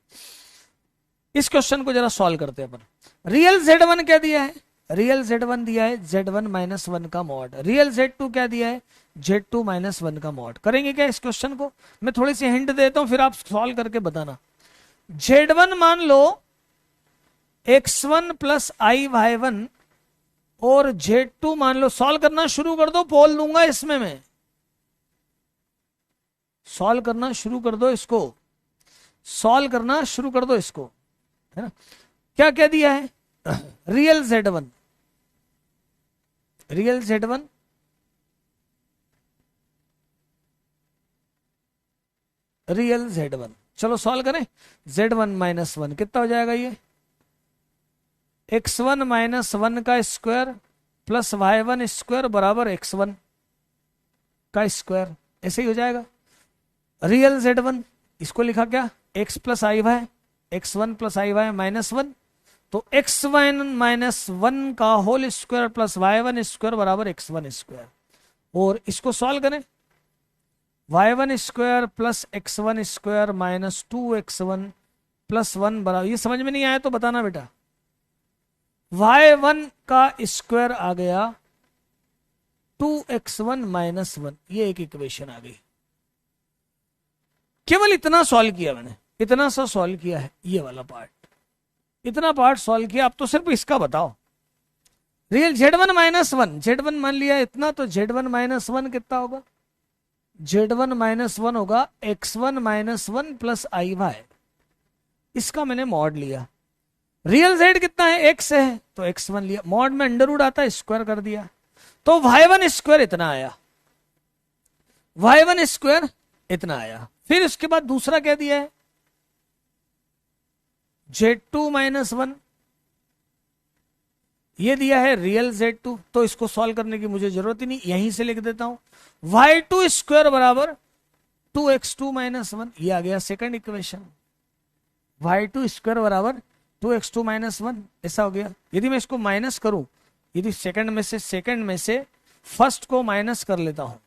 इस क्वेश्चन को जरा सॉल्व करते हैं अपन। रियल z1 क्या दिया है, रियल z1 दिया है z1 माइनस 1 का मॉड, रियल z2 क्या दिया है z2 माइनस 1 का मॉड, करेंगे क्या इस क्वेश्चन को, मैं थोड़ी सी हिंट देता हूं फिर आप सॉल्व करके बताना। z1 मान लो x1 प्लस i y1 और z2 मान लो, सॉल्व करना शुरू कर दो, पोल दूंगा इसमें मैं, सॉल्व करना शुरू कर दो इसको, सॉल्व करना शुरू कर दो इसको, है ना, क्या क्या दिया है, real z1, real z1 real z1, चलो सॉल्व करें, z1 माइनस 1 कितना हो जाएगा ये, x1 माइनस 1 का स्क्वायर प्लस y1 स्क्वायर बराबर x1 का स्क्वायर, ऐसे ही हो जाएगा। रियल z1 इसको लिखा क्या, x plus I Y, x1 plus I Y minus 1, तो x1 माइनस 1 का whole square plus y1 square बराबर x1 स्क्वायर, और इसको सॉल्व करें, y1 square plus x1 square minus 2x1 plus 1 बराबर, ये समझ में नहीं आया तो बताना बेटा, y1 का स्क्वायर आ गया 2x1 माइनस 1, ये एक इक्वेशन आ गई। केवल इतना सॉल्व किया मैंने, इतना सा सॉल्व किया है, ये वाला पार्ट, इतना पार्ट सॉल्व किया। अब तो सिर्फ इसका बताओ, रियल z1 माइनस 1, z1 मान लिया इतना, तो z1 माइनस 1 कितना होगा, z1 माइनस 1 होगा x1 minus 1 plus I Y, इसका मैंने मॉड लिया। रियल z कितना है, x है, तो x1 लिया, मॉड में अंडर रूट आता है, स्क्वायर कर दिया, तो y1 स्क्वायर इतना आया, y1 स्क्वायर इतना आया। फिर उसके बाद दूसरा क्या दिया है, z2 माइनस 1, ये दिया है रियल z2, तो इसको सॉल्व करने की मुझे जरूरत ही नहीं, यहीं से लिख देता हूं, y2 स्क्वायर बराबर 2x2 माइनस 1, ये आ गया सेकंड इक्वेशन, y2 स्क्वायर बराबर 2x2 माइनस 1, ऐसा हो गया। यदि मैं इसको माइनस करूं, यदि सेकंड में से फर्स्ट को माइनस कर लेता हूं,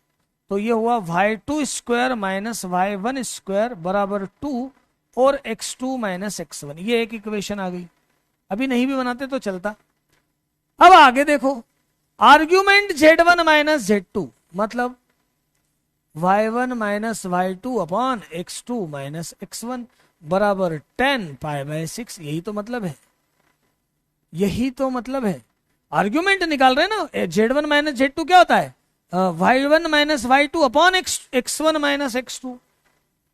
तो ये हुआ y2 square minus y1 square बराबर 2 और x2 माइनस x1, ये एक इक्वेशन आ गई। अभी नहीं भी बनाते तो चलता। अब आगे देखो, आर्ग्यूमेंट z1 माइनस z2, मतलब y1 minus y2 upon x2 minus x1 बराबर 10 पाई बाय 6, यही तो मतलब है, यही तो मतलब है। आर्ग्यूमेंट निकाल रहे हैं ना, z1 माइनस z2 क्या होता है, y1 minus y2 upon x1 minus x2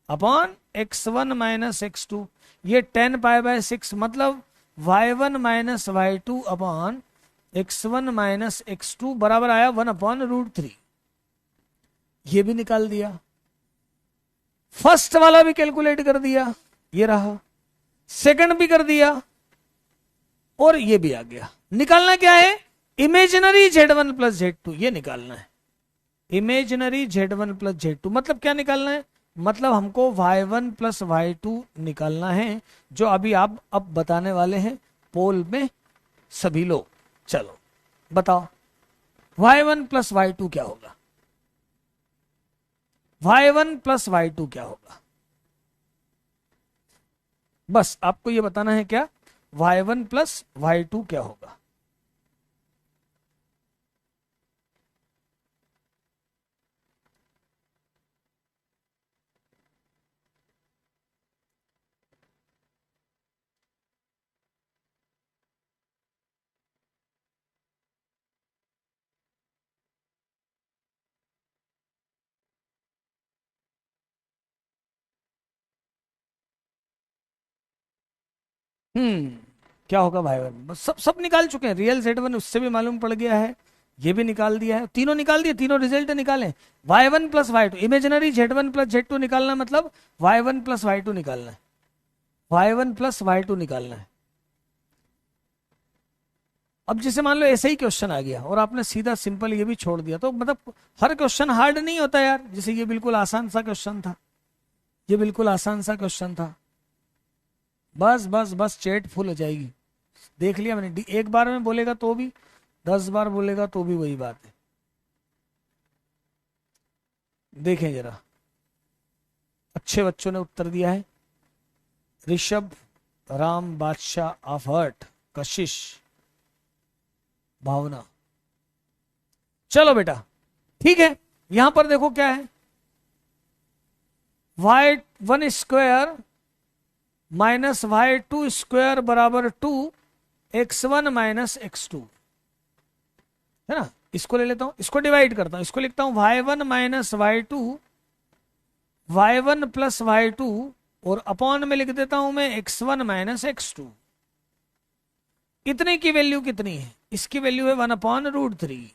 upon x1 minus x2, ये 10 पाई बाय 6, मतलब y1 minus y2 upon x1 minus x2 बराबर आया 1 अपॉन रूट 3, ये भी निकाल दिया। फर्स्ट वाला भी कैलकुलेट कर दिया, ये रहा, सेकंड भी कर दिया, और ये भी आ गया। निकालना क्या है, इमेजिनरी z1 प्लस z2, ये निकालना है, इमेजिनरी z1 प्लस z2, मतलब क्या निकालना है, मतलब हमको y1 प्लस y2 निकालना है, जो अभी आप अब बताने वाले हैं पोल में सभी लोग। चलो बताओ, y1 प्लस y2 क्या होगा, y1 प्लस y2 क्या होगा, बस आपको ये बताना है क्या, y1 प्लस y2 क्या होगा। क्या होगा y1, बस सब निकाल चुके हैं, रियल z1 उससे भी मालूम पड़ गया है, ये भी निकाल दिया है, तीनों निकाल दिए, तीनों रिजल्ट निकाले। y1 plus y2, imaginary z1 plus z2 निकालना, मतलब y1 प्लस y2 निकालना है, y1 प्लस y2 निकालना है। अब जैसे मान लो ऐसे ही क्वेश्चन आ गया और आपने सीधा सिंपल ये भी छोड़ दिया, तो मतलब हर क्वेश्चन हार्ड नहीं होता यार, जैसे ये बिल्कुल आसान सा क्वेश्चन था, ये बिल्कुल आसान सा क्वेश्चन था, बस बस बस चैट फुल हो जाएगी। देख लिया मैंने, एक बार में बोलेगा तो भी, 10 बार बोलेगा तो भी वही बात है। देखें जरा, अच्छे बच्चों ने उत्तर दिया है, ऋषभ, राम, बादशाह, आफहट, कशिश, भावना। चलो बेटा ठीक है, यहां पर देखो क्या है, y1 square minus y2 square बराबर 2 x1 माइनस x2, है ना। इसको ले लेता हूं, इसको डिवाइड करता हूं, इसको लिखता हूं y1 minus y2, y1 plus y2, और अपॉन में लिख देता हूं मैं x1 माइनस x2। इतने की वैल्यू कितनी है, इसकी वैल्यू है 1 अपॉन रूट 3,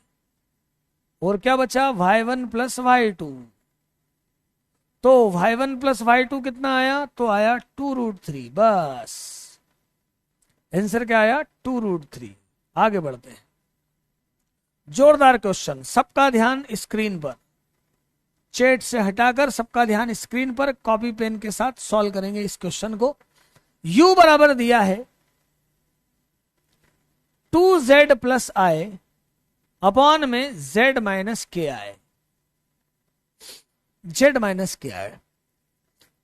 और क्या बचा y1 प्लस y2, तो y1 प्लस y2 कितना आया, तो आया 2 रूट 3, बस आंसर क्या आया 2 रूट 3। आगे बढ़ते हैं, जोरदार क्वेश्चन, सबका ध्यान स्क्रीन पर, चैट से हटाकर सबका ध्यान स्क्रीन पर, कॉपी पेन के साथ सॉल्व करेंगे इस क्वेश्चन को। u बराबर दिया है 2z प्लस आई अपॉन में z माइनस के आई, z माइनस के आई,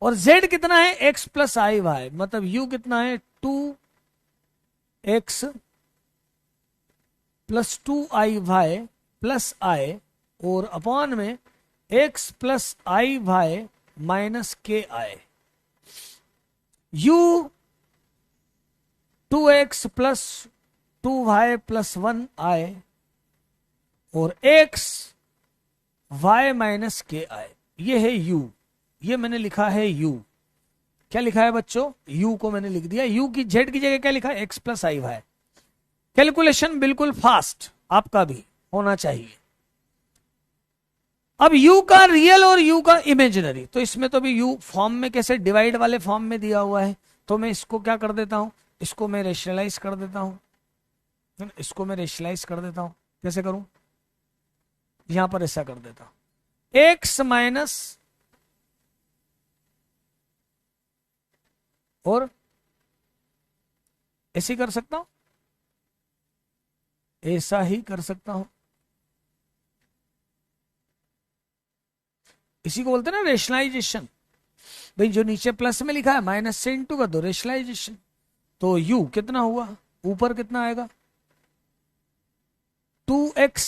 और z कितना है x प्लस आई वाई, मतलब u कितना है 2x plus 2i Y plus आई और अपॉन में x plus I Y minus के आई, u 2x plus 2y plus 1 आई और x y माइनस के आई, ये है u, ये मैंने लिखा है u। क्या लिखा है बच्चों? u को मैंने लिख दिया, u की z की जगह क्या लिखा है? x plus I Y. Calculation बिल्कुल फास्ट आपका भी होना चाहिए। अब u का रियल और u का इमेजिनरी, तो इसमें तो भी u फॉर्म में कैसे डिवाइड वाले फॉर्म में दिया हुआ है, तो मैं इसको क्या कर देता हूं, इसको मैं रेशनलाइज कर देता हूं, इसको मैं रेशनलाइज कर देता हूं। कैसे करूं? यहां पर ऐसा कर देता हूं, x माइनस और ऐसे कर सकता हूं, ऐसा ही कर सकता हूं। इसी को बोलते हैं ना रेशनलाइजेशन। भाई जो नीचे प्लस में लिखा है माइनस से इंटू कर दो, रेशनलाइजेशन। तो u कितना हुआ, ऊपर कितना आएगा 2x,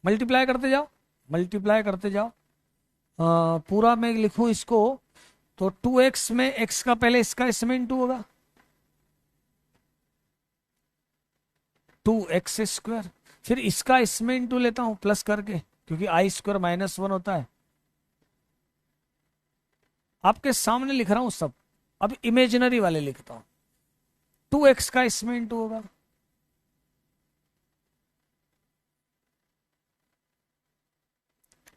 मल्टीप्लाई करते जाओ, मल्टीप्लाई करते जाओ। पूरा मैं लिखूं इसको तो 2x में x का पहले इसका इसमें इंटू होगा 2x स्क्वायर, फिर इसका इसमें इंटू लेता हूं प्लस करके, क्योंकि आई स्क्वायर माइनस 1 होता है। आपके सामने लिख रहा हूं सब, अब इमेजिनरी वाले लिखता हूं, 2x का इसमें इंटू होगा,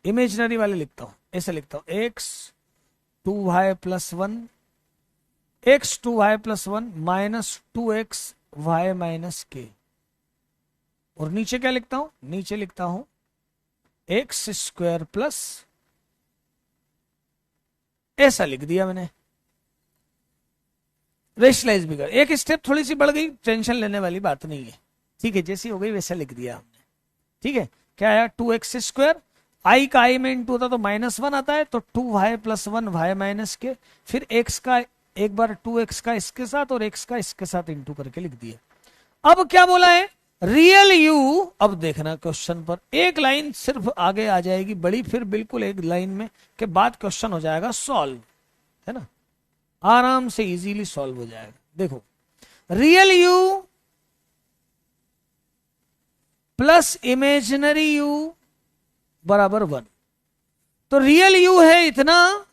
इमेजिनरी वाले लिखता हूं, ऐसे लिखता हूं x 2y plus 1, x 2y plus 1 minus 2x y minus k, और नीचे क्या लिखता हूं, नीचे लिखता हूं एक्स स्क्वायर प्लस, ऐसा लिख दिया मैंने। रेशनलाइज भी कर, एक स्टेप थोड़ी सी बढ़ गई, टेंशन लेने वाली बात नहीं है, ठीक है, जैसी हो गई वैसा लिख दिया हमने। ठीक है, क्या आया 2x स्क्वायर, आई का आई में इंटू होता तो -1 आता है, तो 2y प्लस 1 y माइनस के, फिर x का एक बार 2x का इसके साथ और x का इसके साथ इंटू करके लिख दिया। अब क्या बोला है, रियल यू। अब देखना क्वेश्चन पर एक लाइन सिर्फ आगे आ जाएगी बड़ी, फिर बिल्कुल एक लाइन में के बाद क्वेश्चन हो जाएगा सॉल्व, है ना, आराम से इजीली सॉल्व हो जाएगा। देखो, real you plus imaginary you बराबर 1, तो रियल यू है इतना,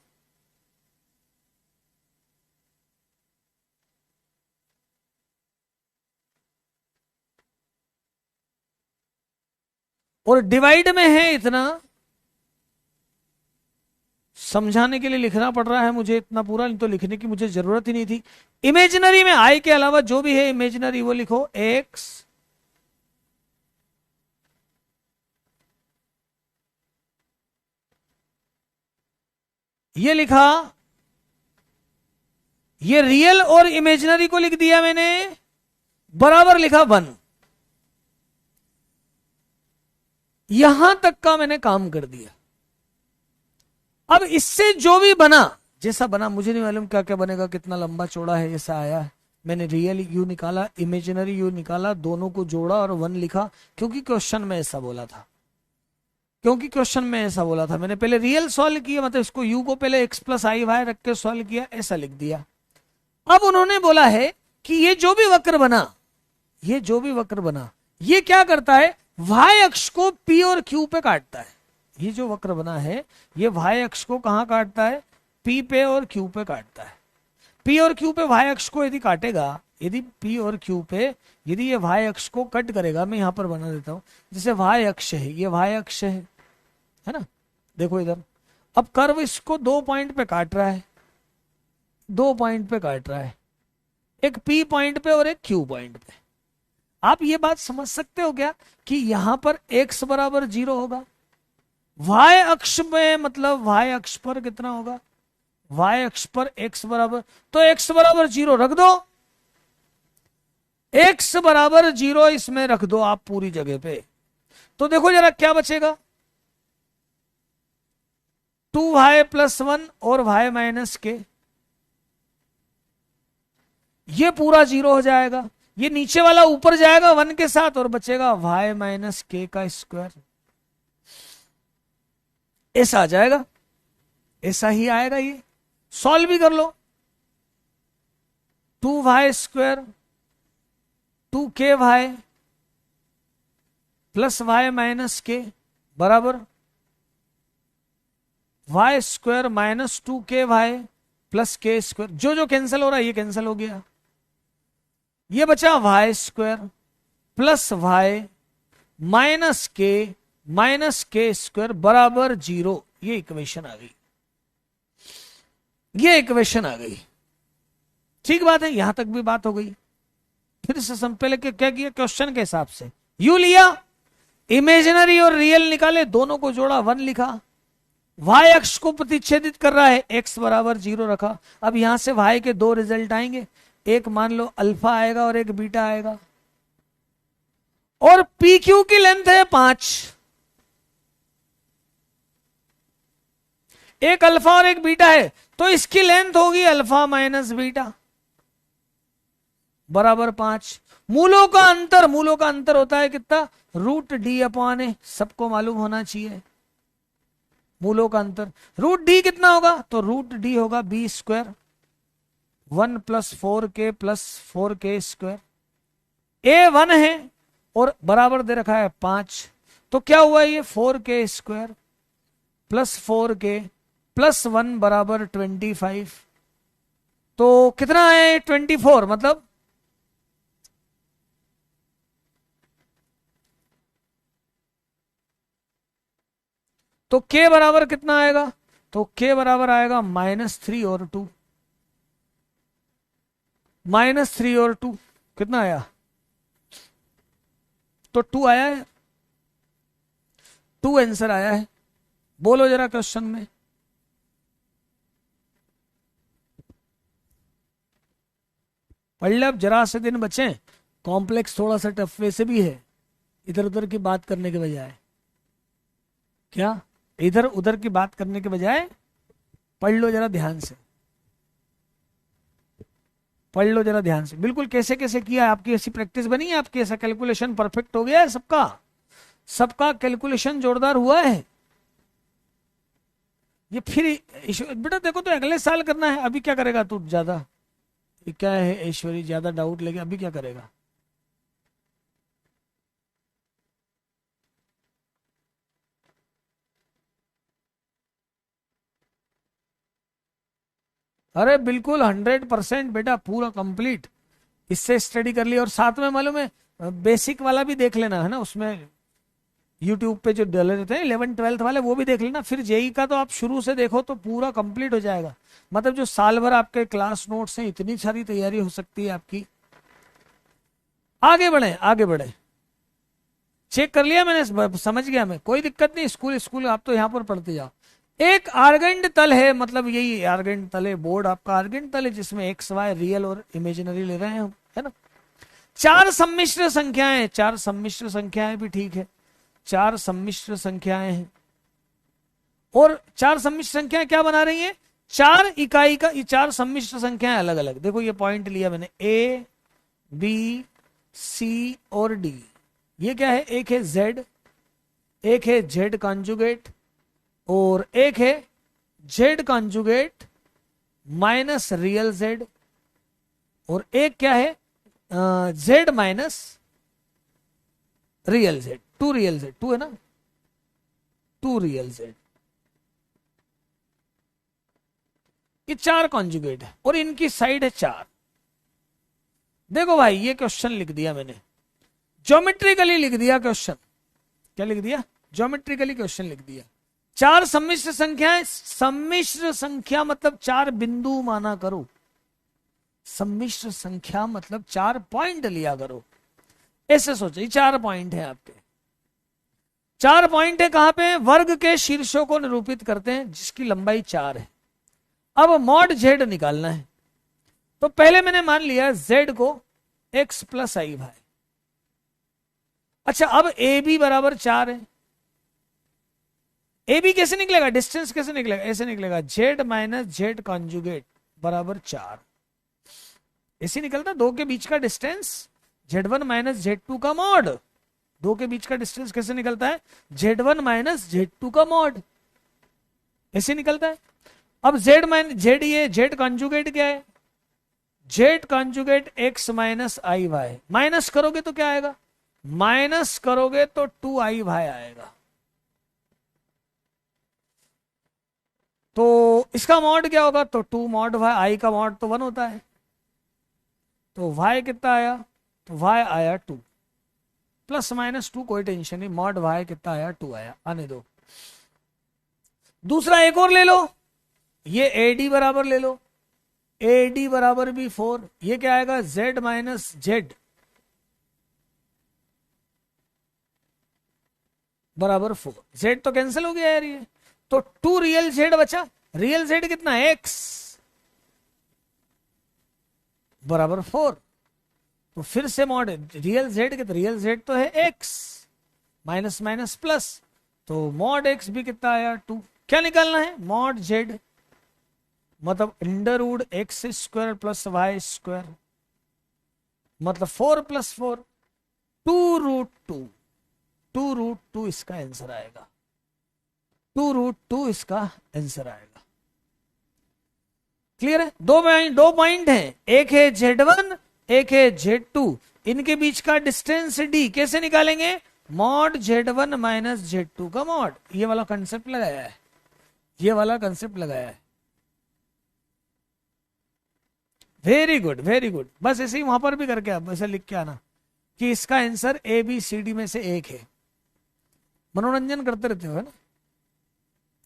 और डिवाइड में है इतना। समझाने के लिए लिखना पड़ रहा है मुझे इतना पूरा, नहीं तो लिखने की मुझे जरूरत ही नहीं थी। इमेजिनरी में आई के अलावा जो भी है इमेजिनरी वो लिखो, एक्स ये लिखा, ये रियल और इमेजिनरी को लिख दिया मैंने, बराबर लिखा 1। यहां तक का मैंने काम कर दिया। अब इससे जो भी बना, जैसा बना, मुझे नहीं मालूम क्या क्या बनेगा, कितना लंबा चौड़ा है, ऐसा आया है। मैंने रियल यू निकाला, इमेजिनरी यू निकाला, दोनों को जोड़ा और 1 लिखा, क्योंकि क्वेश्चन में ऐसा बोला था, क्योंकि क्वेश्चन में ऐसा बोला था। मैंने पहले रियल सॉल्व किया, मतलब इसको यू को पहले x प्लस आई वाई रख के सॉल्व किया, ऐसा लिख दिया। अब उन्होंने बोला है कि ये जो भी वक्र बना, ये जो भी वक्र बना, ये क्या करता है, y अक्ष को p और q पे काटता है। ये जो वक्र बना है ये y अक्ष को कहां काटता है, p पे और q पे काटता है। p और q पे y अक्ष को यदि काटेगा, यदि p और q पे यदि ये y अक्ष को कट करेगा, मैं यहां पर बना देता हूं, जैसे y अक्ष है, ये y अक्ष है ना, देखो इधर। अब कर्व इसको 2 पॉइंट पे काट रहा है, 2 पॉइंट पे काट रहा है, एक p पॉइंट पे और एक q पॉइंट पे। आप ये बात समझ सकते हो क्या कि यहां पर x बराबर 0 होगा, y अक्ष में, मतलब y अक्ष पर कितना होगा, y अक्ष पर x बराबर, तो x बराबर 0 रख दो, x बराबर 0 इसमें रख दो आप पूरी जगह पे। तो देखो जरा क्या बचेगा, 2y प्लस 1 और y माइनस के, ये पूरा 0 हो जाएगा। ये नीचे वाला ऊपर जाएगा 1 के साथ और बचेगा y माइनस के का स्क्वायर। ऐसा आ जाएगा, ऐसा ही आएगा। ये सॉल्व भी कर लो। 2y square 2ky plus y minus के बराबर y square minus 2ky plus के स्क्वायर। जो जो कैंसिल हो रहा है ये कैंसिल हो गया। ये बचा y square plus y minus के स्क्वायर बराबर 0। ये इक्वेशन आ गई, ये इक्वेशन आ गई। ठीक बात है, यहां तक भी बात हो गई। फिर से पहले क्या किया, क्वेश्चन के हिसाब से यू लिया, इमेजिनरी और रियल निकाले, दोनों को जोड़ा 1 लिखा। y अक्ष को प्रतिच्छेदित कर रहा है, x बराबर 0 रखा। अब यहां से y के 2 रिजल्ट आएंगे, एक मान लो अल्फा आएगा और एक बीटा आएगा। और पी क्यू की लेंथ है 5, एक अल्फा और एक बीटा है, तो इसकी लेंथ होगी अल्फा माइनस बीटा बराबर 5। मूलों का अंतर होता है कितना, √d/a, सबको मालूम होना चाहिए। मूलों का अंतर √d कितना होगा, तो √d होगा b square 1 plus 4k plus 4k square. a 1 है और बराबर दे रखा है 5, तो क्या हुआ ये 4k square plus 4k plus 1 बराबर 25। तो कितना है 24, मतलब तो k बराबर कितना आएगा, तो k बराबर आएगा -3 और 2, -3 और 2 कितना आया, तो 2 आया है, 2 आंसर आया है। बोलो जरा क्वेश्चन में। पढ़ ले, अब जरा से दिन बचे। कॉम्प्लेक्स थोड़ा सा टफ वैसे भी है, इधर उधर की बात करने के बजाय। क्या इधर उधर की बात करने के बजाय पढ़ लो जरा ध्यान से, पढ़ लो जरा ध्यान से। बिल्कुल कैसे कैसे किया है, आपकी ऐसी प्रैक्टिस बनी है, आपकी ऐसा कैलकुलेशन परफेक्ट हो गया है, सबका कैलकुलेशन जोरदार हुआ है। ये फिर बेटा देखो, तो अगले साल करना है। अभी क्या करेगा तू ज्यादा, ये क्या है ऐश्वरी, ज्यादा डाउट लेके अभी क्या करेगा। अरे बिल्कुल 100% बेटा, पूरा कंप्लीट इससे स्टडी कर लिया। और साथ में मालूम है बेसिक वाला भी देख लेना है ना, उसमें यूट्यूब पे जो डले रहते हैं 11th 12th वाले, वो भी देख लेना। फिर जेई का तो आप शुरू से देखो तो पूरा कंप्लीट हो जाएगा। मतलब जो साल भर आपके क्लास नोट्स हैं, इतनी सारी तैयारी हो सकती है आपकी। आगे बढ़े, आगे बढ़े। चेक कर लिया मैंने, समझ गया मैं, कोई दिक्कत नहीं। स्कूल आप तो यहाँ पर पढ़ते जाओ। एक आर्गेंड तल है, मतलब यही आर्गेंड तल है, बोर्ड आपका आर्गेंड तल है, जिसमें एक्स वाई रियल और इमेजिनरी ले रहे हैं हम, है ना। 4 सम्मिश्र संख्याएं, 4 सम्मिश्र संख्याएं भी ठीक है, 4 सम्मिश्र संख्याएं हैं। और 4 सम्मिश्र संख्याएं क्या बना रही हैं, 4 इकाई का, ये 4 सम्मिश्र संख्याएं अलग अलग। देखो ये पॉइंट लिया मैंने, ए बी सी और डी। ये क्या है, एक है जेड, एक है जेड कॉन्जुगेट, और एक है Z conjugate minus real Z, और एक क्या है Z minus real Z. 2 real Z, 2 है ना, 2 रियल जेड। ये 4 कॉन्जुगेट है और इनकी साइड है 4। देखो भाई ये क्वेश्चन लिख दिया मैंने, ज्योमेट्रिकली लिख दिया क्वेश्चन। क्या लिख दिया, ज्योमेट्रिकली क्वेश्चन लिख दिया। 4 सम्मिश्र संख्याएं, सम्मिश्र संख्या मतलब 4 बिंदु माना करो। सम्मिश्र संख्या मतलब 4 पॉइंट लिया करो, ऐसे सोचो। 4 पॉइंट है आपके, 4 पॉइंट है कहां पे, वर्ग के शीर्षों को निरूपित करते हैं जिसकी लंबाई 4 है। अब मॉड जेड निकालना है, तो पहले मैंने मान लिया जेड को x प्लस आई भाई। अच्छा अब ए बी बराबर 4 है। ए बी कैसे निकलेगा, डिस्टेंस कैसे निकलेगा, ऐसे निकलेगा, जेड माइनस जेड कॉन्जुगेट बराबर 4। ऐसे निकलता, 2 के बीच का डिस्टेंस Z1 माइनस Z2 का मॉड। दो के बीच का डिस्टेंस कैसे निकलता है? Z1 माइनस Z2 का मॉड, ऐसे निकलता है। अब Z माइनस Z, ये Z कॉन्जुगेट क्या है? Z कॉन्जुगेट x माइनस आई वाई। माइनस करोगे तो क्या आएगा? माइनस करोगे तो 2i वाई आएगा। तो इसका मॉड क्या होगा? तो 2 मॉड वाई, आई का मॉड तो 1 होता है, तो y कितना आया? तो y आया 2, प्लस माइनस 2 कोई टेंशन नहीं, मॉड y कितना आया? 2 आया, आने दो। दूसरा एक और ले लो, ये AD बराबर ले लो, AD बराबर भी 4, ये क्या आएगा? Z माइनस Z बराबर 4। Z तो कैंसिल हो गया यार ये, तो 2 रियल Z बचा। रियल Z कितना है? X बराबर 4। तो फिर से मॉड रियल Z कितना? रियल Z तो है X, माइनस माइनस प्लस, तो मॉड X भी कितना आया? 2। क्या निकालना है? मॉड Z, मतलब under root X square plus Y square, मतलब 4 प्लस 4, 2 रूट 2, 2 रूट 2 इसका आंसर आएगा, 2 रूट 2 इसका आंसर आएगा। क्लियर है? दो पॉइंट है, एक है Z1 एक है Z2, इनके बीच का डिस्टेंस D कैसे निकालेंगे? मॉड Z1 माइनस Z2 का मॉड। ये वाला कंसेप्ट लगाया है, ये वाला कंसेप्ट लगाया है। Very good very good. बस ऐसे ही वहां पर भी करके आप ऐसे लिख के आना कि इसका आंसर ABCD में से एक है। मनोरंजन करते रहते हो, है ना?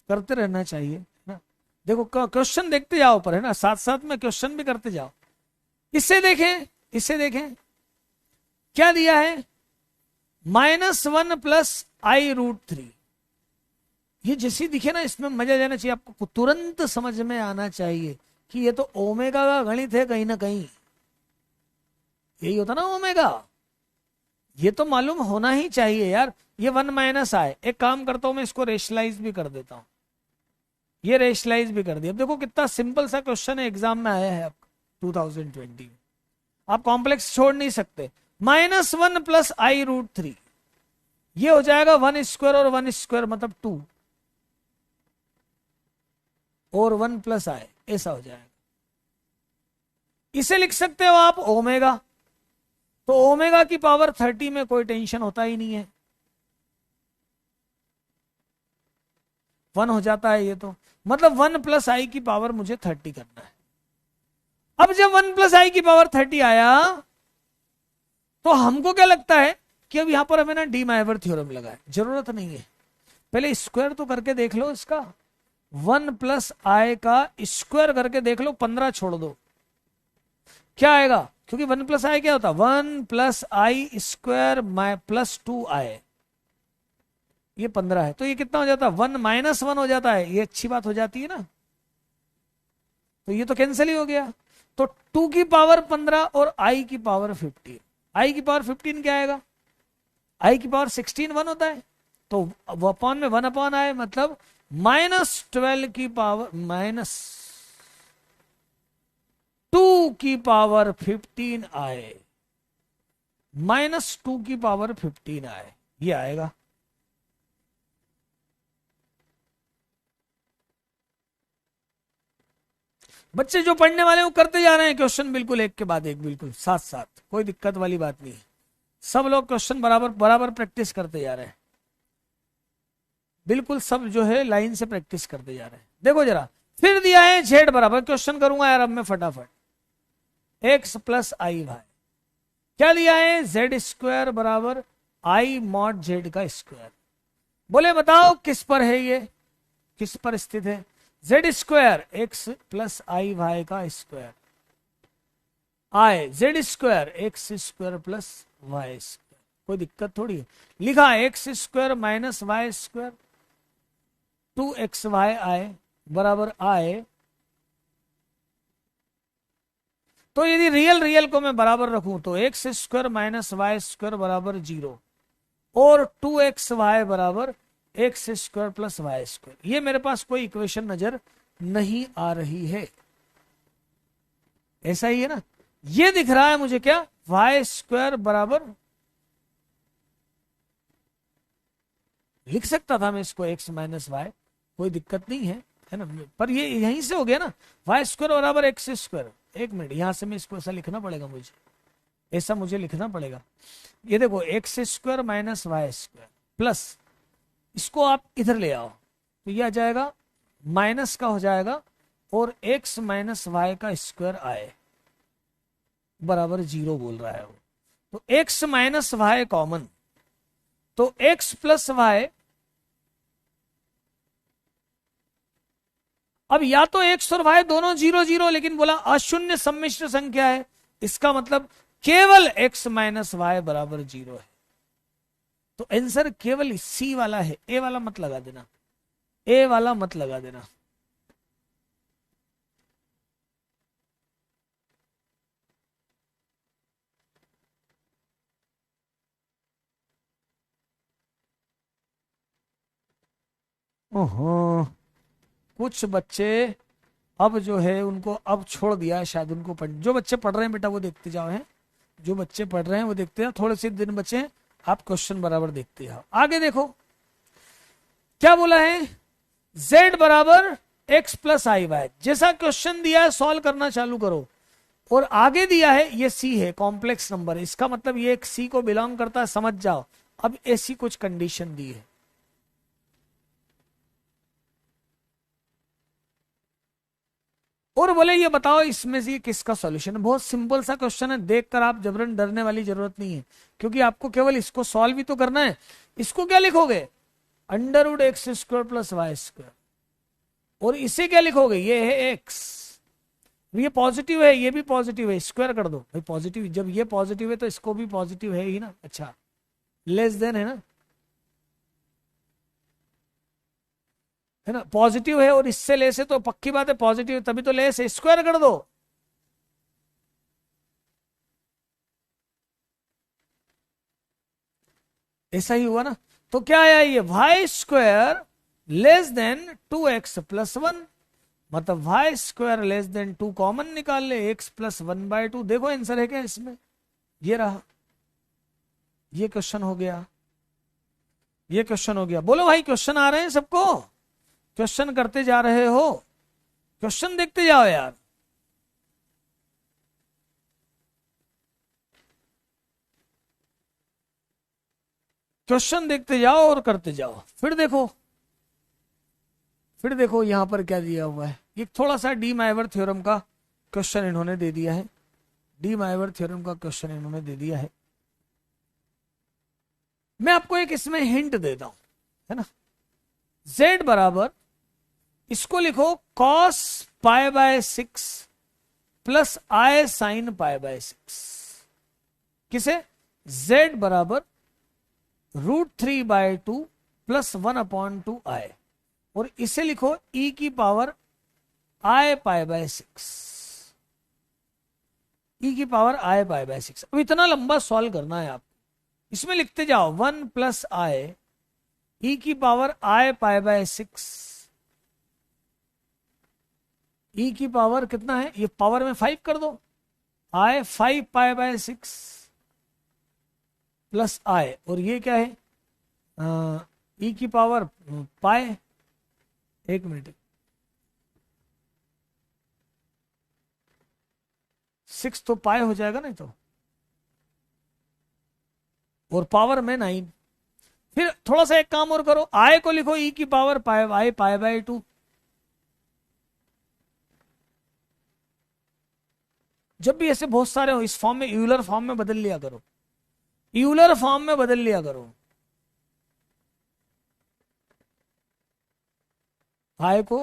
करते रहना चाहिए ना। देखो क्वेश्चन देखते जाओ पर, है ना, साथ साथ में क्वेश्चन भी करते जाओ। इससे देखें, इससे देखें क्या दिया है? -1 प्लस आई रूट 3। ये जैसी दिखे ना, इसमें मजा जाना चाहिए आपको, तुरंत समझ में आना चाहिए कि ये तो ओमेगा का गणित है कहीं ना कहीं। यही होता ना ओमेगा, ये तो मालूम होना ही चाहिए यार। ये 1 माइनस आए, एक काम करता हूं मैं इसको रेशलाइज भी कर देता हूं, ये रेशलाइज भी कर दिया। अब देखो कितना सिंपल सा क्वेश्चन है, एग्जाम में आया है आपका 2020 में, आप कॉम्प्लेक्स छोड़ नहीं सकते। -1 प्लस आई रूट 3, ये हो जाएगा 1 स्क्वायर और 1 स्क्वायर मतलब 2, और 1 प्लस आई, ऐसा हो जाएगा। इसे लिख सकते हो आप ओमेगा, तो ओमेगा की पावर 30 में कोई टेंशन होता ही नहीं है, 1 हो जाता है ये, तो मतलब 1 प्लस आई की पावर मुझे 30 करना है। अब जब 1 प्लस आई की पावर 30 आया, तो हमको क्या लगता है कि अब यहां पर हमें ना डी माइवर थ्योरम लगा है, जरूरत नहीं है। पहले स्क्वायर तो करके देख लो इसका, 1 प्लस आई का स्क्वायर करके देख लो, 15 छोड़ दो, क्या आएगा? क्योंकि 1 प्लस आई क्या होता है? 1 प्लस आई स्क्वायर प्लस 2 आई, ये 15 है, तो ये कितना हो जाता है? 1 माइनस 1 हो जाता है। ये अच्छी बात हो जाती है ना, तो ये तो कैंसिल ही हो गया। तो 2 की पावर 15 और आई की पावर 15, आई की पावर 15 क्या आएगा? आई की पावर 16 1 होता है, तो अपॉन में 1 अपॉन आए, मतलब -12 की पावर -2 की पावर 15 आए, -2 की पावर 15 आए, ये आएगा। बच्चे जो पढ़ने वाले हैं वो करते जा रहे हैं क्वेश्चन, बिल्कुल एक के बाद एक, बिल्कुल साथ साथ, कोई दिक्कत वाली बात नहीं है। सब लोग क्वेश्चन बराबर बराबर प्रैक्टिस करते जा रहे हैं, बिल्कुल सब जो है लाइन से प्रैक्टिस करते जा रहे हैं। देखो जरा, फिर दिया है Z बराबर, क्वेश्चन करूंगा यार अब मैं फटाफट, x प्लस आई वाई। क्या दिया है? Z स्क्वायर बराबर आई मॉड Z का स्क्वायर। बोले बताओ किस पर है ये, किस पर स्थित है? Z square x plus I Y का square, I Z square x square plus Y square, कोई दिक्कत थोड़ी है। लिखा x square minus Y square, 2xy I बराबर आई। तो यदि रियल रियल को मैं बराबर रखूं तो x square minus Y square बराबर 0, और 2xy बराबर X square plus Y square. ये मेरे पास कोई इक्वेशन नजर नहीं आ रही है, ऐसा ही है ना? ये दिख रहा है मुझे क्या? वाई स्क्वायर बराबर, लिख सकता था मैं इसको एक्स माइनस वाई, कोई दिक्कत नहीं है ना, पर ये यहीं से हो गया ना, वाई स्क्वायर बराबर एक्स स्क्वायर। एक मिनट, यहां से मैं इसको ऐसा लिखना पड़ेगा मुझे, ऐसा मुझे लिखना पड़ेगा। ये देखो X square minus Y square plus, इसको आप इधर ले आओ तो ये आ जाएगा माइनस का हो जाएगा, और एक्स माइनस वाई का स्क्वायर आए बराबर 0 बोल रहा है वो। तो एक्स माइनस वाई कॉमन, तो एक्स प्लस वाई, अब या तो एक्स और वाई दोनों 0 0, लेकिन बोला अशून्य सम्मिश्र संख्या है, इसका मतलब केवल एक्स माइनस वाई बराबर 0 है। तो आंसर केवल सी वाला है, ए वाला मत लगा देना, ए वाला मत लगा देना। ओहो, कुछ बच्चे अब जो है उनको अब छोड़ दिया है शायद, उनको जो बच्चे पढ़ रहे हैं बेटा वो देखते जाओ, हैं जो बच्चे पढ़ रहे हैं वो देखते जाओ, थोड़े से दिन बचे हैं, आप क्वेश्चन बराबर देखते जाओ। आगे देखो क्या बोला है, z बराबर x प्लस आई वाई, जैसा क्वेश्चन दिया है सॉल्व करना चालू करो। और आगे दिया है ये c है, कॉम्प्लेक्स नंबर, इसका मतलब ये एक c को बिलोंग करता है, समझ जाओ। अब ऐसी कुछ कंडीशन दी है, और बोले ये बताओ इसमें से किसका सॉल्यूशन है। बहुत सिंपल सा क्वेश्चन है, देखकर आप जबरन डरने वाली जरूरत नहीं है, क्योंकि आपको केवल इसको सॉल्व ही तो करना है। इसको क्या लिखोगे, under root X square plus Y square, और इसे क्या लिखोगे, ये है एक्स, ये पॉजिटिव है, ये भी पॉजिटिव है, स्क्वायर कर दो भाई, पॉजिटिव जब ये पॉजिटिव है तो इसको भी पॉजिटिव है ही ना। अच्छा, लेस देन है ना, है ना, पॉजिटिव है और इससे लेस है तो पक्की बात है पॉजिटिव है, तभी तो लेस है, स्क्वायर कर दो। ऐसा ही हुआ ना, तो क्या आया, ये Y square less than 2x plus 1, मतलब Y square less than 2 common निकाल ले, x प्लस 1/2। देखो आंसर है क्या इसमें, ये रहा, ये क्वेश्चन हो गया, ये क्वेश्चन हो गया। बोलो भाई क्वेश्चन आ रहे हैं सबको, क्वेश्चन करते जा रहे हो, क्वेश्चन देखते जाओ यार। क्वेश्चन देखते जाओ और करते जाओ। फिर देखो, फिर देखो यहां पर क्या दिया हुआ है, एक थोड़ा सा डी माइवर थ्योरम का क्वेश्चन इन्होंने दे दिया है, डी माइवर थ्योरम का क्वेश्चन इन्होंने दे दिया है। मैं आपको एक इसमें हिंट देता हूं, है ना, z बराबर, इसको लिखो cos π/6 प्लस i sin π/6, किसे, z बराबर √3/2 प्लस 1/2 i, और इसे लिखो e की पावर i π/6, e की पावर i π/6। अब इतना लंबा सॉल्व करना है आप, इसमें लिखते जाओ 1 प्लस i e की पावर i π/6, e की पावर कितना है, ये पावर में 5 कर दो, i 5 π/6 प्लस i, और ये क्या है, e की पावर पाई, एक मिनट, 6 तो पाई हो जाएगा नहीं तो, और पावर में 9। फिर थोड़ा सा एक काम और करो, i को लिखो e की पावर पाई, i π/2, जब भी ऐसे बहुत सारे हो इस फॉर्म में, यूलर फॉर्म में बदल लिया करो, यूलर फॉर्म में बदल लिया करो। i को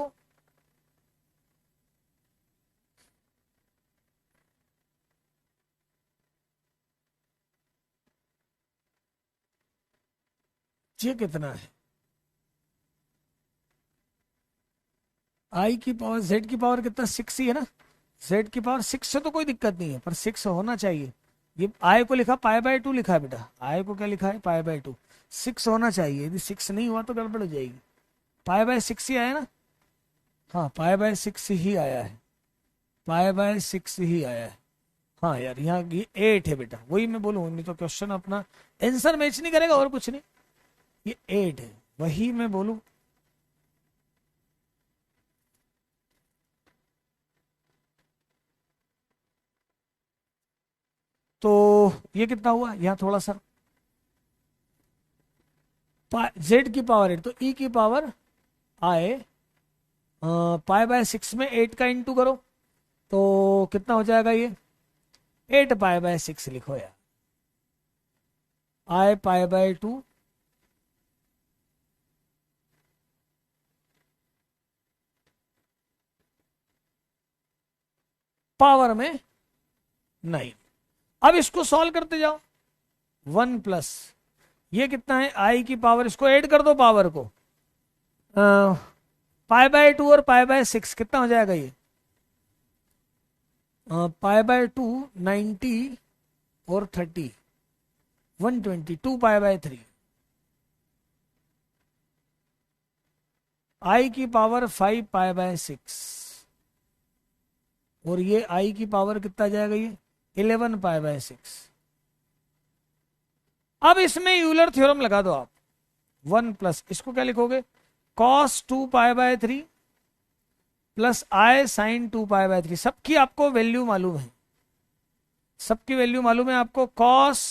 ये कितना है, i की पावर, z की पावर कितना, 6 ही है ना, z की पावर 6 से तो कोई दिक्कत नहीं है, पर 6 होना चाहिए। ये i को लिखा π/2 लिखा है बेटा, i को क्या लिखा है π/2, 6 होना चाहिए, यदि 6 नहीं हुआ तो गड़बड़ हो जाएगी। π/6 ही आया ना, हाँ π/6 ही आया है, π/6 ही आया है। हाँ यार, यहाँ ये 8 है बेटा, वही मैं बोलूँ, नहीं तो क्वेश्चन अपना आंसर मैच नहीं करेगा और कुछ नहीं। ये 8 है, वही मैं बोलूँ। तो ये कितना हुआ, यहाँ थोड़ा सा जेड की पावर 8, तो ई की पावर आए पाई बाय 6 में 8 का इंटू करो, तो कितना हो जाएगा ये, 8 पाई बाय 6 लिखो यार, आई पाई बाय 2 पावर में 9। अब इसको सॉल्व करते जाओ, 1 प्लस ये कितना है, आई की पावर, इसको ऐड कर दो पावर को, पाई बाय 2 और पाई बाय 6 कितना हो जाएगा ये, पाई बाय 2 90 और 30 120, 2 पाई बाय 3, आई की पावर 5 पाई बाय 6, और ये आई की पावर कितना जाएगा ये 11 पाई बाय 6। अब इसमें यूलर थ्योरम लगा दो आप, 1 प्लस इसको क्या लिखोगे, cos 2 pi by 3 plus I sine 2 pi by 3। सबकी आपको वैल्यू मालूम है, सबकी वैल्यू मालूम है आपको, cos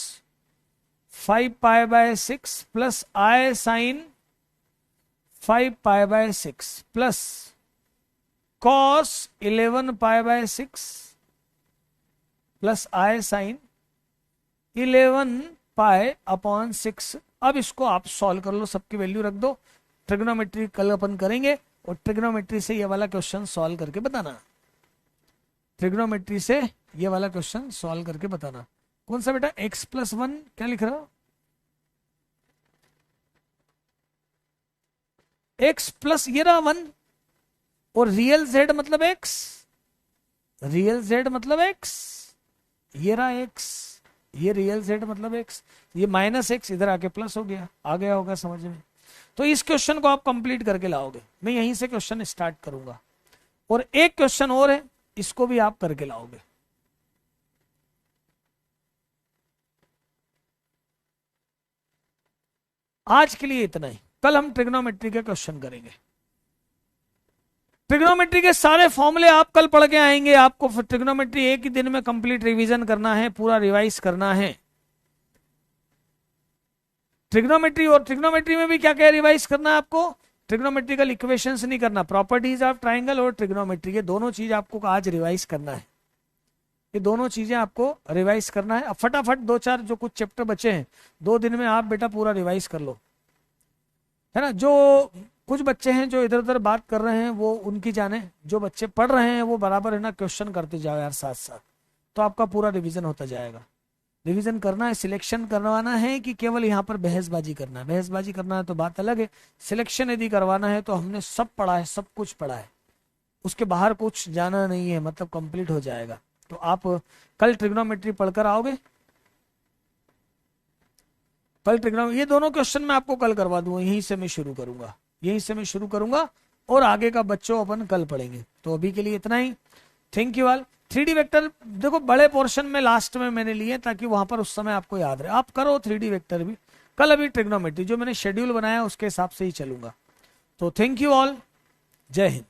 5 pi by 6 plus I sine 5 pi by 6 plus cos 11 pi by 6 plus I sine 11 pi upon 6। अब इसको आप सॉल्व कर लो, सबकी वैल्यू रख दो, ट्रिग्नोमेट्री कल अपन करेंगे, और ट्रिग्नोमेट्री से ये वाला क्वेश्चन सॉल्व करके बताना, ट्रिग्नोमेट्री से ये वाला क्वेश्चन सॉल्व करके बताना। कौन सा बेटा, x प्लस 1 क्या लिख रहा हो, x प्लस ये रहा 1, और रियल z मतलब x, रियल z मतलब x, ये रहा x, ये रियल z मतलब x, ये माइनस x इधर आके प्लस हो गया, आ गया होगा समझ में। तो इस क्वेश्चन को आप कंप्लीट करके लाओगे, मैं यहीं से क्वेश्चन स्टार्ट करूंगा, और एक क्वेश्चन और है, इसको भी आप करके लाओगे। आज के लिए इतना ही, कल हम ट्रिग्नोमेट्री के क्वेश्चन करेंगे। ट्रिग्नोमेट्री के सारे फॉर्मूले आप कल पढ़ के आएंगे, आपको ट्रिग्नोमेट्री एक ही दिन में कंप्लीट रिवीजन करना है, पूरा रिवाइज करना है। ट्रिग्नोमेट्री, और ट्रिग्नोमेट्री में भी क्या क्या रिवाइज करना है आपको, ट्रिग्नोमेट्रिकल इक्वेशंस नहीं करना, प्रॉपर्टीज ऑफ ट्राइंगल और ट्रिग्नोमेट्री, ये दोनों चीज आपको आज रिवाइज करना है, ये दोनों चीजें आपको रिवाइज करना है। अब फटाफट 2-4 जो कुछ चैप्टर बचे हैं 2 दिन में आप बेटा पूरा रिवाइज कर लो, है ना। जो कुछ बच्चे हैं जो इधर उधर बात कर रहे हैं वो उनकी जाने, जो बच्चे पढ़ रहे हैं वो बराबर है ना क्वेश्चन करते जाओ यार साथ साथ, तो आपका पूरा रिवीजन होता जाएगा। रिवीजन करना है, सिलेक्शन करवाना है कि केवल यहाँ पर बहसबाजी करना है, बहसबाजी करना है तो बात अलग है, सिलेक्शन यदि करवाना है तो हमने सब पढ़ा है, सब कुछ पढ़ा है, उसके बाहर कुछ जाना नहीं है, मतलब कंप्लीट हो जाएगा। तो आप कल ट्रिग्नोमेट्री पढ़कर आओगे, कल ट्रिग्नोमेट्री, ये दोनों क्वेश्चन मैं आपको कल करवा दूंगा, यहीं से मैं शुरू करूंगा, यहीं से मैं शुरू करूंगा, और आगे का बच्चों अपन कल पढ़ेंगे। तो अभी के लिए इतना ही, thank you all. 3D vector देखो बड़े पोर्शन में लास्ट में मैंने लिए ताकि वहां पर उस समय आपको याद रहे, आप करो 3D वेक्टर भी कल। अभी ट्रिग्नोमेट्री जो मैंने शेड्यूल बनाया उसके हिसाब से ही चलूंगा। तो थैंक यू ऑल, जय हिंद।